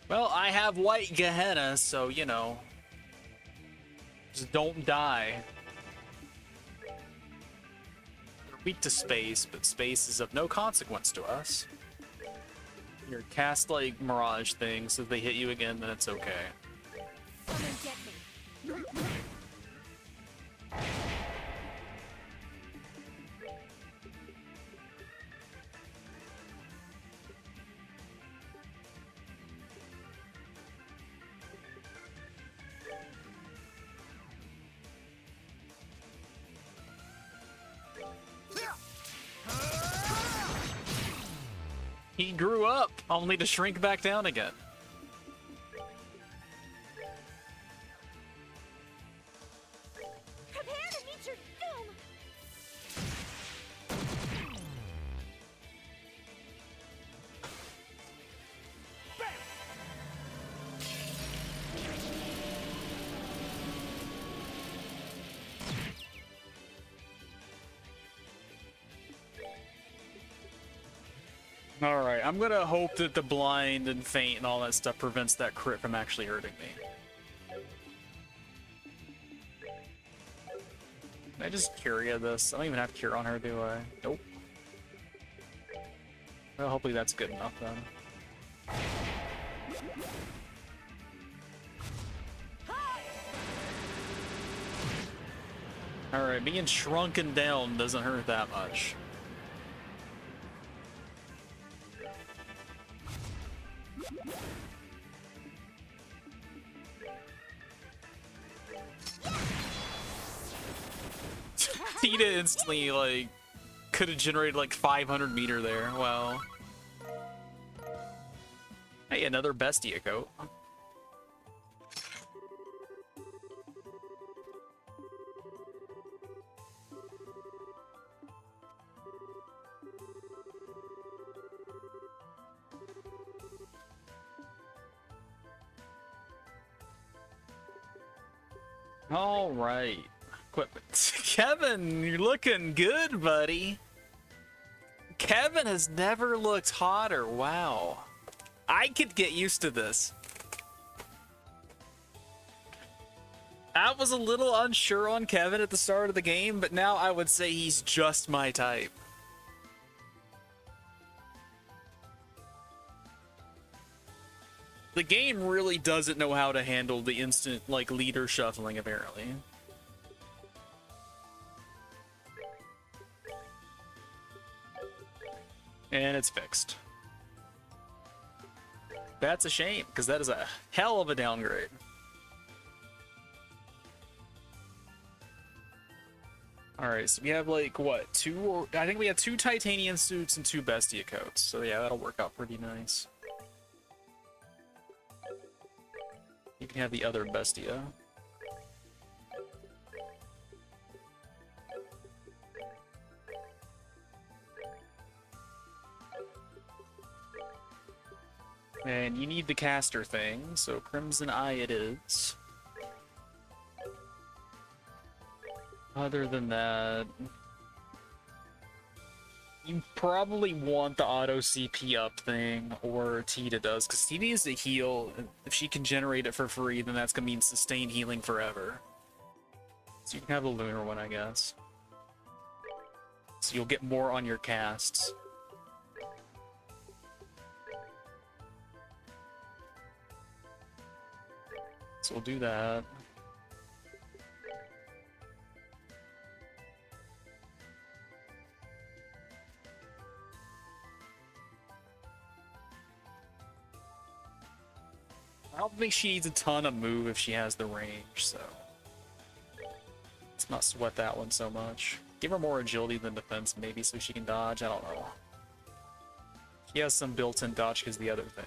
S1: Well, I have white Gehenna, so, you know, just don't die. They're weak to space, but space is of no consequence to us. Your cast like mirage thing, so if they hit you again, then it's okay.
S2: Come and get me.
S1: He grew up, only to shrink back down again.
S2: Prepare to meet your doom!
S1: Alright, I'm gonna hope that the blind and faint and all that stuff prevents that crit from actually hurting me. Can I just Curia this? I don't even have Cure on her, do I? Nope. Well, hopefully that's good enough then. Alright, being shrunken down doesn't hurt that much. Tita instantly, like, could have generated like 500 meter there. Wow. Hey, another Bestia coat. All right. Equipment. Kevin, you're looking good, buddy. Kevin has never looked hotter. Wow. I could get used to this. I was a little unsure on Kevin at the start of the game, but now I would say he's just my type. The game really doesn't know how to handle the instant, like, leader shuffling, apparently. And it's fixed. That's a shame, because that is a hell of a downgrade. Alright, so we have, like, what, I think we have 2 titanium suits and 2 bestia coats. So yeah, that'll work out pretty nice. You can have the other bestia. And you need the caster thing, so Crimson Eye it is. Other than that, you probably want the auto CP up thing, or Tita does, because Tita needs to heal. If she can generate it for free, then that's gonna mean sustained healing forever. So you can have the lunar one, I guess. So you'll get more on your casts. So we'll do that. I don't think she needs a ton of move if she has the range, so let's not sweat that one so much. Give her more agility than defense, maybe, so she can dodge. I don't know. She has some built-in dodge because the other thing.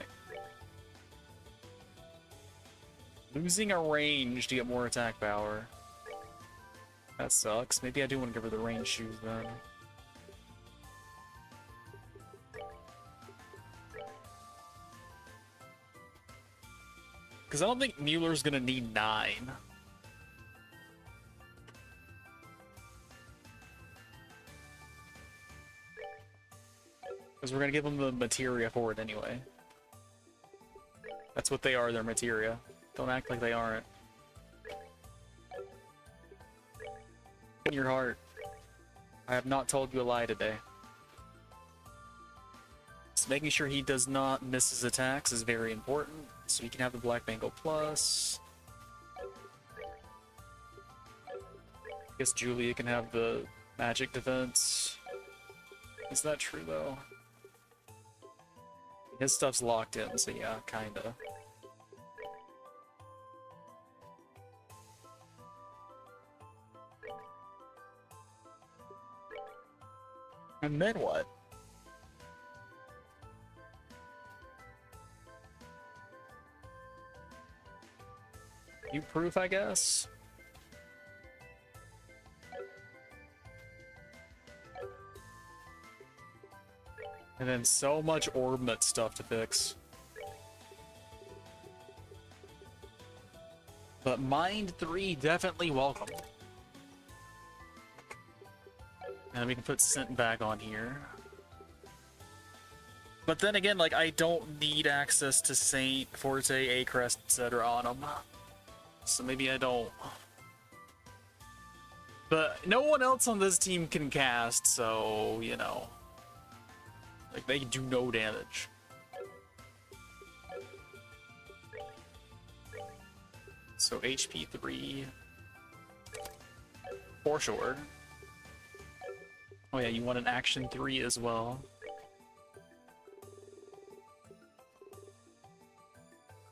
S1: Losing a range to get more attack power. That sucks. Maybe I do want to give her the range shoes then. Because I don't think Mueller's gonna need 9. Because we're gonna give them the materia for it anyway. That's what they are, they're materia. Don't act like they aren't. In your heart. I have not told you a lie today. So making sure he does not miss his attacks is very important. So he can have the Black Bangle Plus. I guess Julia can have the magic defense. Is that true though? His stuff's locked in, so yeah, kinda. And then what? You proof, I guess. And then so much orbit stuff to fix. But Mind 3 definitely welcome. And we can put Scent back on here. But then again, like, I don't need access to Saint, Forte, A-Crest, etc. on them. So maybe I don't. But no one else on this team can cast, so, you know. Like, they do no damage. So HP 3. For sure. Oh yeah, you want an action 3 as well.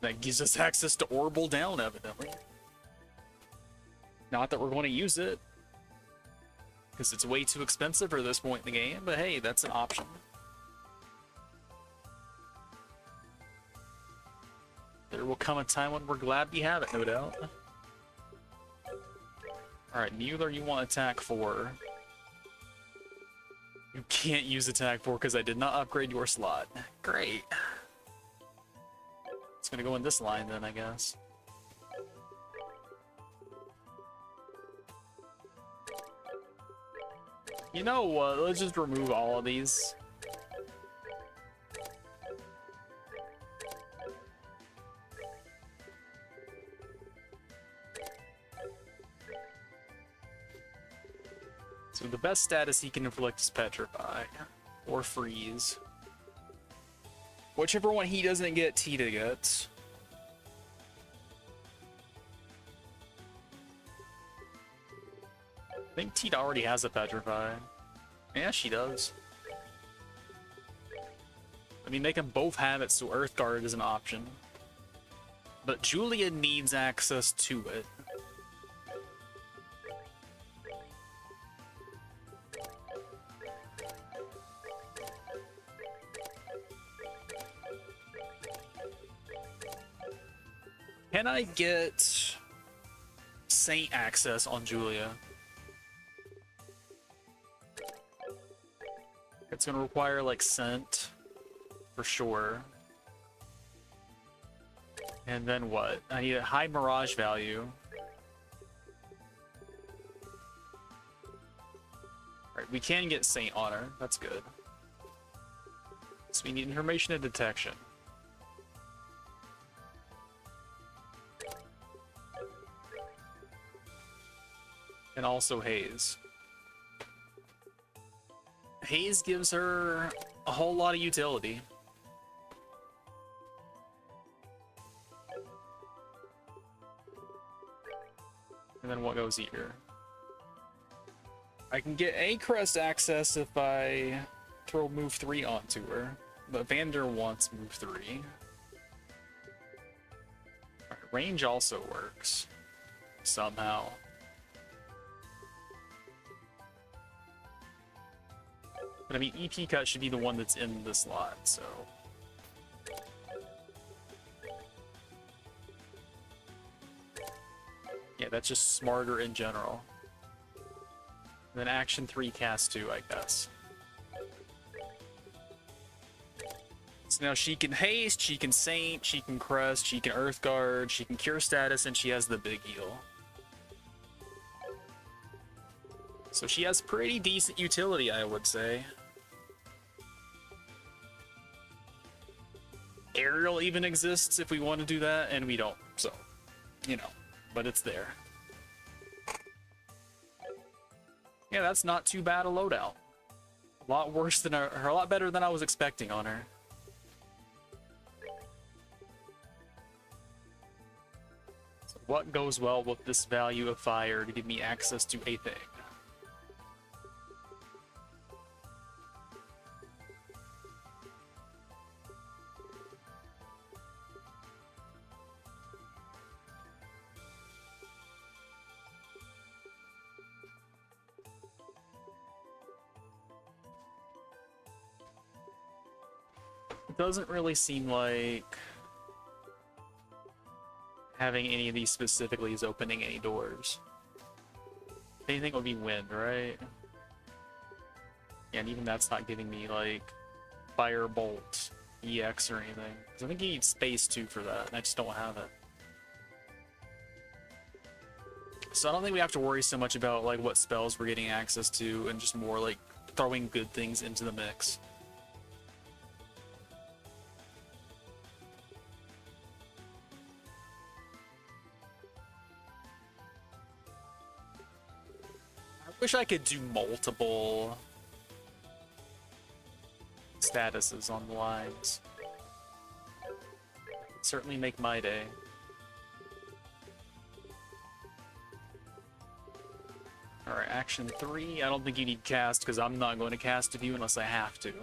S1: That gives us access to Orbital Down, evidently. Not that we're going to use it, because it's way too expensive for this point in the game, but hey, that's an option. There will come a time when we're glad we have it, no doubt. Alright, Mueller, you want attack 4. You can't use attack 4 because I did not upgrade your slot. Great. It's gonna go in this line then, I guess. You know what? Let's just remove all of these. So the best status he can inflict is Petrify or Freeze. Whichever one he doesn't get, Tita gets. I think Tita already has a Petrify. Yeah, she does. I mean, they can both have it, so Earthguard is an option. But Julia needs access to it. Can I get Saint access on Julia? It's gonna require like Scent for sure. And then what? I need a high Mirage value. Alright, we can get Saint on her. That's good. So we need information and detection. And also Haze. Haze gives her a whole lot of utility. And then what goes here? I can get A-Crest access if I throw move 3 onto her, but Vander wants move 3. Right, range also works somehow. But I mean, EP cut should be the one that's in the slot, so. Yeah, that's just smarter in general. And then action 3, cast 2, I guess. So now she can haste, she can Saint, she can crest, she can Earthguard, she can cure status, and she has the big heal. So she has pretty decent utility, I would say. Aerial even exists if we want to do that, and we don't, so, you know, but it's there. Yeah, that's not too bad a loadout. A lot worse than a lot better than I was expecting on her. So what goes well with this value of fire to give me access to a thing? It doesn't really seem like having any of these specifically is opening any doors. If anything, it would be wind, right? Yeah, and even that's not giving me, like, Firebolt, EX, or anything. Because I think you need space, too, for that, and I just don't have it. So I don't think we have to worry so much about, like, what spells we're getting access to, and just more, like, throwing good things into the mix. I wish I could do multiple statuses on the lines. It'd certainly make my day. Alright, action 3. I don't think you need cast, because I'm not going to cast of you unless I have to.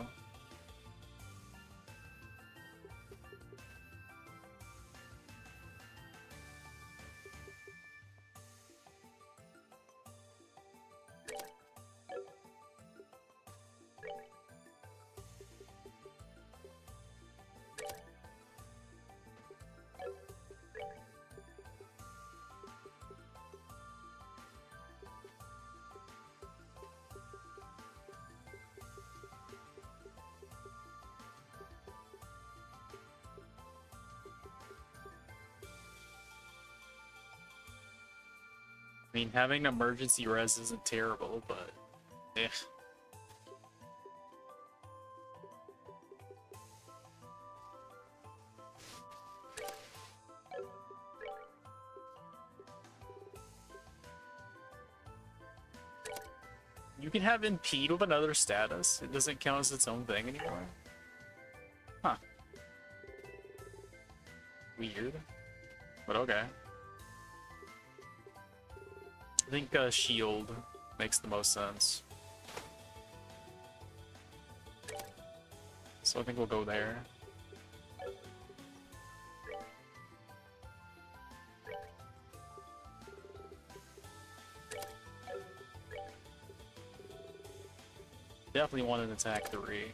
S1: I mean, having emergency res isn't terrible, but eh. You can have impede with another status. It doesn't count as its own thing anymore. Huh. Weird. But okay. I think shield makes the most sense. So I think we'll go there. Definitely want an attack 3.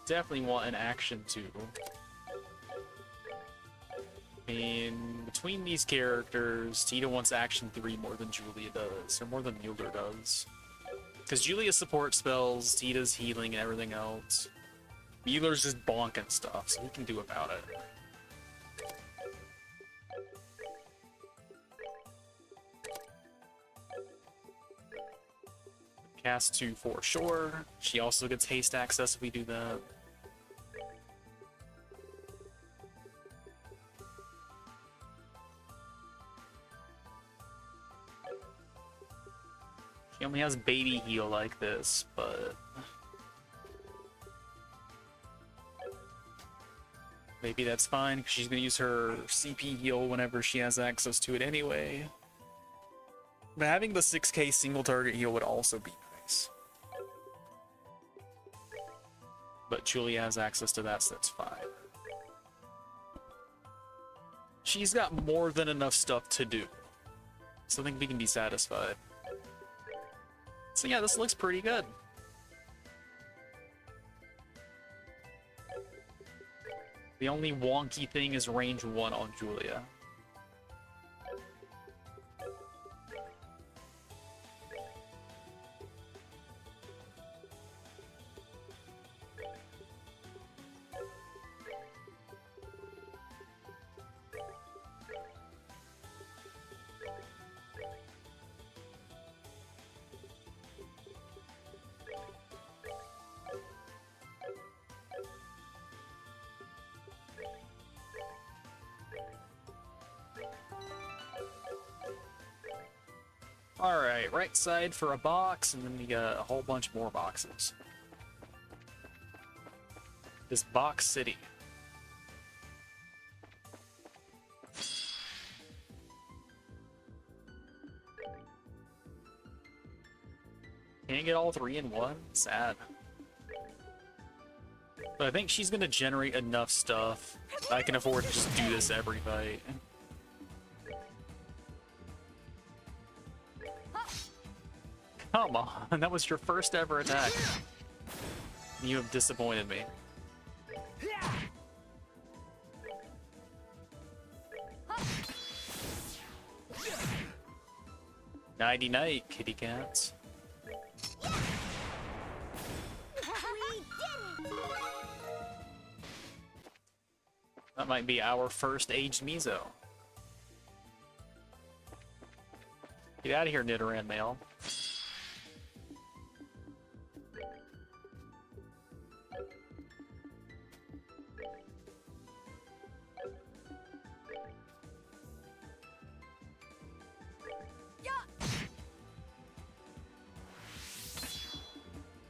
S1: Definitely want an action 2. I mean, between these characters, Tita wants action 3 more than Julia does, or more than Mueller does. Because Julia supports spells, Tita's healing and everything else. Mueller's just bonking stuff, so he can do about it. Cast 2 for sure. She also gets haste access if we do that. She only has baby heal like this, but maybe that's fine, because she's going to use her CP heal whenever she has access to it anyway. But having the 6k single target heal would also be nice. But Julia has access to that, so that's fine. She's got more than enough stuff to do, so I think we can be satisfied. So yeah, this looks pretty good. The only wonky thing is range 1 on Julia. Alright, right side for a box, and then we got a whole bunch more boxes. This box city. Can't get all 3 in one? Sad. But I think she's gonna generate enough stuff that I can afford to just do this every fight. Come on, that was your first ever attack. You have disappointed me. Nighty night, kitty cats.
S2: We did it!
S1: That might be our first aged Mizo. Get out of here, Nidoran male.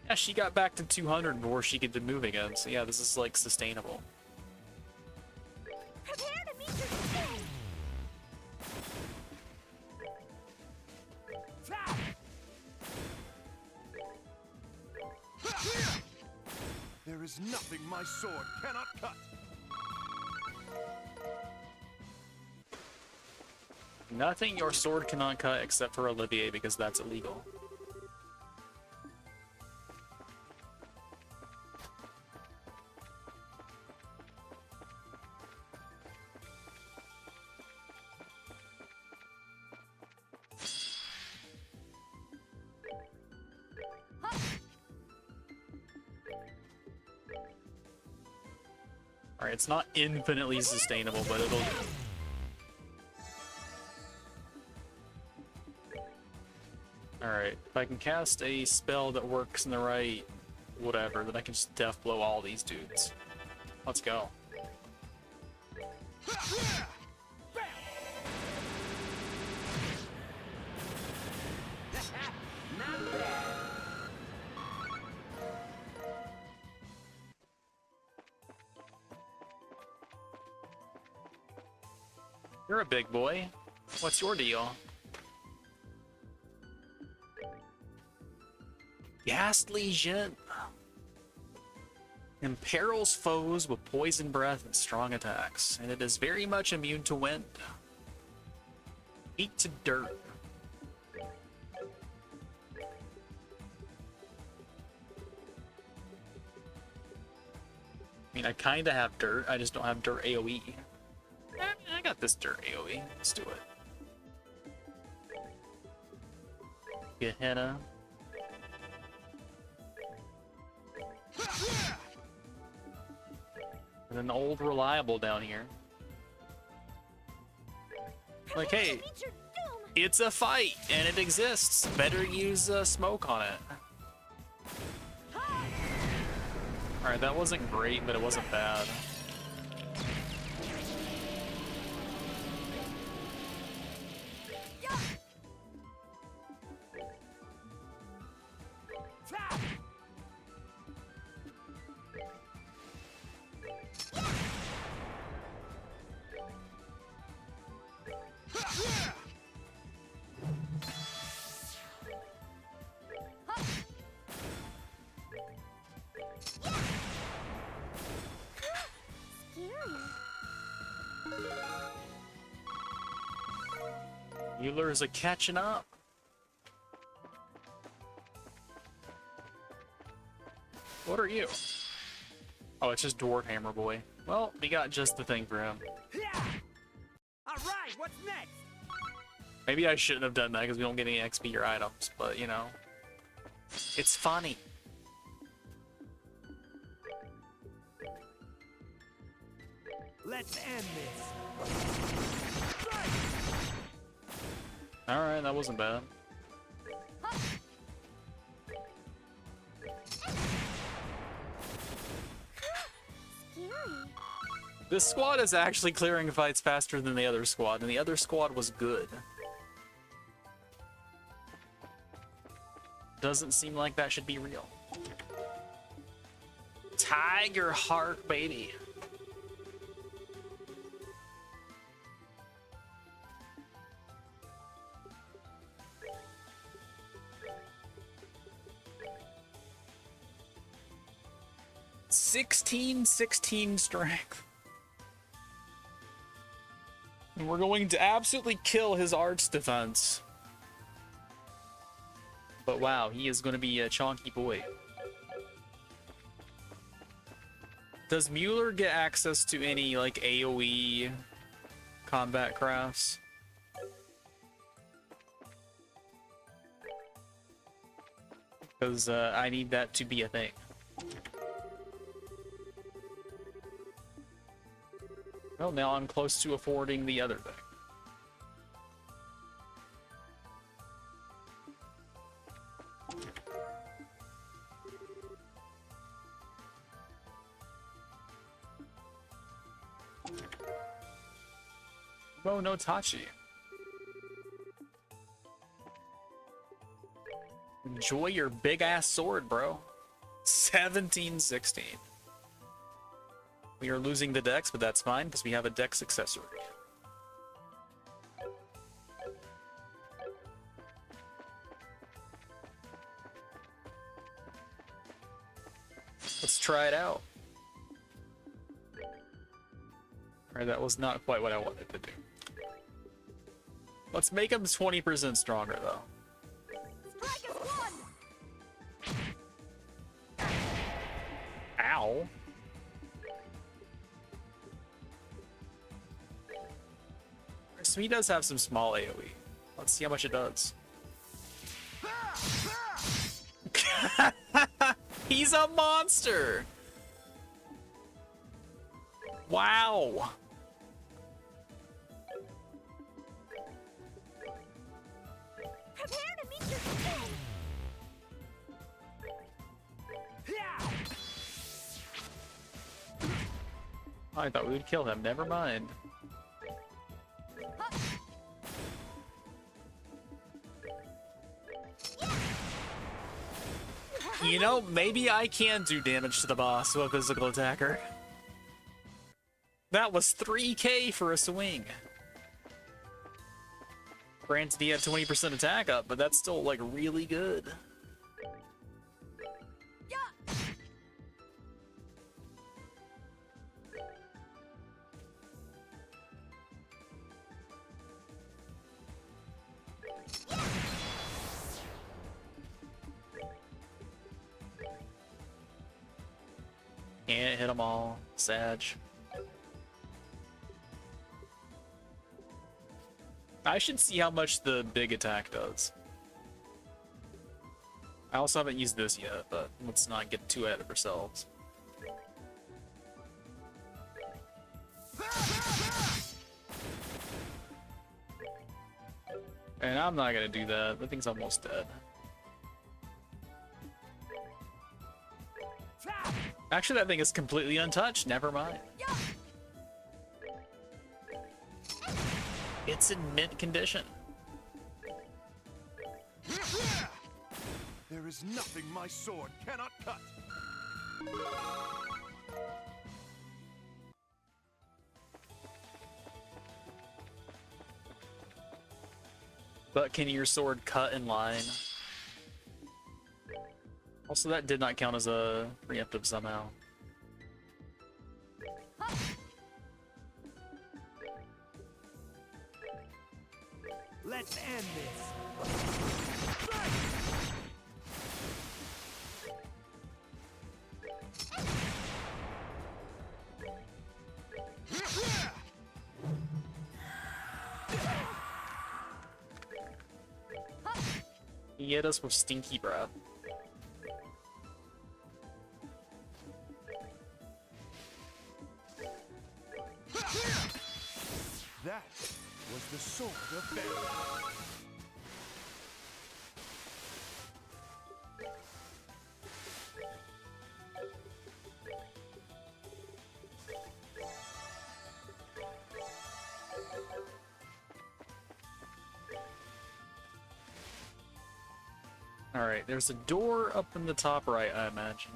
S1: Yeah, she got back to 200 before she could move again, so yeah, this is like sustainable.
S2: Prepare to meet your doom!
S4: There is nothing my sword cannot cut.
S1: Nothing your sword cannot cut except for Olivier, because that's illegal. Alright, it's not infinitely sustainable, but it'll do. Alright, if I can cast a spell that works in the right whatever, then I can just death blow all these dudes. Let's go. You're a big boy. What's your deal? Ghastly Gent imperils foes with poison breath and strong attacks, and it is very much immune to wind. Eat to dirt. I mean, I kinda have dirt, I just don't have dirt AoE. I got this dirt AoE. Let's do it. Gehenna. And an old reliable down here. Like, hey,
S2: Meet your doom!
S1: it's a fight and it exists. Better use smoke on it. Alright, that wasn't great, but it wasn't bad. Mueller's a catching up. What are you? Oh, it's just Dwarf Hammer Boy. Well, we got just the thing for him.
S3: All right, what's next?
S1: Maybe I shouldn't have done that because we don't get any XP or items, but you know, it's funny.
S3: Let's end this.
S1: Alright, that wasn't bad. This squad is actually clearing fights faster than the other squad, and the other squad was good. Doesn't seem like that should be real. Tiger Heart, baby. (16 strength). And we're going to absolutely kill his arts defense. But wow, he is going to be a chonky boy. Does Mueller get access to any, like, AoE combat crafts? Because I need that to be a thing. Well, now I'm close to affording the other thing. Oh, no Tachi. Enjoy your big ass sword, bro. 1716. We are losing the dex, but that's fine because we have a dex accessory. Let's try it out. Alright, that was not quite what I wanted to do. Let's make him 20% stronger, though.
S2: Strike is one!
S1: Ow. So he does have some small AoE. Let's see how much it does. He's a monster! Wow!
S2: Prepare to meet your doom!
S1: I thought we would kill him. Never mind. You know, maybe I can do damage to the boss with a physical attacker. That was 3k for a swing. Granted, he had 20% attack up, but that's still, like, really good. Can't hit them all. Sag. I should see how much the big attack does. I also haven't used this yet, but let's not get too ahead of ourselves. And I'm not gonna do that. The thing's almost dead. Actually, that thing is completely untouched. Never mind. It's in mint condition.
S4: There is nothing my sword cannot cut.
S1: But can your sword cut in line? Also, that did not count as a preemptive somehow.
S4: Let's end this.
S1: He hit us with stinky breath.
S4: That was the sword of Fairy.
S1: Alright, there's a door up in the top right, I imagine.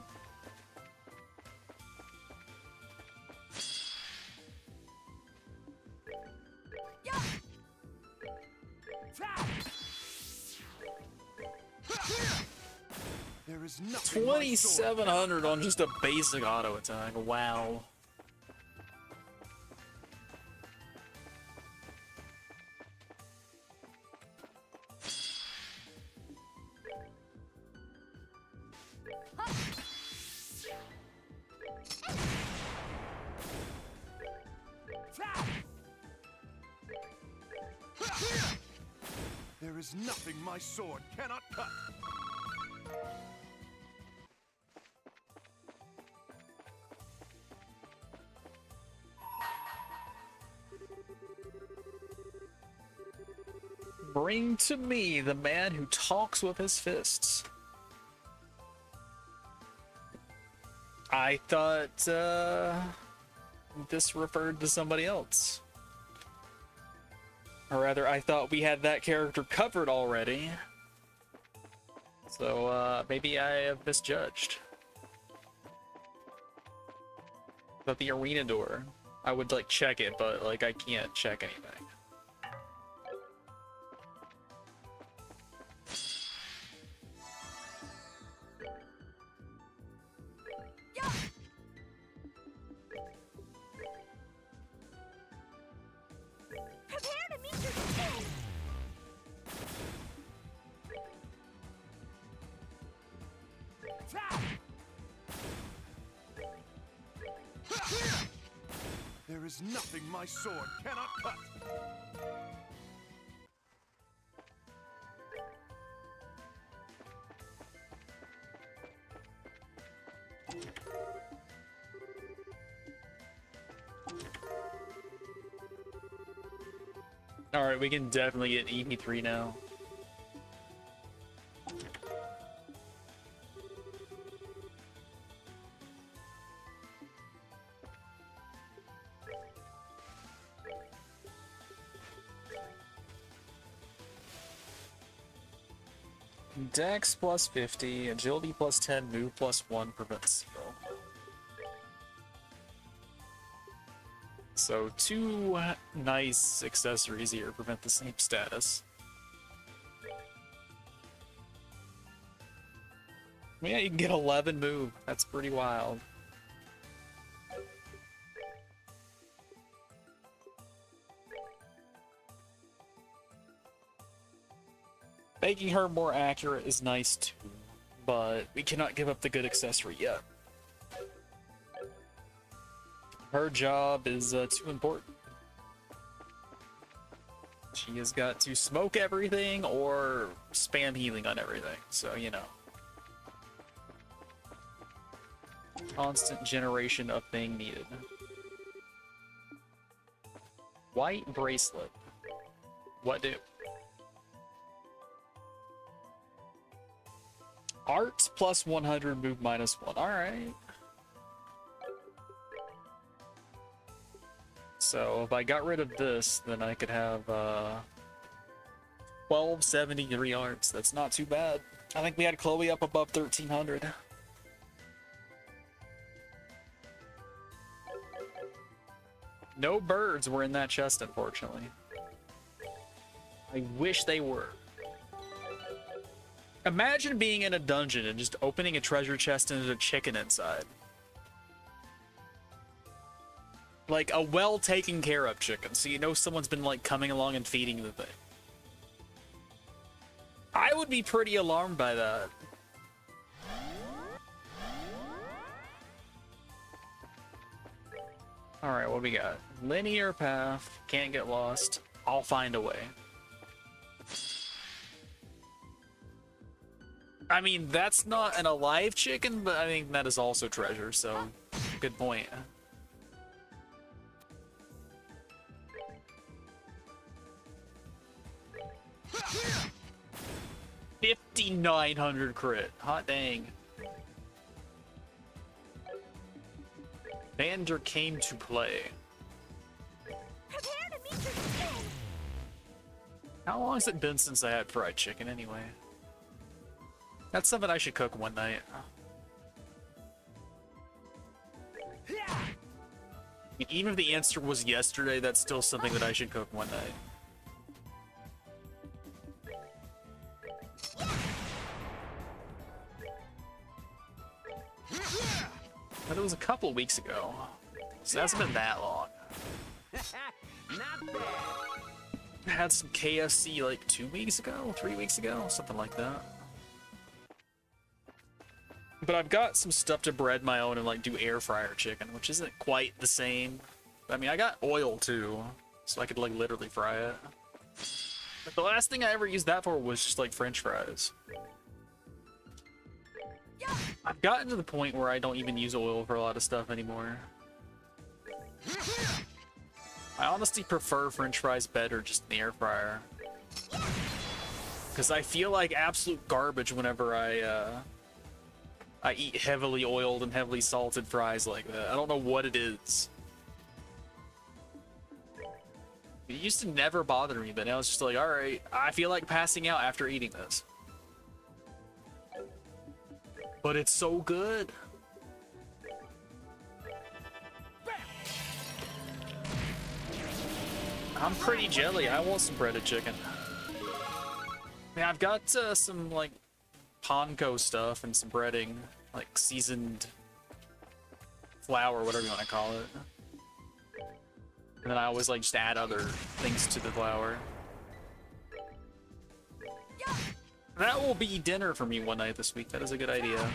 S4: There is nothing my sword
S1: 2,700 on just a basic auto attack. Wow.
S4: There is nothing my sword cannot cut.
S1: Bring to me the man who talks with his fists. I thought this referred to somebody else. Or rather, I thought we had that character covered already. So maybe I have misjudged. But the arena door, I would like check it, but like I can't check anything.
S2: Prepare to meet your king.
S4: There is nothing my sword cannot cut.
S1: Alright, we can definitely get EV3 now. Dex plus 50, agility plus 10, move plus 1, prevent seal. So 2 nice accessories here prevent the same status. Yeah, you can get 11 move. That's pretty wild. Making her more accurate is nice too, but we cannot give up the good accessory yet. Her job is too important. She has got to smoke everything or spam healing on everything, so you know. Constant generation of thing needed. White bracelet. What do? Art plus 100, move minus 1. Alright. So if I got rid of this, then I could have 1273 arts. That's not too bad. I think we had Chloe up above 1300. No birds were in that chest, unfortunately. I wish they were. Imagine being in a dungeon and just opening a treasure chest and there's a chicken inside. Like a well taken care of chicken, so you know someone's been like coming along and feeding the thing. I would be pretty alarmed by that. Alright, what we got? Linear path, can't get lost. I'll find a way. I mean, that's not an alive chicken, but I think that is also treasure, so good point. $5,900 crit. Hot dang. Vander came to play.
S2: Prepare to meet your king.
S1: How long has it been since I had fried chicken anyway? That's something I should cook one night. I mean, even if the answer was yesterday, that's still something that I should cook one night. But it was a couple weeks ago, so it hasn't been that long.
S3: Not bad.
S1: I had some KFC like 2 weeks ago, 3 weeks ago, something like that. But I've got some stuff to bread my own and like do air fryer chicken, which isn't quite the same. I mean, I got oil too, so I could like literally fry it. But the last thing I ever used that for was just like French fries. I've gotten to the point where I don't even use oil for a lot of stuff anymore. I honestly prefer French fries better just in the air fryer. Because I feel like absolute garbage whenever I eat heavily oiled and heavily salted fries like that. I don't know what it is. It used to never bother me, but now it's just like, all right, I feel like passing out after eating this. But it's so good. I'm pretty jelly. I want some breaded chicken. Yeah, I've got some like panko stuff and some breading, like seasoned flour, whatever you want to call it. And then I always like just add other things to the flour. That will be dinner for me one night this week. That is a good idea.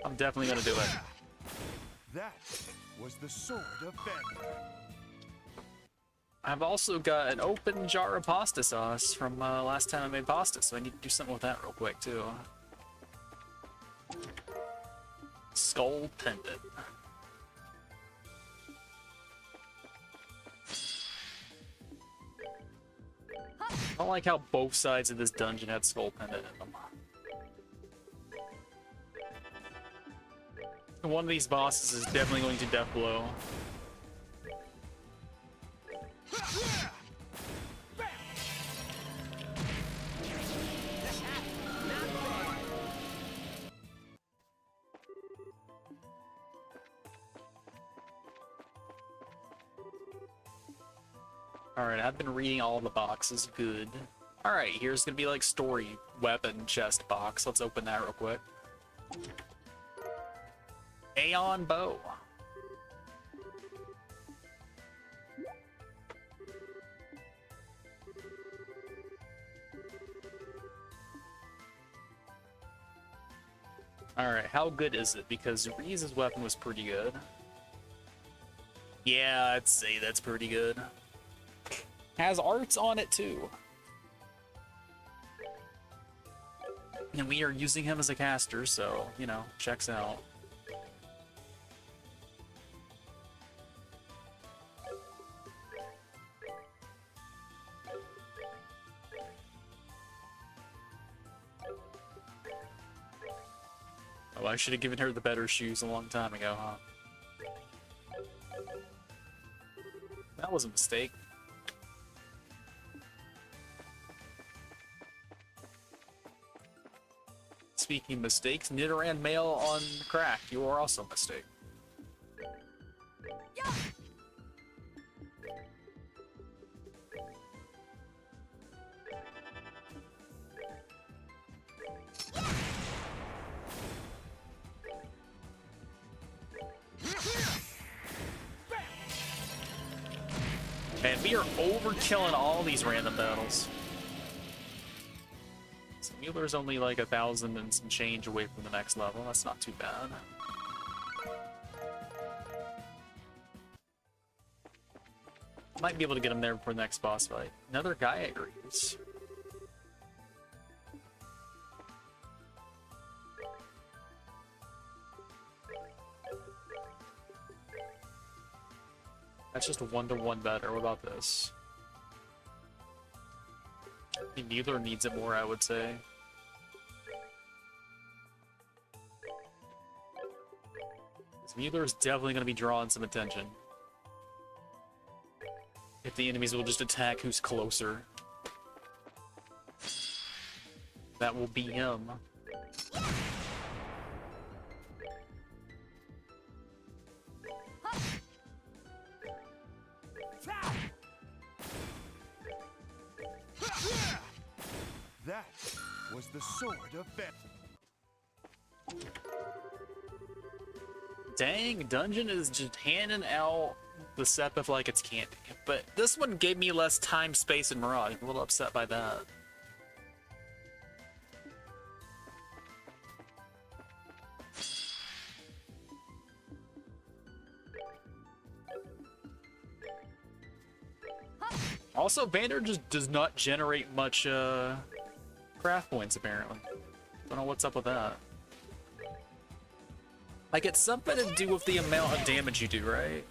S1: I'm definitely gonna do it.
S4: That was the sword of Bender.
S1: I've also got an open jar of pasta sauce from last time I made pasta, so I need to do something with that real quick too. Skull pendant. I don't like how both sides of this dungeon had skull pendant in them. One of these bosses is definitely going to death blow. Alright, I've been reading all the boxes. Good. Alright, here's gonna be like story weapon chest box. Let's open that real quick. Aeon bow. Alright, how good is it? Because Reese's weapon was pretty good. Yeah, I'd say that's pretty good. Has arts on it too. And we are using him as a caster, so, you know, checks out. Oh, I should have given her the better shoes a long time ago, huh? That was a mistake. Speaking of mistakes, Nidoran mail on crack. You are also a mistake. And we are overkilling all these random battles. So Mueller's only like 1,000 and some change away from the next level. That's not too bad. Might be able to get him there before the next boss fight. Another guy agrees. That's just a 1-to-1 better. What about this? Neither needs it more, I would say. Neither is definitely going to be drawing some attention. If the enemies will just attack who's closer. That will be him.
S4: That was the sword of Bender.
S1: Dang, Dungeon is just handing out the Sepith like it's candy. But this one gave me less time, space, and Mirage. I'm a little upset by that. Also, Vander just does not generate much craft points, apparently. Don't know what's up with that. Like, it's something to do with the amount of damage you do, right?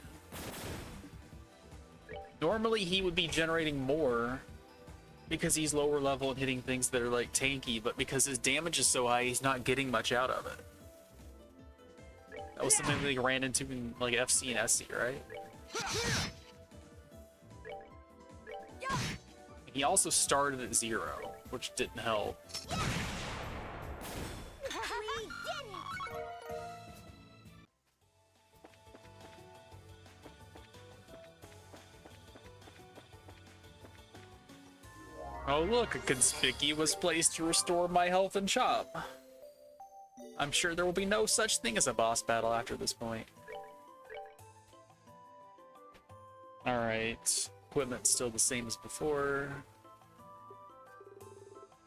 S1: Normally, he would be generating more because he's lower level and hitting things that are like tanky, but because his damage is so high, he's not getting much out of it. That was something that he ran into in like FC and SC, right? He also started at 0, which didn't help.
S2: We did it!
S1: Oh look, a conspicuous place to restore my health and shop. I'm sure there will be no such thing as a boss battle after this point. Alright, equipment's still the same as before.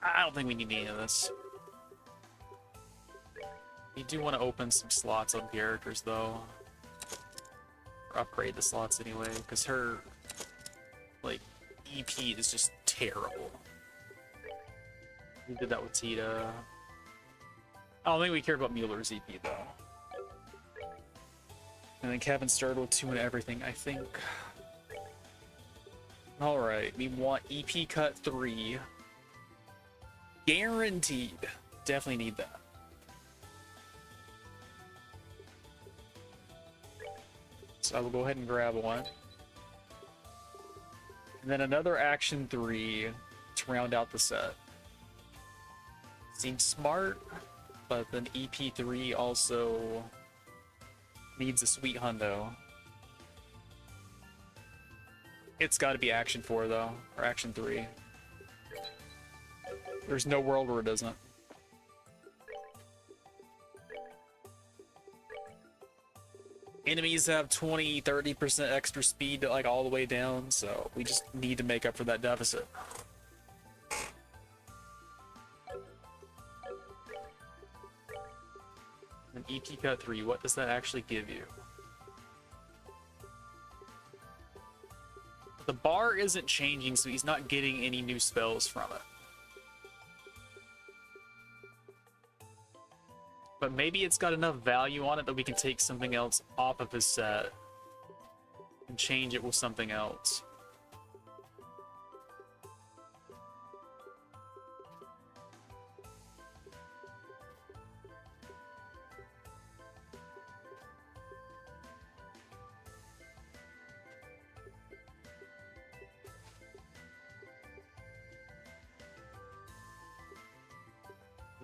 S1: I don't think we need any of this. We do want to open some slots on characters though. Or upgrade the slots anyway, because her, like, EP is just terrible. We did that with Tita. I don't think we care about Mueller's EP though. And then Kevin started with 2 and everything, I think. Alright, we want EP cut 3. Guaranteed. Definitely need that. So I will go ahead and grab one. And then another action 3 to round out the set. Seems smart, but then EP3 also needs a sweet hundo. It's got to be action 4 though, or action 3. There's no world where it doesn't. Enemies have 20-30% extra speed like all the way down, so we just need to make up for that deficit. An EP cut 3, what does that actually give you? The bar isn't changing, so he's not getting any new spells from it. But maybe it's got enough value on it that we can take something else off of his set and change it with something else.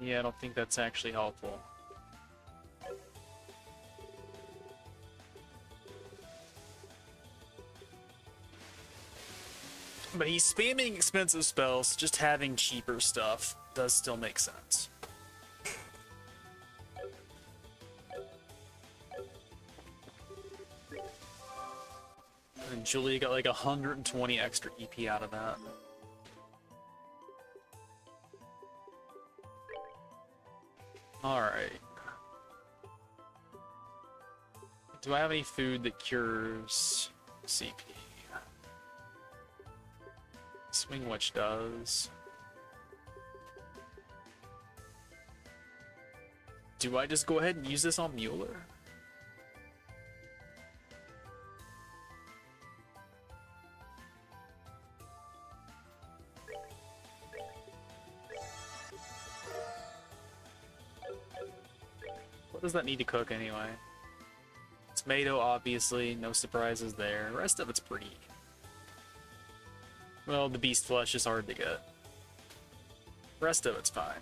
S1: Yeah, I don't think that's actually helpful. But he's spamming expensive spells, just having cheaper stuff does still make sense. And Julia got like 120 extra EP out of that. Alright. Do I have any food that cures CP? Swing Witch does. Do I just go ahead and use this on Mueller? What does that need to cook anyway? Tomato, obviously, no surprises there. The rest of it's pretty. Well, the beast flesh is hard to get. The rest of it's fine.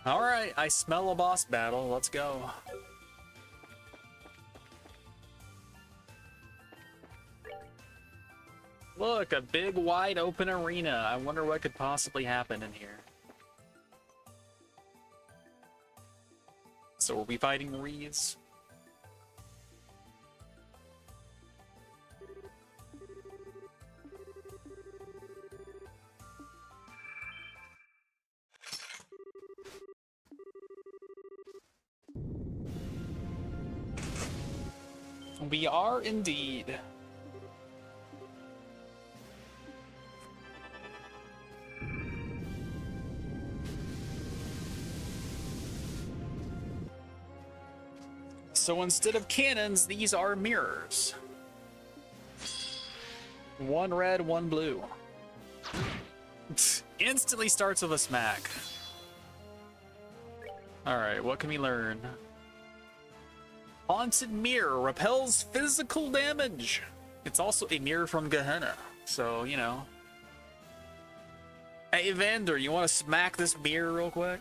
S1: Alright, I smell a boss battle. Let's go. Look, a big wide open arena. I wonder what could possibly happen in here. So are we fighting Reese? We are indeed. So instead of cannons, these are mirrors. One red, one blue. Instantly starts with a smack. Alright, what can we learn? Haunted Mirror repels physical damage. It's also a mirror from Gehenna, so, you know. Hey, Vander, you want to smack this mirror real quick?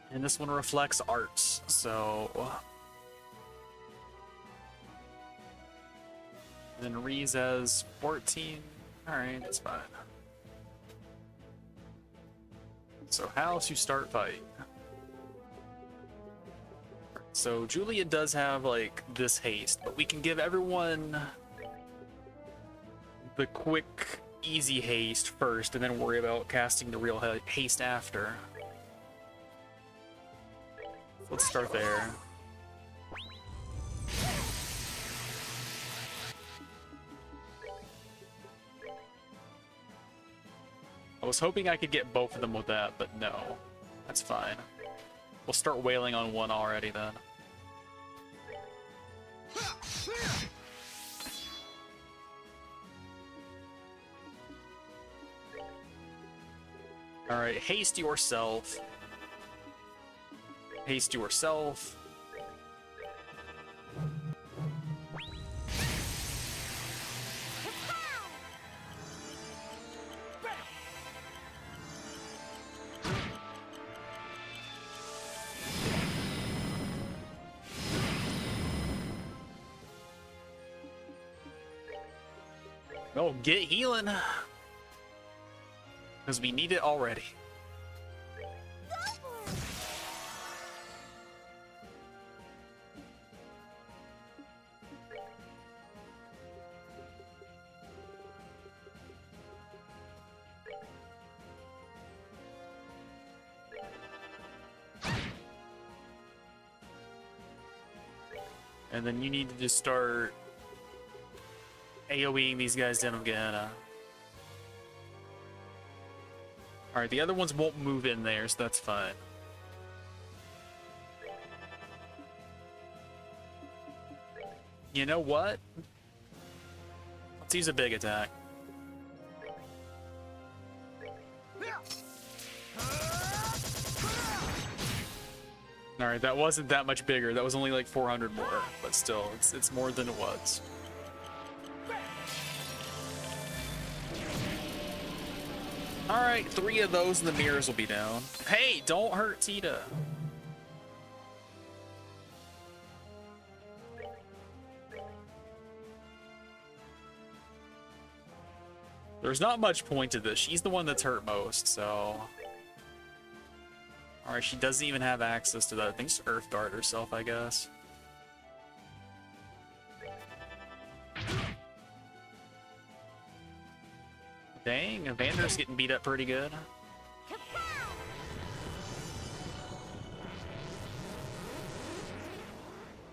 S1: And this one reflects arts, so... And then reads as 14. Alright, that's fine. So how to start fight. So Julia does have like this haste, but we can give everyone the quick, easy haste first, and then worry about casting the real haste after. Let's start there. I was hoping I could get both of them with that, but no. That's fine. We'll start wailing on one already then. Alright, haste yourself. Haste yourself. Oh, get healing. Because we need it already. And then you need to just start AoEing these guys down of Gehenna. Alright, the other ones won't move in there, so that's fine. You know what? Let's use a big attack. Alright, that wasn't that much bigger. That was only like 400 more, but still, it's more than it was. Alright, 3 of those and the mirrors will be down. Hey, don't hurt Tita. There's not much point to this. She's the one that's hurt most, so... Alright, she doesn't even have access to that. I think she's Earth Guard herself, I guess. Dang, Vander's getting beat up pretty good.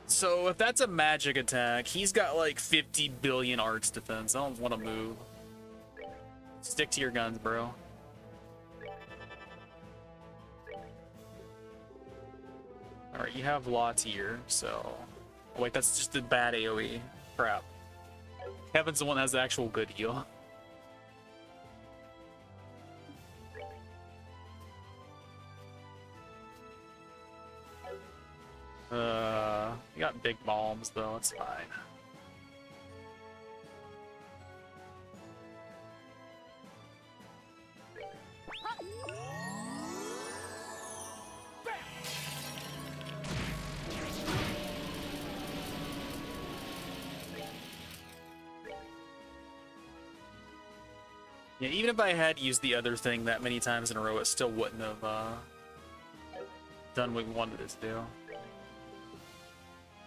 S1: So if that's a magic attack, he's got like 50 billion arts defense. I don't want to move. Stick to your guns, bro. Alright, you have lots here, so... Oh, wait, that's just a bad AoE. Crap. Kevin's the one that has the actual good heal. You got big bombs though, it's fine. Yeah, even if I had used the other thing that many times in a row, it still wouldn't have done what we wanted it to do.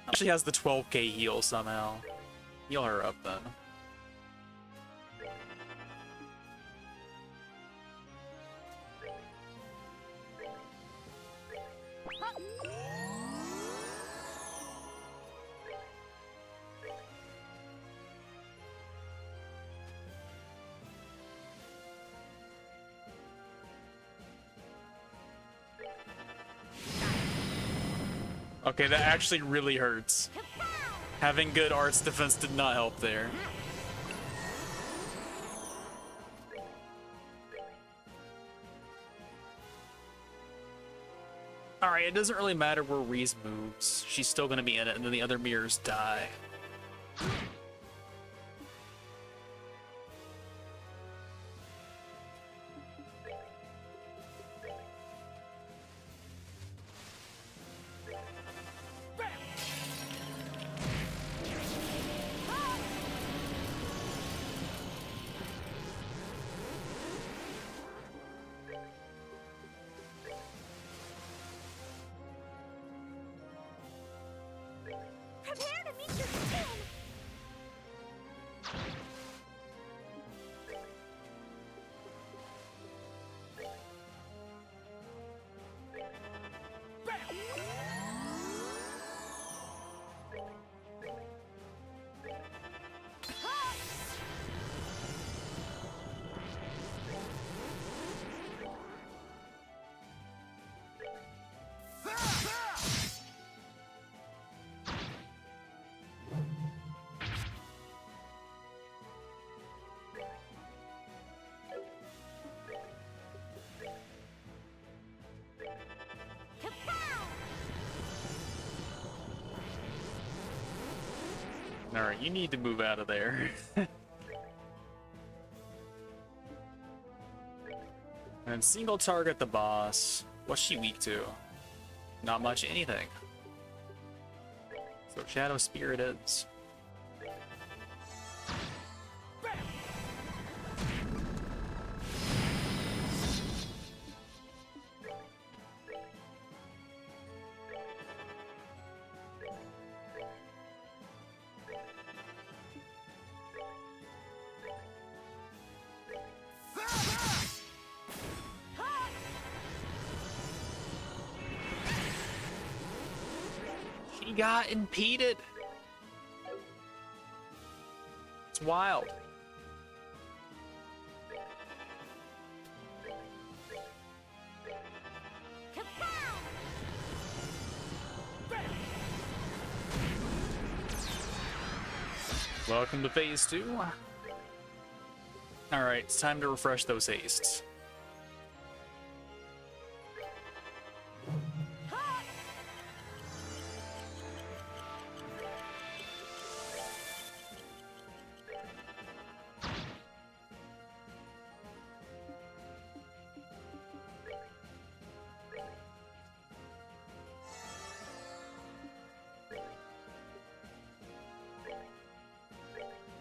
S1: Actually has the 12k heal somehow. Heal her up then. Okay, that actually really hurts. Having good arts defense did not help there. Alright, it doesn't really matter where Reese moves. She's still gonna be in it, and then the other mirrors die.
S2: Prepare to meet your doom!
S1: Alright, you need to move out of there. And single target the boss. What's she weak to? Not much anything. So Shadow Spirit is. She got impeded. It's wild. Welcome to phase 2. Alright, it's time to refresh those hastes.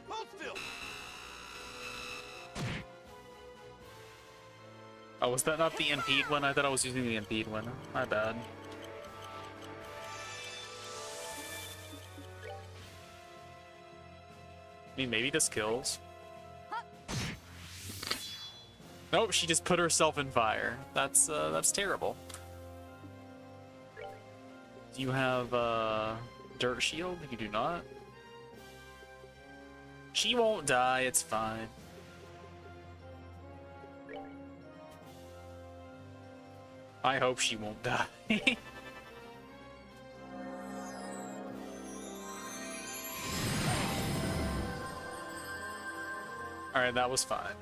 S4: Hold still.
S1: Oh, was that not the impede one? I thought I was using the impede one. My bad. I mean, maybe this kills. Nope, she just put herself in fire. That's terrible. Do you have dirt shield? You do not. She won't die. It's fine. I hope she won't die. Alright, that was fine.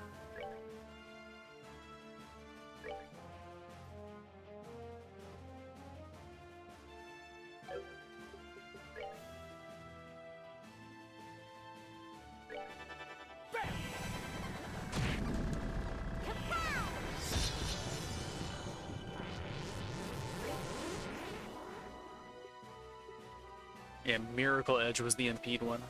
S1: Yeah, Miracle Edge was the impede one.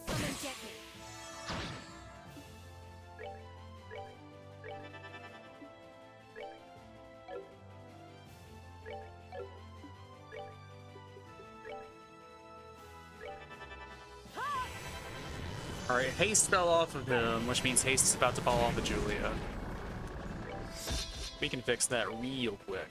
S2: Summon gently.
S1: Alright, haste fell off of him, which means haste is about to fall off of Julia. We can fix that real quick.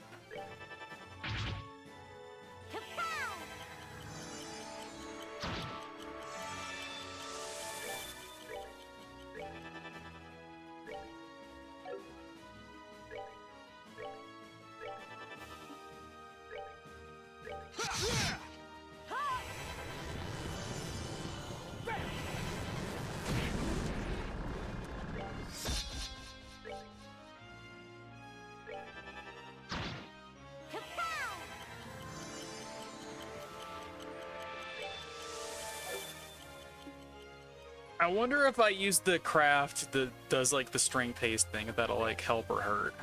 S1: I wonder if I use the craft that does like the string paste thing, if that'll like help or hurt.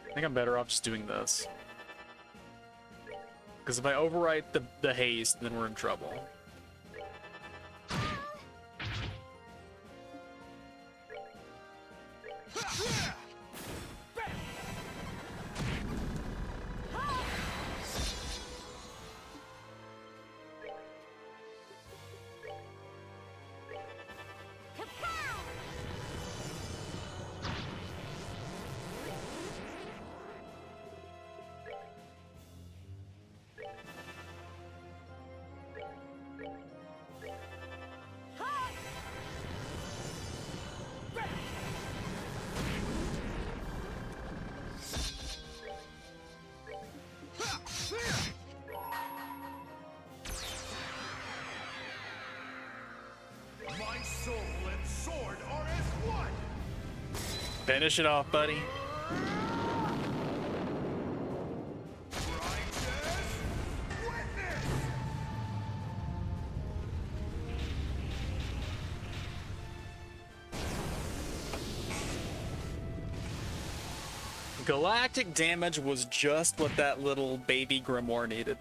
S1: I think I'm better off just doing this. Because if I overwrite the haste, then we're in trouble.
S4: My soul and sword are as one.
S1: Finish it off, buddy.
S4: Righteous witness.
S1: Galactic damage was just what that little baby grimoire needed.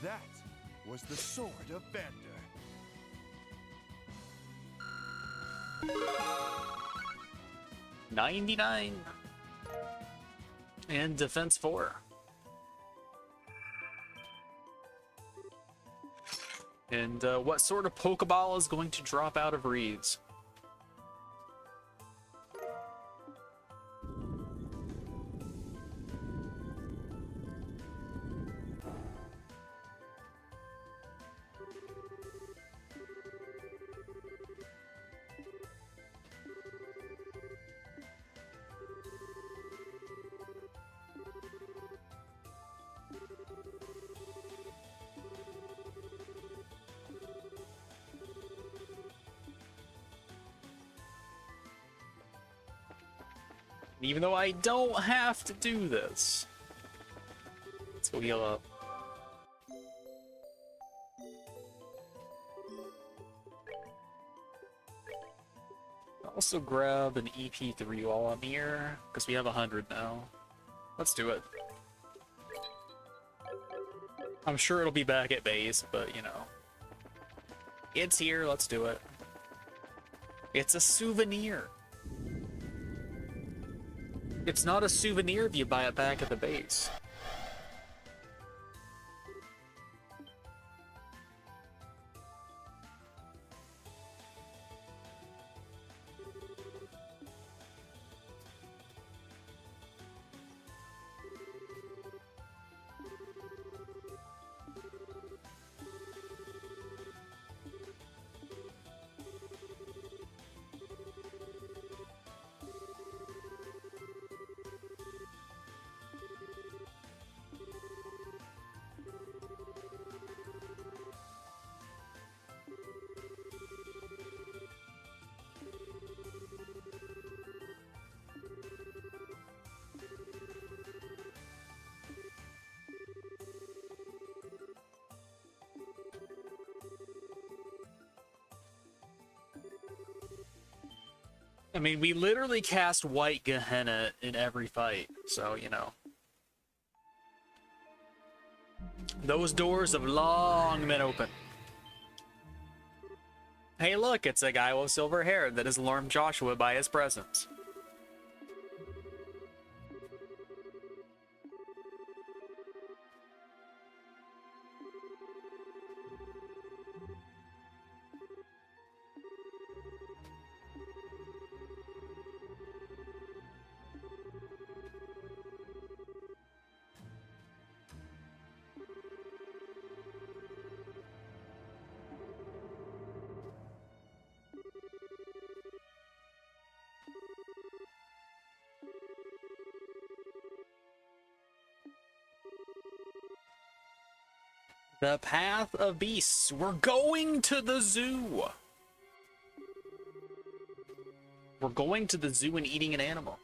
S4: That was the sword of Vander.
S1: 99 and defense 4. And what sort of Pokeball is going to drop out of Reed's? Even though I don't have to do this. Let's go heal up. I'll also grab an EP3 while I'm here, because we have 100 now. Let's do it. I'm sure it'll be back at base, but you know. It's here, let's do it. It's a souvenir. It's not a souvenir if you buy it back at the base. I mean, we literally cast White Gehenna in every fight, so, you know. Those doors have long been open. Hey look, it's a guy with silver hair that has alarmed Joshua by his presence. The Path of Beasts. We're going to the zoo. We're going to the zoo and eating an animal.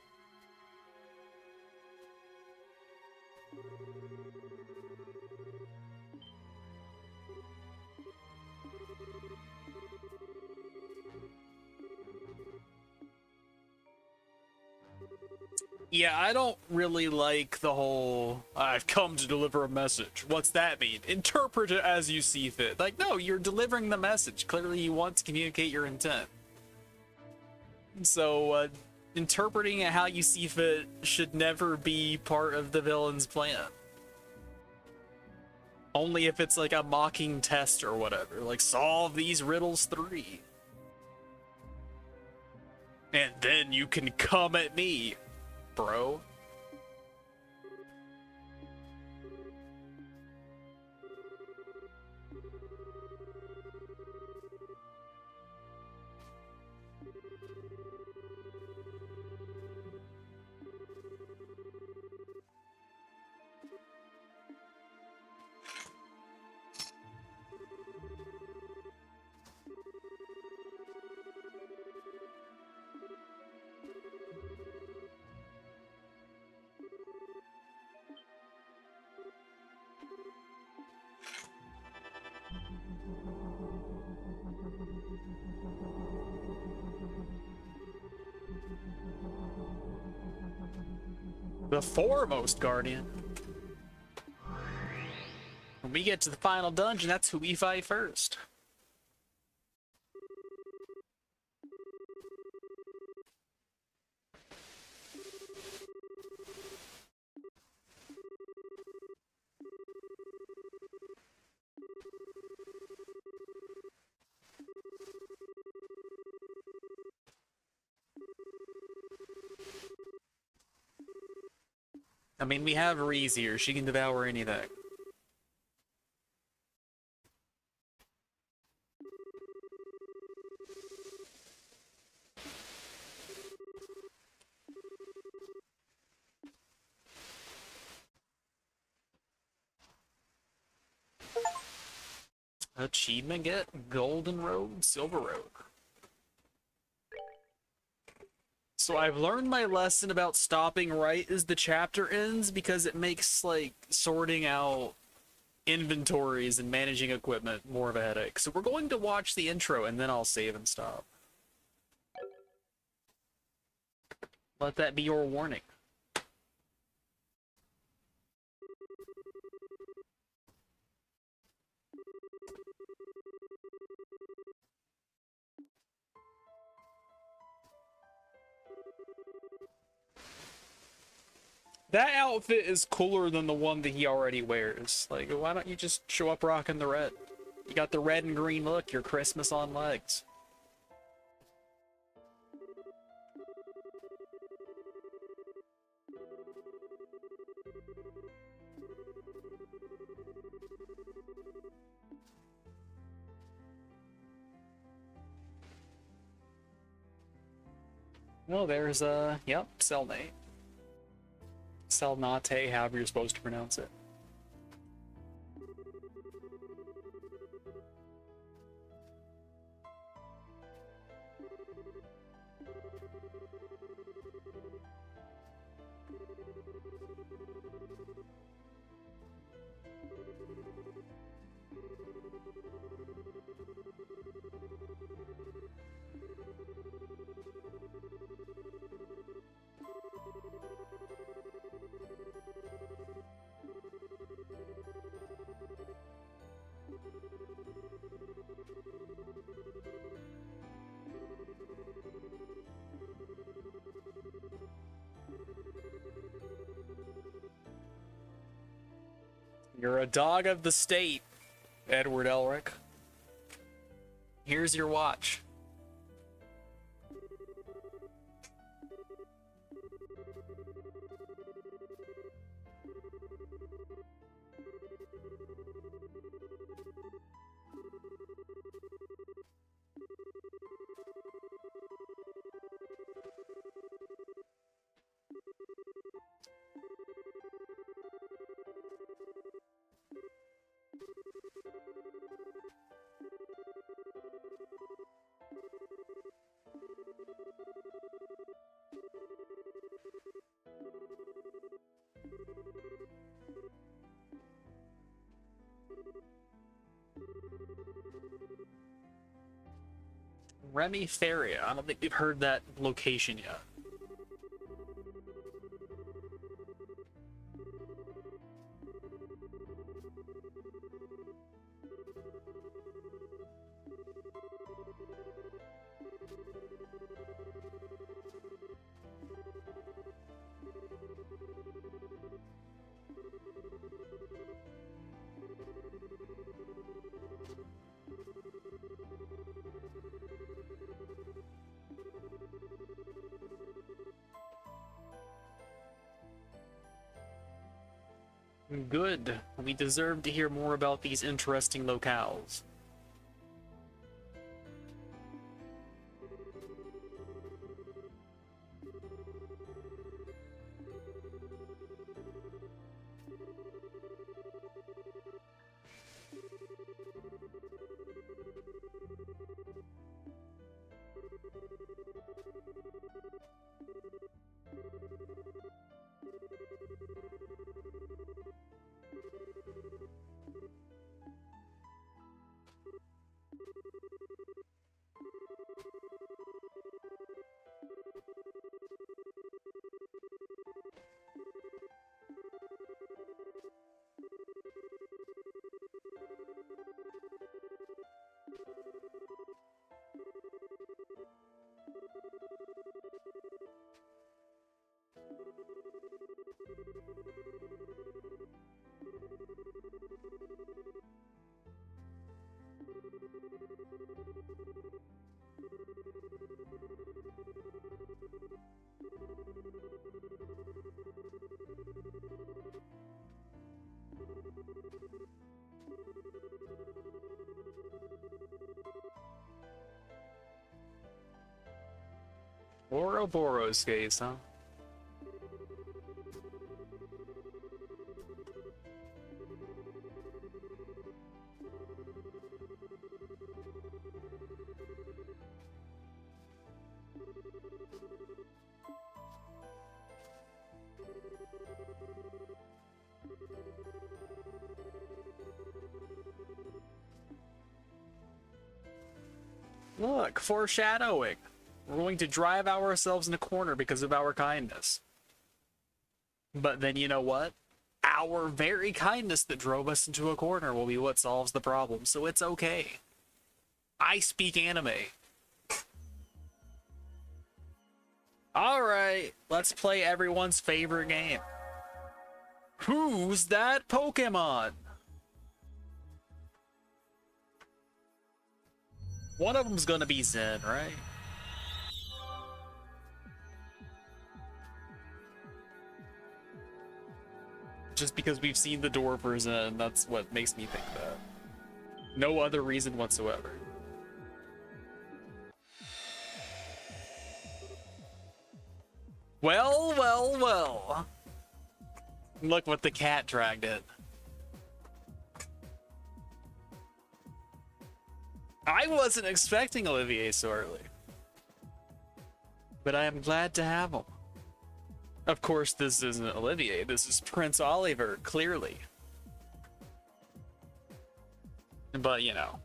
S1: Yeah, I don't really like the whole, I've come to deliver a message. What's that mean? Interpret it as you see fit. Like, no, you're delivering the message. Clearly you want to communicate your intent. So, interpreting it how you see fit should never be part of the villain's plan. Only if it's like a mocking test or whatever. Like, solve these riddles 3. And then you can come at me, bro. The foremost guardian. When we get to the final dungeon, that's who we fight first. I mean, we have Reese here. She can devour anything. Achievement get? Golden robe, silver robe. So I've learned my lesson about stopping right as the chapter ends because it makes, like, sorting out inventories and managing equipment more of a headache. So we're going to watch the intro and then I'll save and stop. Let that be your warning. That outfit is cooler than the one that he already wears. Like, why don't you just show up rocking the red? You got the red and green look, you're Christmas on legs. Oh, there's yep, Selnate. Selnate, however you're supposed to pronounce it. You're a dog of the state, Edward Elric. Here's your watch. Remy Feria. I don't think we've heard that location yet. Good. We deserve to hear more about these interesting locales. Ouroboros case, huh? Look, foreshadowing. We're going to drive ourselves in a corner because of our kindness. But then you know what? Our very kindness that drove us into a corner will be what solves the problem, so it's okay. I speak anime. Alright, let's play everyone's favorite game. Who's that Pokémon? One of them's gonna be Zen, right? Just because we've seen the door for Zen, that's what makes me think that. No other reason whatsoever. Well, well, well. Look what the cat dragged in. I wasn't expecting Olivier so early. But I am glad to have him. Of course, this isn't Olivier. This is Prince Oliver, clearly. But, you know.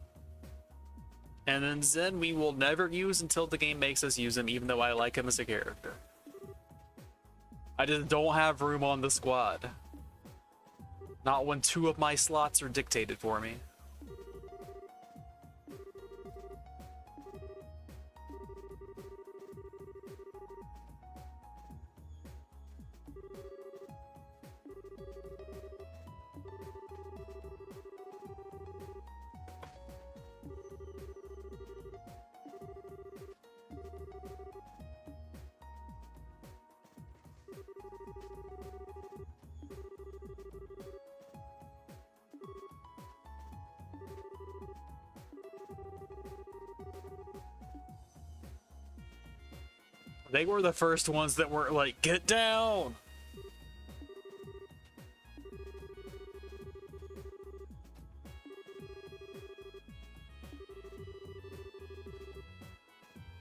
S1: And then Zen we will never use until the game makes us use him, even though I like him as a character. I just don't have room on the squad. Not when 2 of my slots are dictated for me. They were the first ones that were like, get down!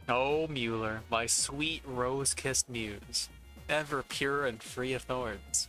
S1: Oh, Mueller, my sweet rose-kissed muse, ever pure and free of thorns.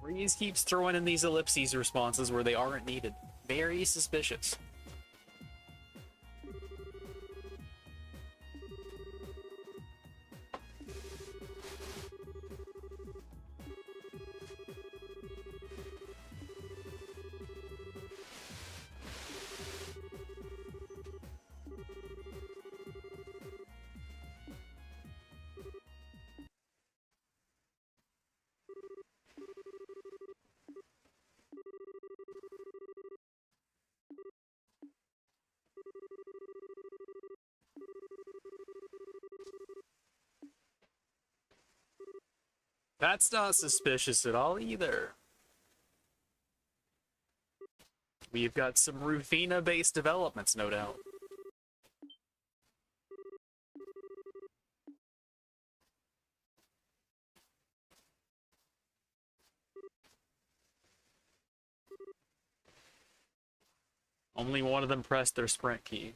S1: Breeze keeps throwing in these ellipses responses where they aren't needed. Very suspicious. That's not suspicious at all either. We've got some Rufina-based developments, no doubt. Only one of them pressed their sprint key.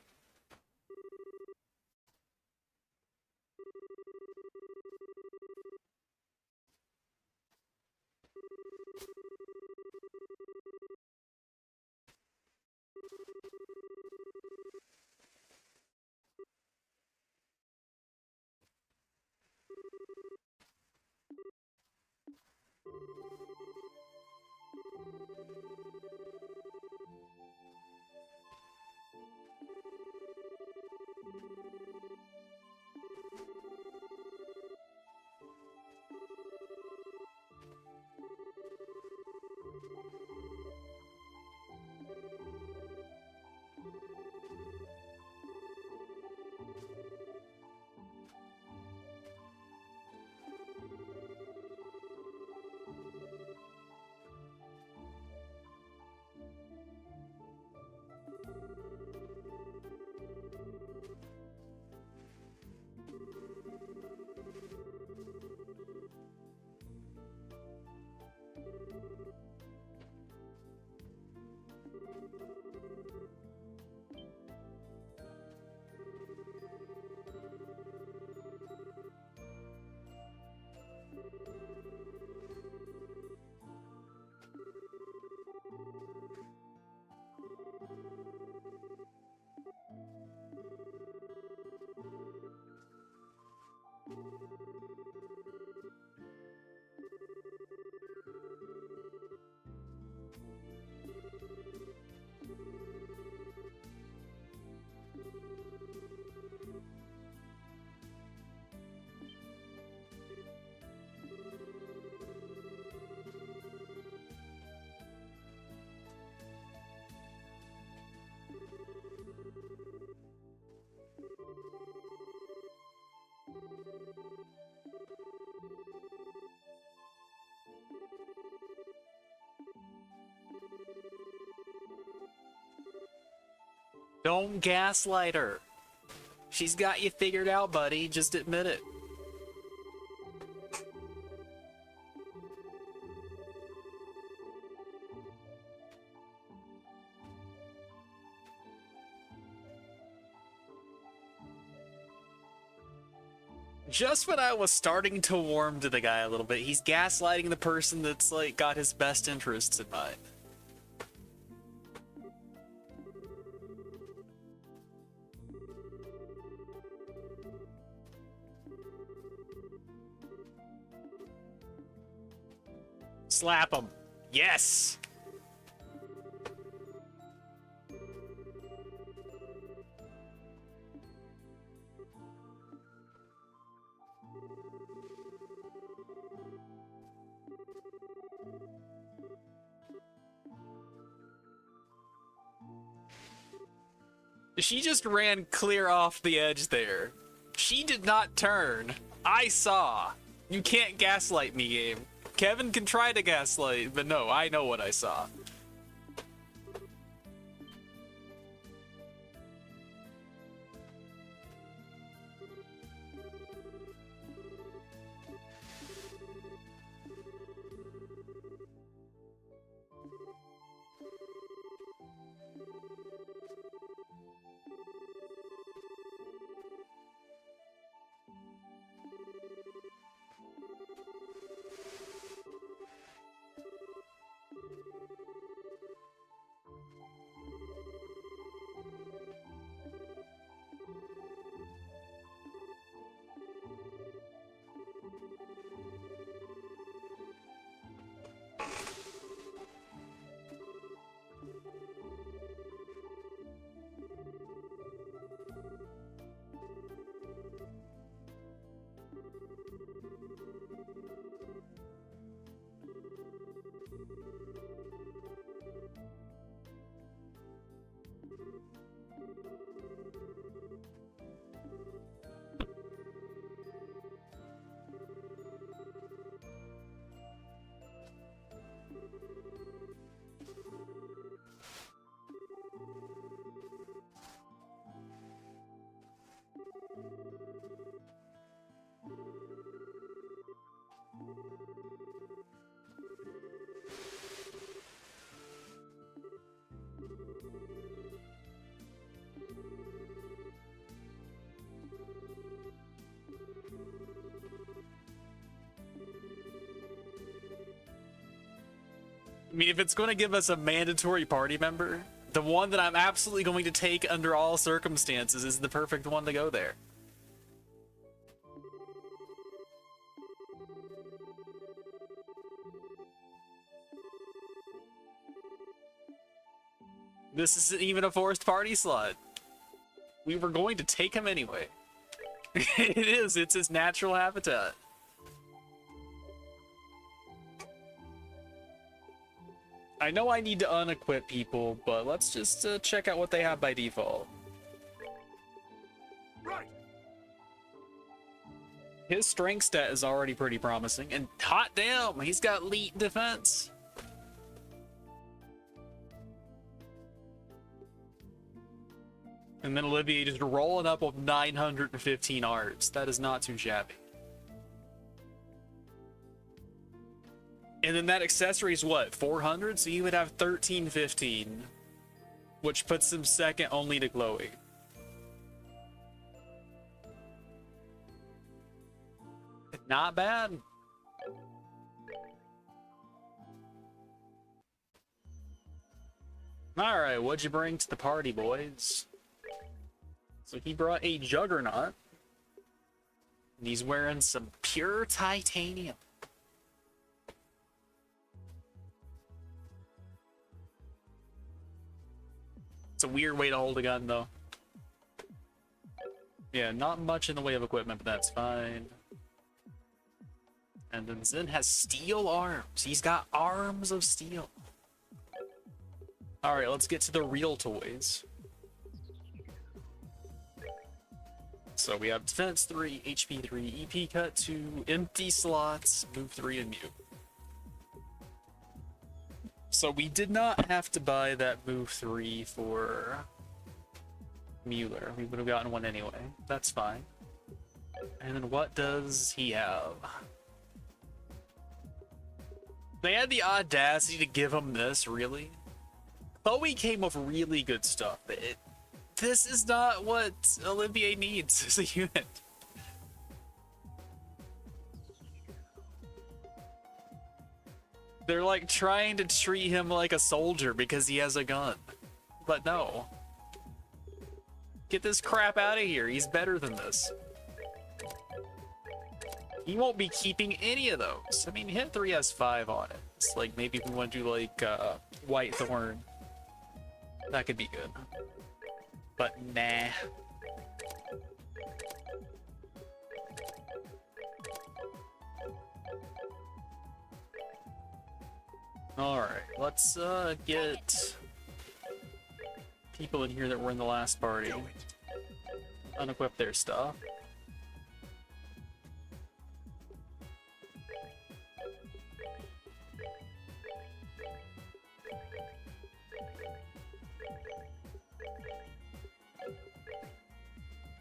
S1: Don't gaslight her. She's got you figured out, buddy. Just admit it. Just when I was starting to warm to the guy a little bit, he's gaslighting the person that's like got his best interests in mind. Slap him. Yes. She just ran clear off the edge there. She did not turn. I saw. You can't gaslight me, game. Kevin can try to gaslight, but no, I know what I saw. I mean, if it's going to give us a mandatory party member, the one that I'm absolutely going to take under all circumstances is the perfect one to go there. This isn't even a forced party slot. We were going to take him anyway. It is, it's his natural habitat. I know I need to unequip people, but let's just check out what they have by default.
S4: Right.
S1: His strength stat is already pretty promising, and hot damn, he's got elite defense. And then Olivier just rolling up with 915 arts. That is not too shabby. And then that accessory is what, 400? So you would have 1315, which puts him second only to Chloe. Not bad. Alright, what'd you bring to the party, boys? So he brought a Juggernaut. And he's wearing some pure titanium. It's a weird way to hold a gun, though. Yeah, not much in the way of equipment, but that's fine. And then Zen has steel arms. He's got arms of steel. Alright, let's get to the real toys. So we have defense 3, HP 3, EP cut 2, empty slots, move 3, and mute. So we did not have to buy that move 3 for Mueller. We would have gotten one anyway. That's fine. And then what does he have? They had the audacity to give him this, really? Chloe came with really good stuff. This is not what Olivier needs as a unit. They're like trying to treat him like a soldier because he has a gun. But no. Get this crap out of here. He's better than this. He won't be keeping any of those. I mean, hit 3 has 5 on it. It's like maybe if we want to do like White Thorn. That could be good. But nah. Alright, let's get people in here that were in the last party. Unequip their stuff.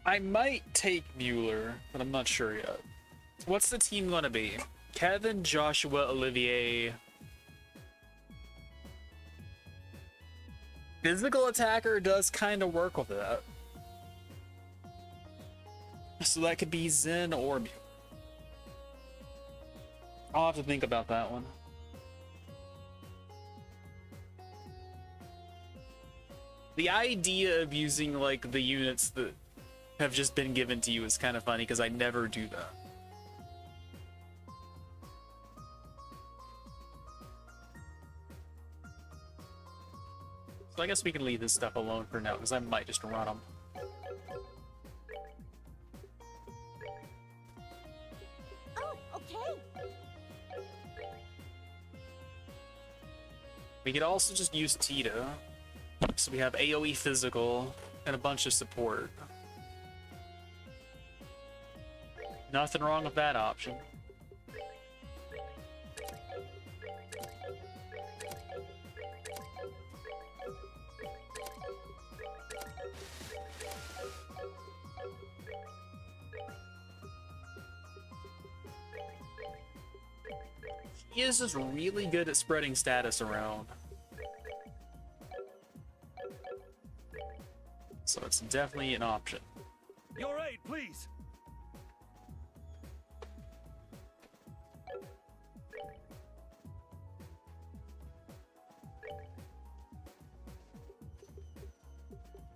S1: I might take Mueller, but I'm not sure yet. What's the team gonna be? Kevin, Joshua, Olivier. Physical attacker does kind of work with that. So that could be Zen or Mueller. I'll have to think about that one. The idea of using like the units that have just been given to you is kind of funny because I never do that. So I guess we can leave this stuff alone for now because I might just run them.
S2: Oh, okay.
S1: We could also just use Tita. So we have AoE physical and a bunch of support. Nothing wrong with that option. He is just really good at spreading status around. So it's definitely an option.
S3: Your aid, please.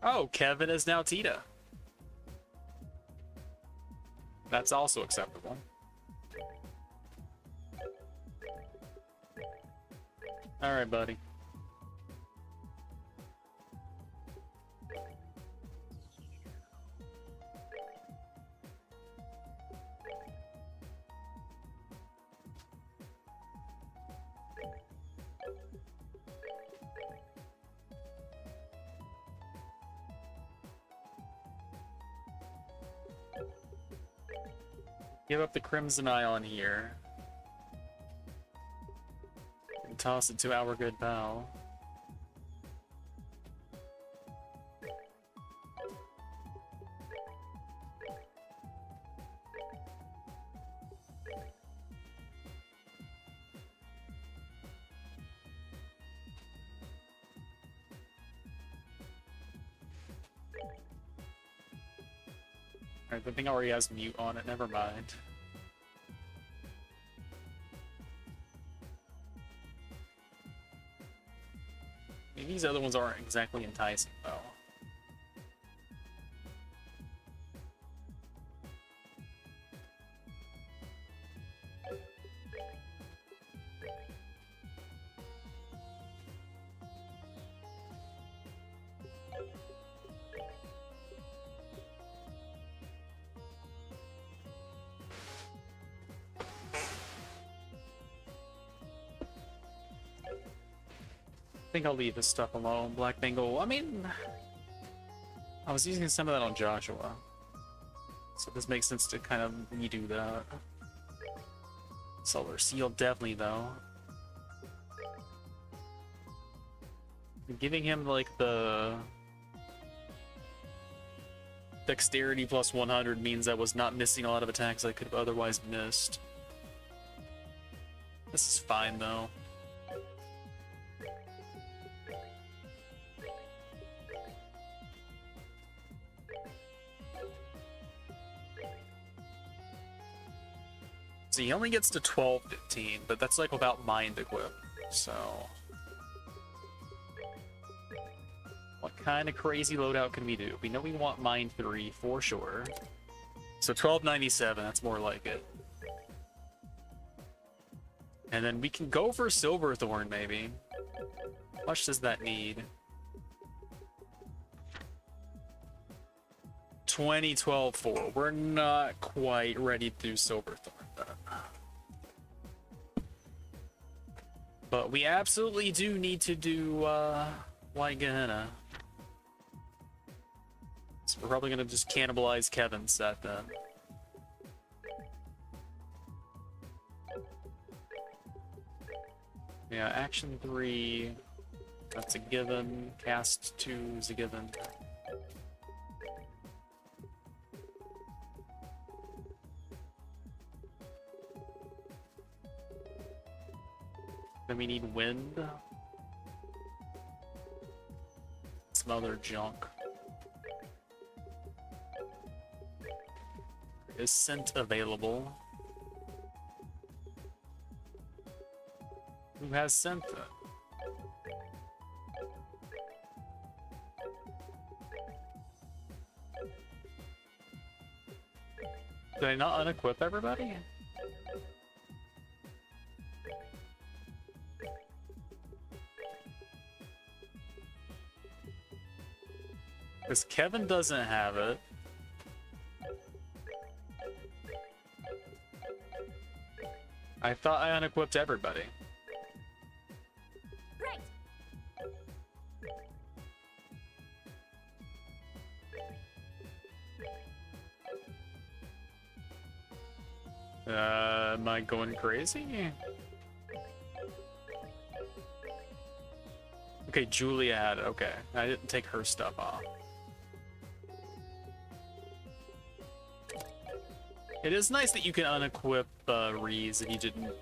S1: Oh, Kevin is now Tita. That's also acceptable. Alright, buddy. Give up the Crimson Eye on here. And toss it to our good pal. Alright, the thing already has mute on it, never mind. Maybe these other ones aren't exactly enticing, though. I think I'll leave this stuff alone. Black Bengal, I mean, I was using some of that on Joshua, so this makes sense to kind of redo that. Solar Seal, definitely though. Giving him like the dexterity plus 100 means I was not missing a lot of attacks I could have otherwise missed. This is fine though. So he only gets to 12-15, but that's like without Mind Equip, so... What kind of crazy loadout can we do? We know we want Mind 3 for sure. So 1297, that's more like it. And then we can go for Silverthorn, maybe. How much does that need? 2012-4. We're not quite ready to do Silverthorn. But we absolutely do need to do White Gehenna. So we're probably gonna just cannibalize Kevin's set then. Yeah, action 3, that's a given. Cast 2 is a given. Then we need wind. Some other junk. Is scent available? Who has scent then? Did I not unequip everybody? Because Kevin doesn't have it. I thought I unequipped everybody.
S2: Great.
S1: Am I going crazy? Okay, Julia had it. Okay, I didn't take her stuff off. It is nice that you can unequip Reese if you didn't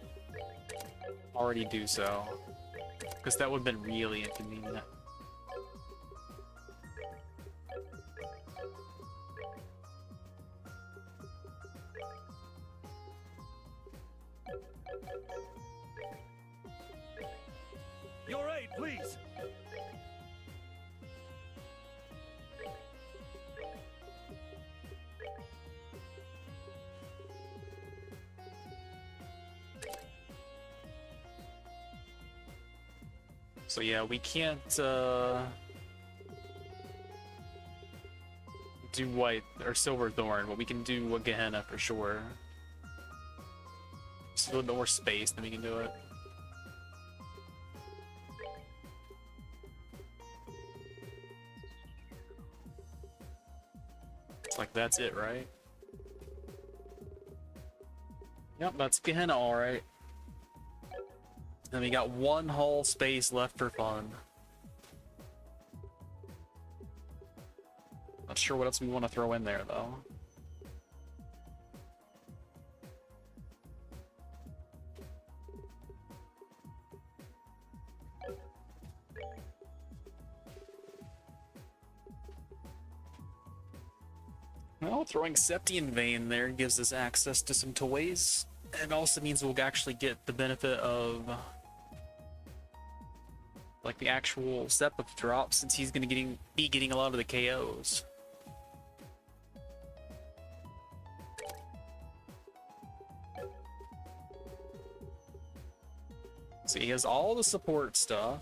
S1: already do so, because that would have been really inconvenient.
S4: Your aid, please.
S1: So yeah, we can't do white or silver thorn, but we can do a Gehenna for sure. Just a little bit more space, then we can do it. It's like that's it, right? Yep, that's Gehenna, all right. Then we got one whole space left for fun. Not sure what else we want to throw in there, though. Well, throwing Septian Vein there gives us access to some toys. It also means we'll actually get the benefit of like the actual Sepith drop, since he's gonna be getting a lot of the KOs. So he has all the support stuff.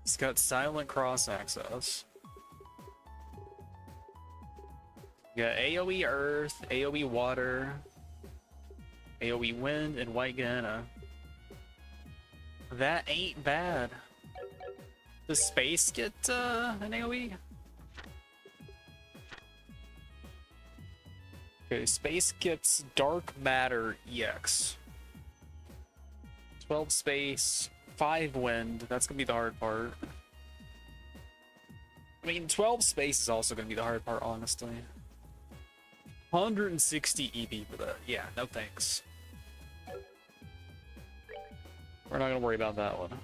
S1: He's got silent cross access. You got AoE Earth, AoE Water, AoE Wind, and White Gehenna. That ain't bad. Does Space get an AoE? Okay, Space gets Dark Matter EX. 12 Space, 5 Wind. That's gonna be the hard part. I mean, 12 Space is also gonna be the hard part, honestly. 160 EP for that. Yeah, no thanks. We're not gonna worry about that one.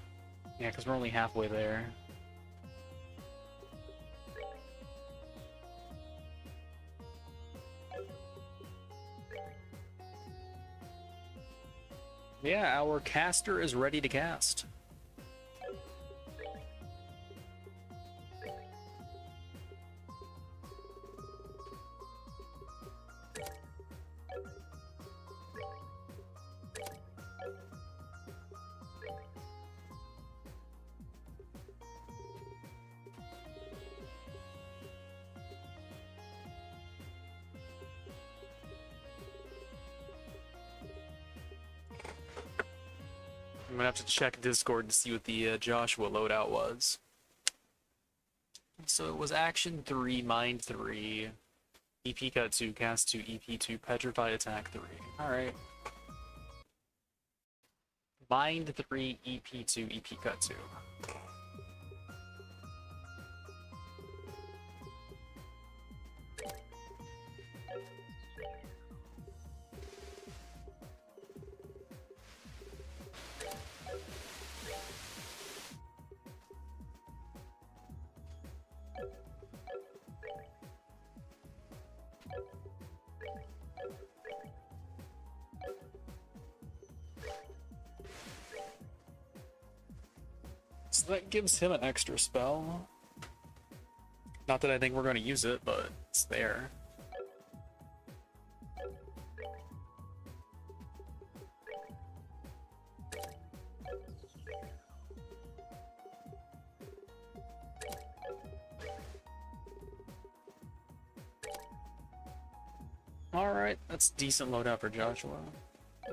S1: Yeah, because we're only halfway there. Yeah, our caster is ready to cast. I'm gonna have to check Discord to see what the Joshua loadout was. So it was Action 3, Mind 3, EP Cut 2, Cast 2, EP 2, Petrify Attack 3. Alright. Mind 3, EP 2, EP Cut 2. So that gives him an extra spell. Not that I think we're going to use it, but it's there. Alright, that's decent loadout for Joshua.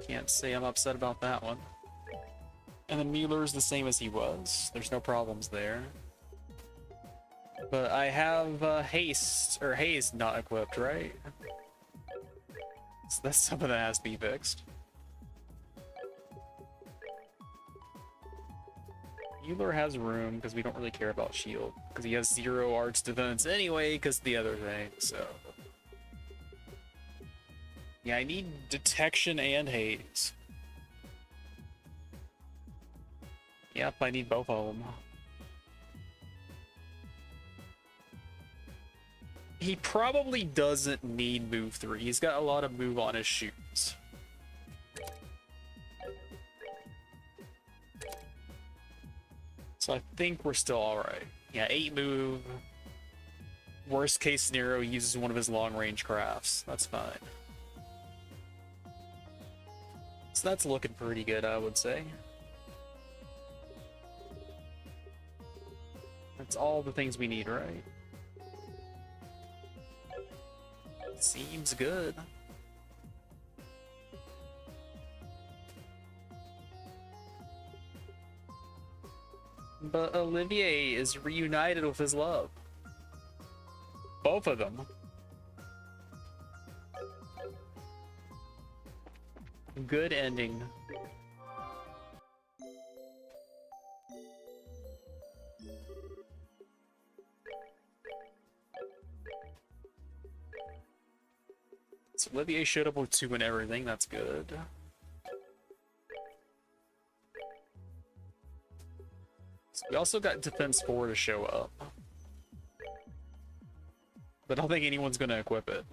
S1: Can't say I'm upset about that one. And then Mueller's the same as he was. There's no problems there. But I have Haste, or Haze not equipped, right? So that's something that has to be fixed. Mueller has room because we don't really care about shield. Because he has 0 arts defense anyway, because the other thing, so... Yeah, I need detection and haze. Yep, I need both of them. He probably doesn't need move 3. He's got a lot of move on his shoes. So I think we're still alright. Yeah, 8 move. Worst case scenario, he uses one of his long range crafts. That's fine. So that's looking pretty good, I would say. That's all the things we need, right? Seems good. But Olivier is reunited with his love. Both of them. Good ending. So Olivier showed up with 2 and everything, that's good. So we also got Defense 4 to show up. But I don't think anyone's gonna equip it.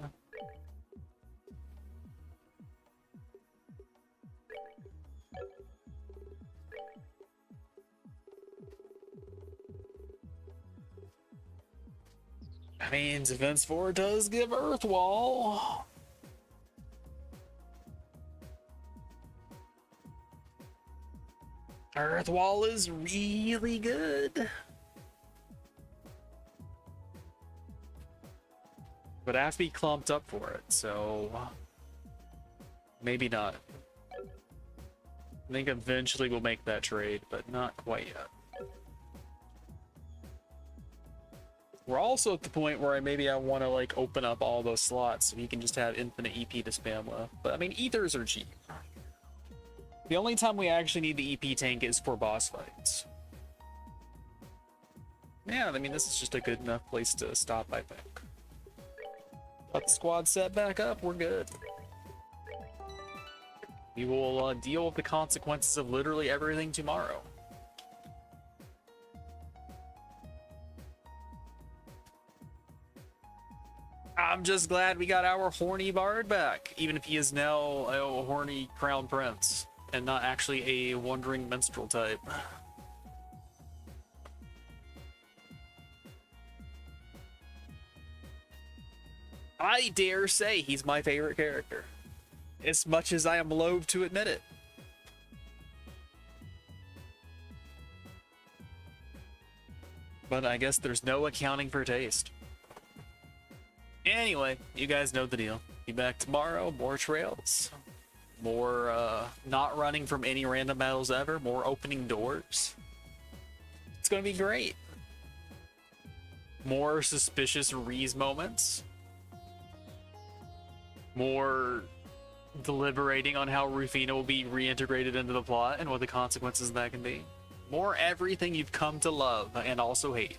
S1: I mean, Defense 4 does give Earth Wall. Earth Wall is really good. But I have to be clumped up for it, so maybe not. I think eventually we'll make that trade, but not quite yet. We're also at the point where maybe I want to like open up all those slots so he can just have infinite EP to spam with. But I mean, ethers are cheap. The only time we actually need the EP tank is for boss fights. Yeah, I mean, this is just a good enough place to stop, I think. Got the squad set back up, we're good. We will deal with the consequences of literally everything tomorrow. I'm just glad we got our horny bard back, even if he is now a horny crown prince and not actually a wandering minstrel type. I dare say he's my favorite character, as much as I am loath to admit it. But I guess there's no accounting for taste. Anyway, you guys know the deal. Be back tomorrow, more trails. More not running from any random battles ever, more opening doors. It's gonna be great. More suspicious Reese moments. More deliberating on how Rufina will be reintegrated into the plot and what the consequences of that can be. More everything you've come to love and also hate.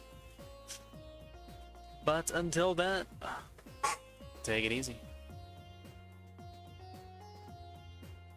S1: But until then, take it easy.